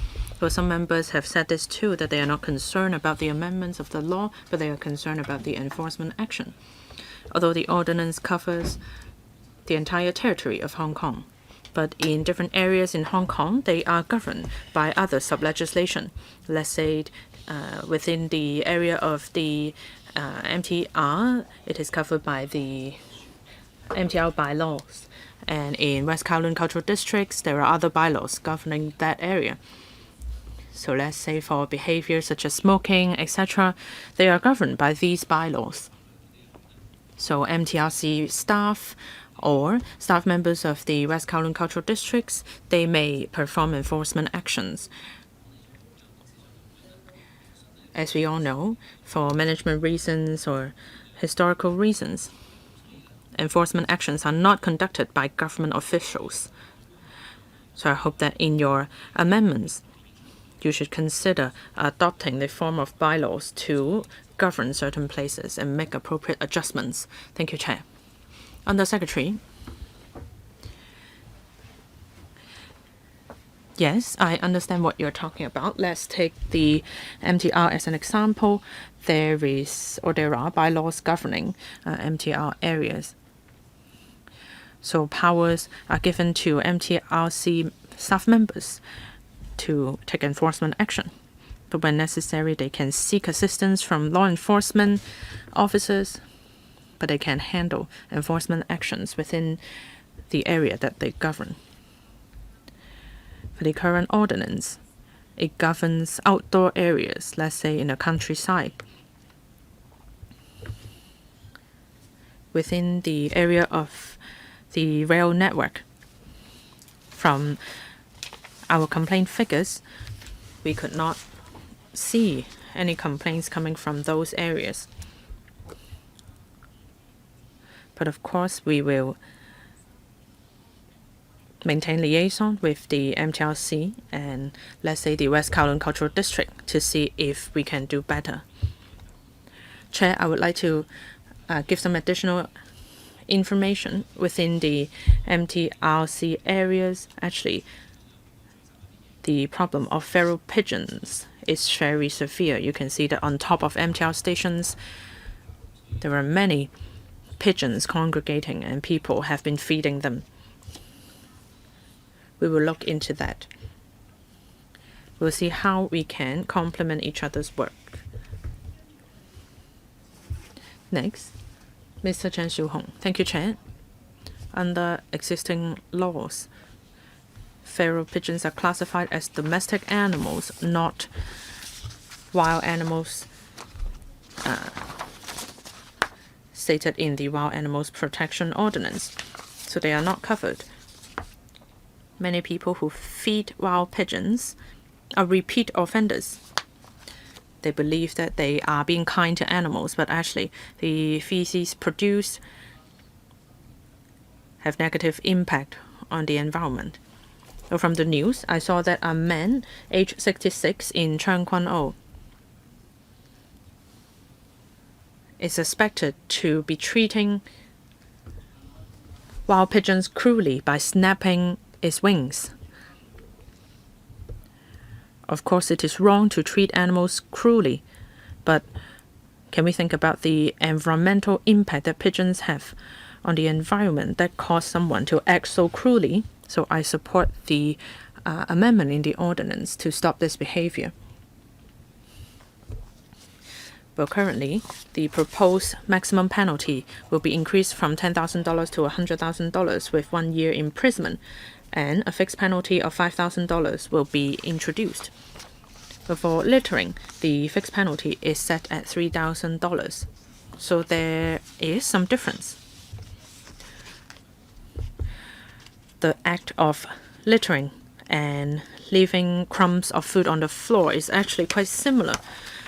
Well, some members have said this too, that they are not concerned about the amendments of the law, but they are concerned about the enforcement action. Although the ordinance covers the entire territory of Hong Kong, but in different areas in Hong Kong, they are governed by other sub-legislation. Let's say within the area of the MTR, it is covered by the MTR bylaws. And in West Kowloon Cultural Districts, there are other bylaws governing that area. So let's say for behaviors such as smoking, etc., they are governed by these bylaws. So MTRC staff or staff members of the West Kowloon Cultural Districts, they may perform enforcement actions. As we all know, for management reasons or historical reasons, enforcement actions are not conducted by government officials. So I hope that in your amendments, you should consider adopting the form of bylaws to govern certain places and make appropriate adjustments. Thank you, Chair. Under Secretary. Yes, I understand what you're talking about. Let's take the MTR as an example. There are bylaws governing MTR areas. So powers are given to MTRC staff members to take enforcement action. But when necessary, they can seek assistance from law enforcement officers, but they can handle enforcement actions within the area that they govern. For the current ordinance, it governs outdoor areas, let's say in the countryside. Within the area of the rail network. From our complaint figures, we could not see any complaints coming from those areas. But of course, we will maintain liaison with the MTRC and, let's say, the West Kowloon Cultural District to see if we can do better. Chair, I would like to give some additional information within the MTRC areas. Actually, the problem of feral pigeons is very severe. You can see that on top of MTR stations, there are many pigeons congregating and people have been feeding them. We will look into that. We'll see how we can complement each other's work. Next, Mr. Chen Xiu-hong. Thank you, Chair. Under existing laws, feral pigeons are classified as domestic animals, not wild animals stated in the Wild Animals Protection Ordinance. So they are not covered. Many people who feed wild pigeons are repeat offenders. They believe that they are being kind to animals, but actually the feces produced have negative impact on the environment. So from the news, I saw that a man, aged 66, in Cheung Kwan O, is suspected to be treating wild pigeons cruelly by snapping its wings. Of course, it is wrong to treat animals cruelly, but can we think about the environmental impact that pigeons have on the environment that cause someone to act so cruelly? So I support the amendment in the ordinance to stop this behavior. Well, currently, the proposed maximum penalty will be increased from $10,000 to $100,000 with 1 year imprisonment, and a fixed penalty of $5,000 will be introduced. But for littering, the fixed penalty is set at $3,000. So there is some difference. The act of littering and leaving crumbs of food on the floor is actually quite similar.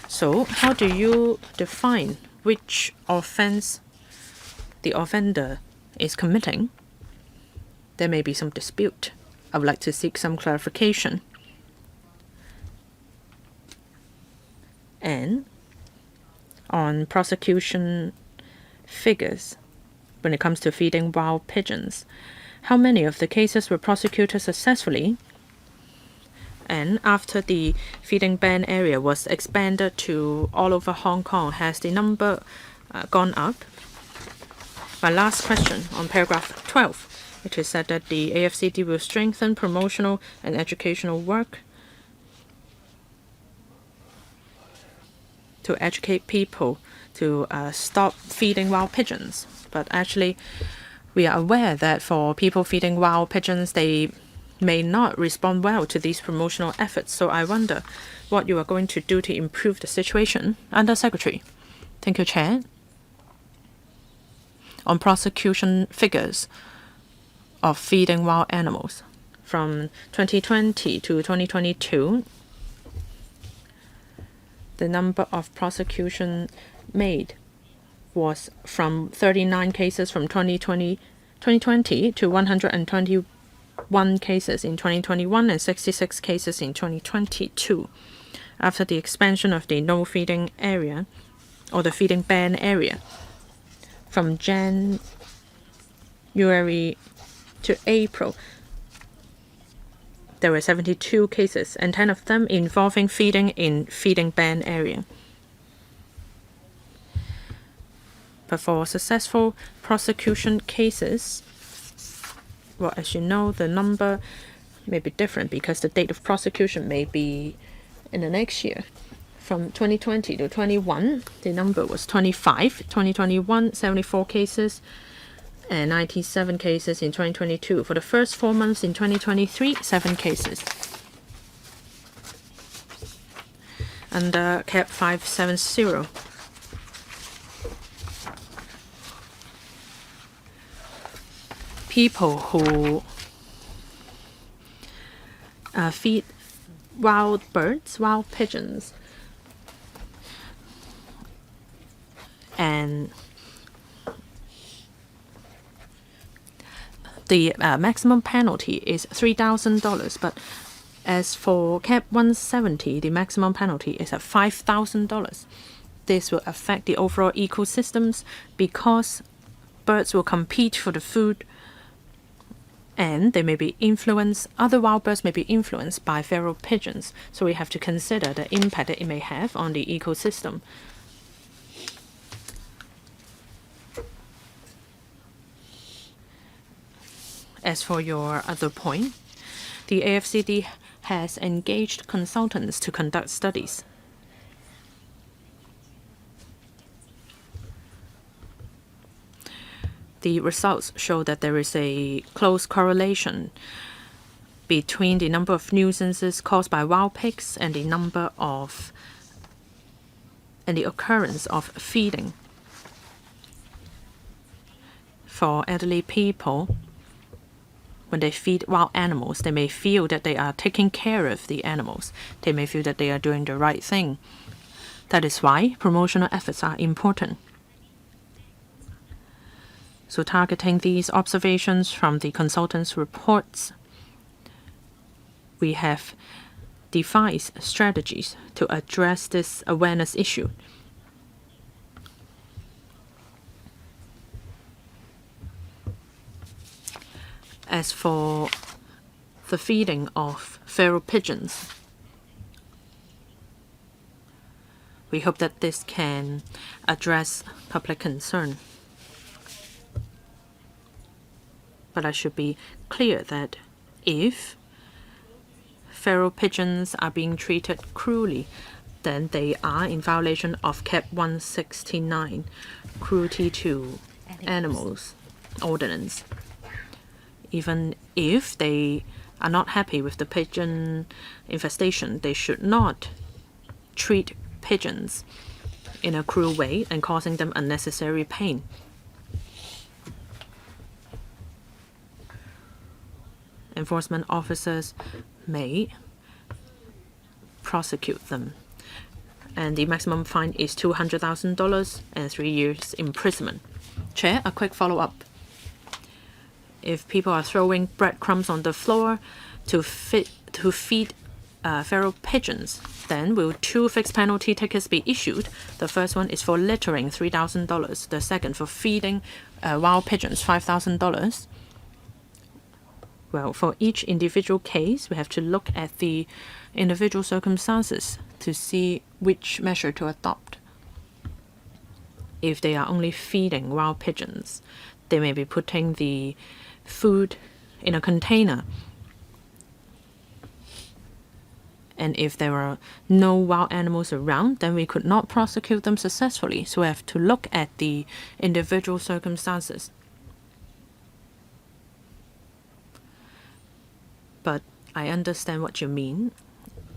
So how do you define which offense the offender is committing? There may be some dispute. I would like to seek some clarification. And on prosecution figures, when it comes to feeding wild pigeons, how many of the cases were prosecuted successfully? And after the feeding ban area was expanded to all over Hong Kong, has the number gone up? My last question on paragraph 12, it is said that the AFCD will strengthen promotional and educational work to educate people to stop feeding wild pigeons. But actually, we are aware that for people feeding wild pigeons, they may not respond well to these promotional efforts. So I wonder what you are going to do to improve the situation. Under Secretary. Thank you, Chair. On prosecution figures of feeding wild animals from 2020 to 2022, the number of prosecution made was from 39 cases from 2020 to 121 cases in 2021 and 66 cases in 2022. After the expansion of the no feeding area or the feeding ban area from January to April, there were 72 cases, and 10 of them involving feeding in feeding ban area. But for successful prosecution cases, well, as you know, the number may be different because the date of prosecution may be in the next year. From 2020 to 21, the number was 25. 2021, 74 cases, and 97 cases in 2022. For the first 4 months in 2023, 7 cases. Under CAP 570, people who feed wild birds, wild pigeons, and the maximum penalty is $3,000, but as for CAP 170, the maximum penalty is at $5,000. This will affect the overall ecosystems because birds will compete for the food, and they may be influenced, other wild birds may be influenced by feral pigeons. So we have to consider the impact that it may have on the ecosystem. As for your other point, the AFCD has engaged consultants to conduct studies. The results show that there is a close correlation between the number of nuisances caused by wild pigs and the number of and the occurrence of feeding. For elderly people, when they feed wild animals, they may feel that they are taking care of the animals. They may feel that they are doing the right thing. That is why promotional efforts are important. So targeting these observations from the consultants' reports, we have devised strategies to address this awareness issue. As for the feeding of feral pigeons, We hope that this can address public concern. But I should be clear that if feral pigeons are being treated cruelly, then they are in violation of Cap 169, Cruelty to Animals Ordinance. Even if they are not happy with the pigeon infestation, they should not treat pigeons in a cruel way and causing them unnecessary pain. Enforcement officers may prosecute them, and the maximum fine is $200,000 and 3 years imprisonment. Chair, a quick follow-up. If people are throwing breadcrumbs on the floor to feed feral pigeons, then will 2 fixed penalty tickets be issued? The first one is for littering, $3,000. The second for feeding wild pigeons, $5,000. Well, for each individual case, we have to look at the individual circumstances to see which measure to adopt. If they are only feeding wild pigeons, they may be putting the food in a container. And if there are no wild animals around, then we could not prosecute them successfully. So we have to look at the individual circumstances. But I understand what you mean.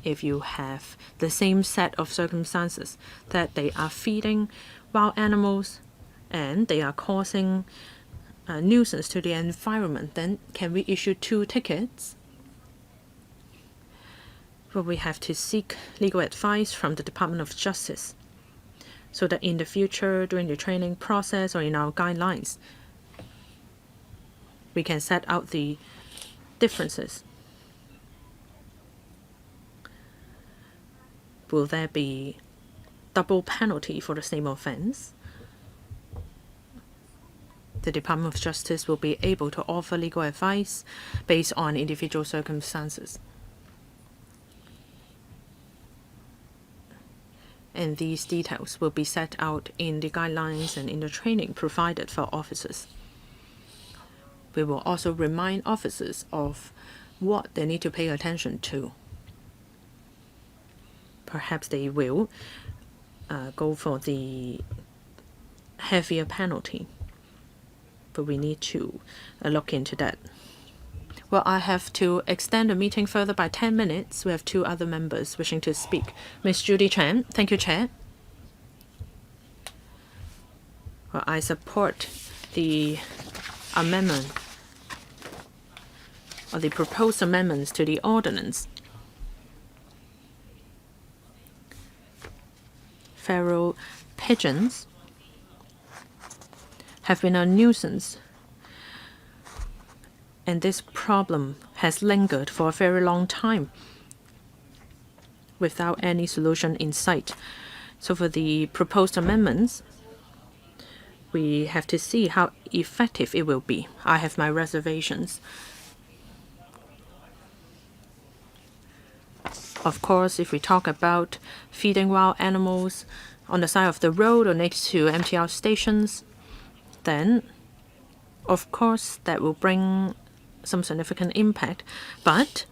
If you have the same set of circumstances that they are feeding wild animals and they are causing a nuisance to the environment, then can we issue 2 tickets? Well, we have to seek legal advice from the Department of Justice so that in the future, during the training process or in our guidelines, we can set out the differences. Will there be double penalty for the same offense? The Department of Justice will be able to offer legal advice based on individual circumstances. And these details will be set out in the guidelines and in the training provided for officers. We will also remind officers of what they need to pay attention to. Perhaps they will go for the heavier penalty, but we need to look into that. Well, I have to extend the meeting further by 10 minutes. We have 2 other members wishing to speak. Ms. Judy Chan. Thank you, Chair. Well, I support the amendment or the proposed amendments to the ordinance. Feral pigeons have been a nuisance, and this problem has lingered for a very long time without any solution in sight. So for the proposed amendments, we have to see how effective it will be. I have my reservations. Of course, if we talk about feeding wild animals on the side of the road or next to MTR stations, then of course that will bring some significant impact. But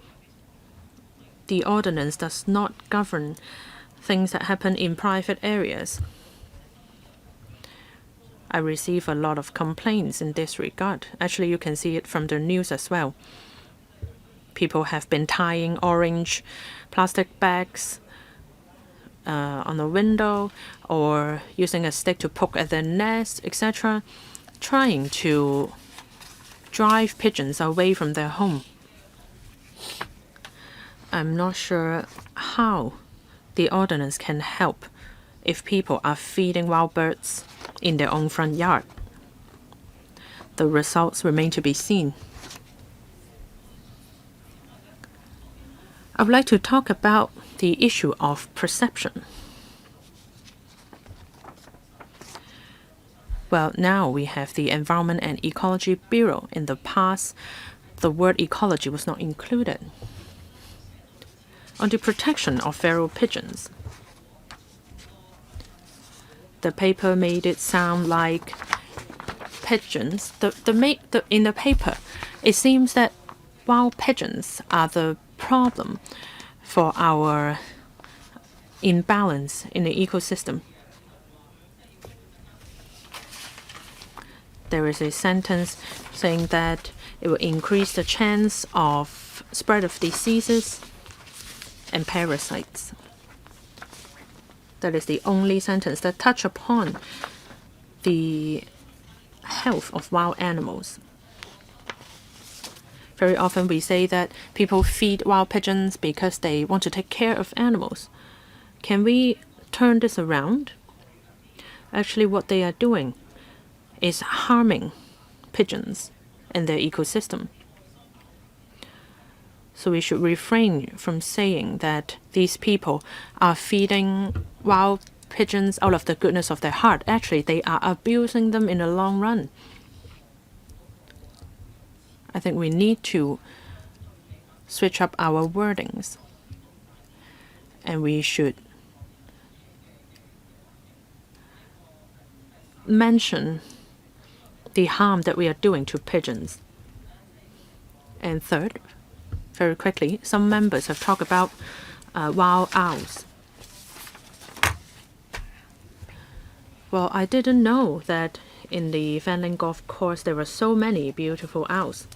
the ordinance does not govern things that happen in private areas. I receive a lot of complaints in this regard. Actually, you can see it from the news as well. People have been tying orange plastic bags on the window or using a stick to poke at their nest, etc., trying to drive pigeons away from their home. I'm not sure how the ordinance can help if people are feeding wild birds in their own front yard. The results remain to be seen. I would like to talk about the issue of perception. Well, now we have the Environment and Ecology Bureau. In the past, the word ecology was not included. On the protection of feral pigeons, The paper made it sound like pigeons. In the paper, it seems that wild pigeons are the problem for our imbalance in the ecosystem. There is a sentence saying that it will increase the chance of spread of diseases and parasites. That is the only sentence that touch upon the health of wild animals. Very often we say that people feed wild pigeons because they want to take care of animals. Can we turn this around? Actually, what they are doing is harming pigeons and their ecosystem. So we should refrain from saying that these people are feeding wild pigeons out of the goodness of their heart. Actually, they are abusing them in the long run. I think we need to switch up our wordings. And we should mention the harm that we are doing to pigeons. And third, very quickly, some members have talked about wild owls. Well, I didn't know that in the Fanling Golf Course there were so many beautiful owls.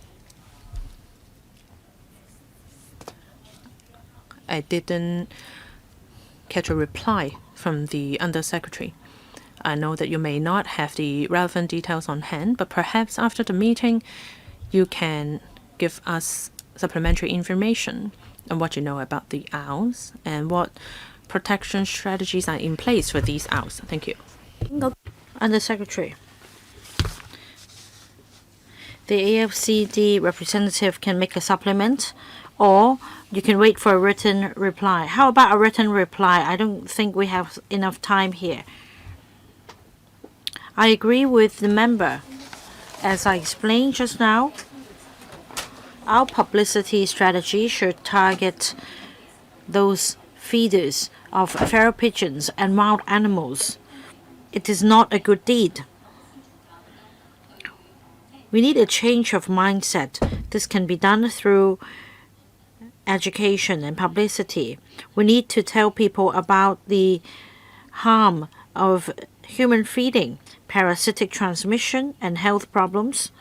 I didn't catch a reply from the Undersecretary. I know that you may not have the relevant details on hand, but perhaps after the meeting you can give us supplementary information on what you know about the owls and what protection strategies are in place for these owls. Thank you. Undersecretary. The AFCD representative can make a supplement, or you can wait for a written reply. How about a written reply? I don't think we have enough time here. I agree with the member. As I explained just now, our publicity strategy should target those feeders of feral pigeons and wild animals. It is not a good deed. We need a change of mindset. This can be done through education and publicity. We need to tell people about the harm of human feeding, parasitic transmission, and health problems.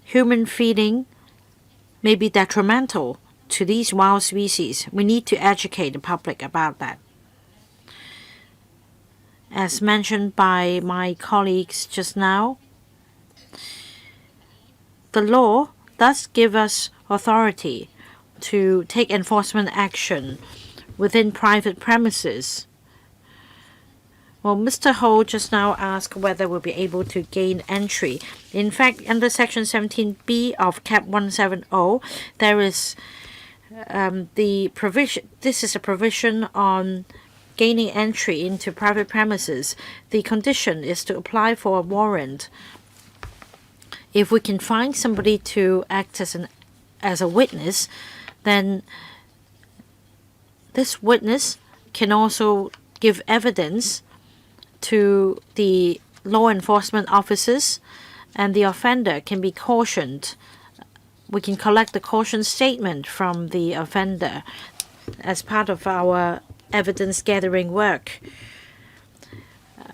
Human feeding may be detrimental to these wild species. We need to educate the public about that. As mentioned by my colleagues just now, the law does give us authority to take enforcement action within private premises. Well, Mr. Ho just now asked whether we'll be able to gain entry. In fact, under Section 17B of Cap 170, there is the provision. This is a provision on gaining entry into private premises. The condition is to apply for a warrant. If we can find somebody to act as a witness, then this witness can also give evidence to the law enforcement officers, and the offender can be cautioned. We can collect the caution statement from the offender as part of our evidence gathering work.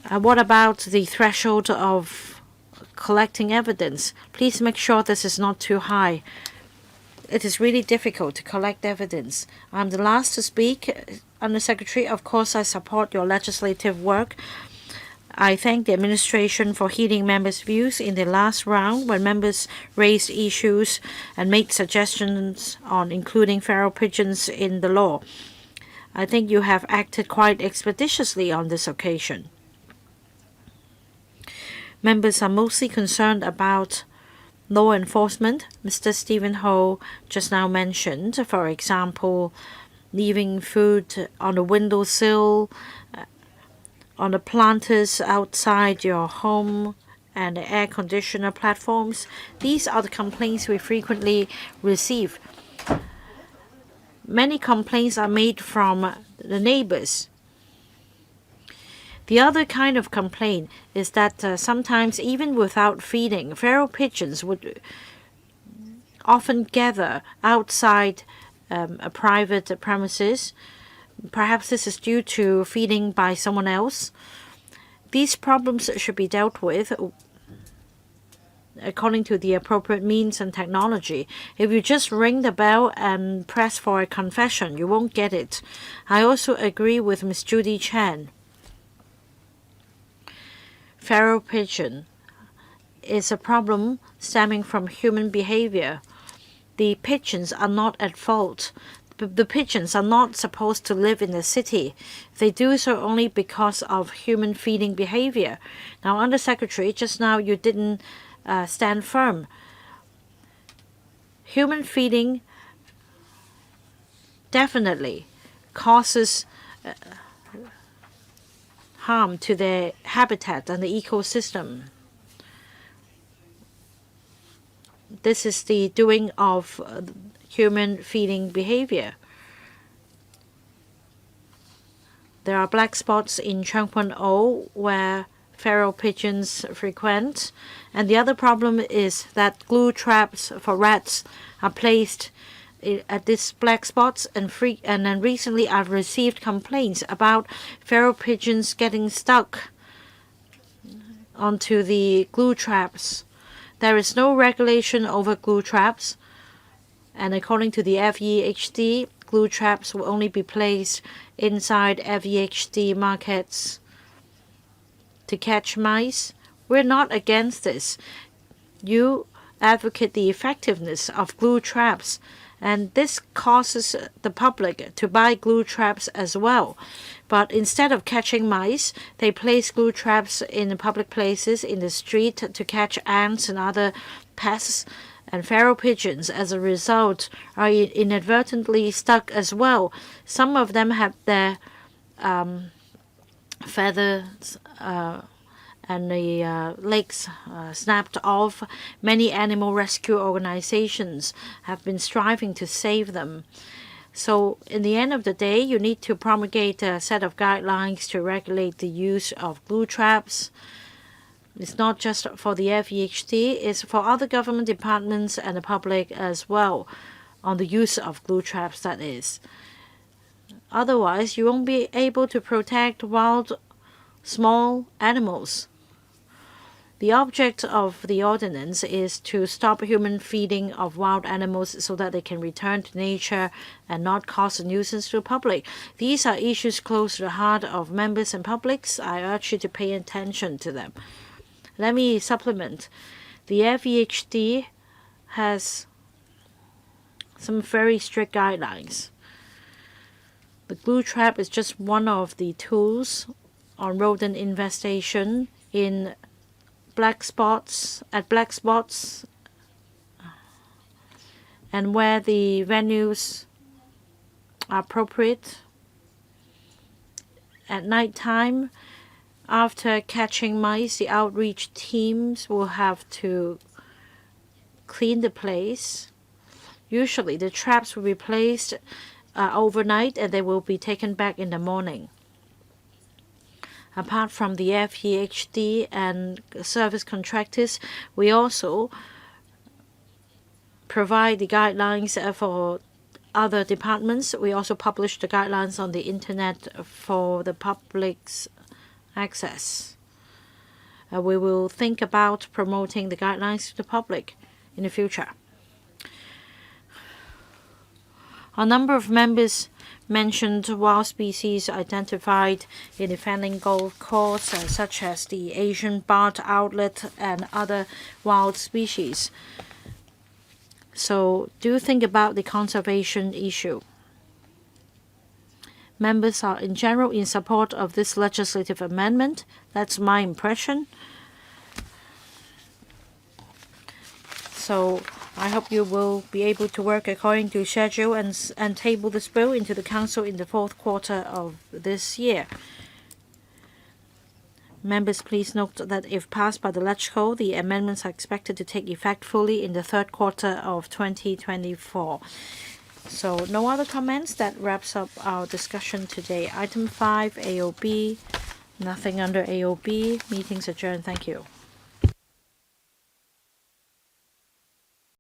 What about the threshold of collecting evidence? Please make sure this is not too high. It is really difficult to collect evidence. I'm the last to speak, Undersecretary. Of course, I support your legislative work. I thank the administration for heeding members' views in the last round when members raised issues and made suggestions on including feral pigeons in the law. I think you have acted quite expeditiously on this occasion. Members are mostly concerned about law enforcement. Mr. Stephen Ho just now mentioned, for example, leaving food on the windowsill, on the planters outside your home, and the air conditioner platforms. These are the complaints we frequently receive. Many complaints are made from the neighbors. The other kind of complaint is that sometimes, even without feeding, feral pigeons would often gather outside a private premises. Perhaps this is due to feeding by someone else. These problems should be dealt with according to the appropriate means and technology. If you just ring the bell and press for a confession, you won't get it. I also agree with Ms. Judy Chan. Feral pigeon is a problem stemming from human behavior. The pigeons are not at fault. The pigeons are not supposed to live in the city. They do so only because of human feeding behavior. Now, Undersecretary, just now you didn't stand firm. Human feeding definitely causes harm to their habitat and the ecosystem. This is the doing of human feeding behavior. There are black spots in Cheung Pun O where feral pigeons frequent, and the other problem is that glue traps for rats are placed at these black spots, and then recently I've received complaints about feral pigeons getting stuck onto the glue traps. There is no regulation over glue traps, and according to the FEHD, glue traps will only be placed inside FEHD markets to catch mice. We're not against this. You advocate the effectiveness of glue traps, and this causes the public to buy glue traps as well. But instead of catching mice, they place glue traps in public places in the street to catch ants and other pests. And feral pigeons, as a result, are inadvertently stuck as well. Some of them have their feathers and the legs snapped off. Many animal rescue organizations have been striving to save them. So in the end of the day, you need to promulgate a set of guidelines to regulate the use of glue traps. It's not just for the FEHD, it's for other government departments and the public as well, on the use of glue traps, that is. Otherwise, you won't be able to protect wild, small animals. The object of the ordinance is to stop human feeding of wild animals so that they can return to nature and not cause a nuisance to the public. These are issues close to the heart of members and publics. I urge you to pay attention to them. Let me supplement. The FEHD has some very strict guidelines. The glue trap is just one of the tools on rodent infestation in black spots, and where the venues are appropriate. At night time, after catching mice, the outreach teams will have to clean the place. Usually, the traps will be placed overnight and they will be taken back in the morning. Apart from the FEHD and service contractors, we also provide the guidelines for other departments. We also publish the guidelines on the internet for the public's access. We will think about promoting the guidelines to the public in the future. A number of members mentioned wild species identified in the Fanling Golf Course, such as the Asian barred owlet and other wild species. So do think about the conservation issue. Members are in general in support of this legislative amendment. That's my impression. So I hope you will be able to work according to schedule and table this bill into the Council in the fourth quarter of this year. Members, please note that if passed by the LegCo, the amendments are expected to take effect fully in the third quarter of 2024. So no other comments. That wraps up our discussion today. Item 5, AOB. Nothing under AOB. Meeting's adjourned. Thank you.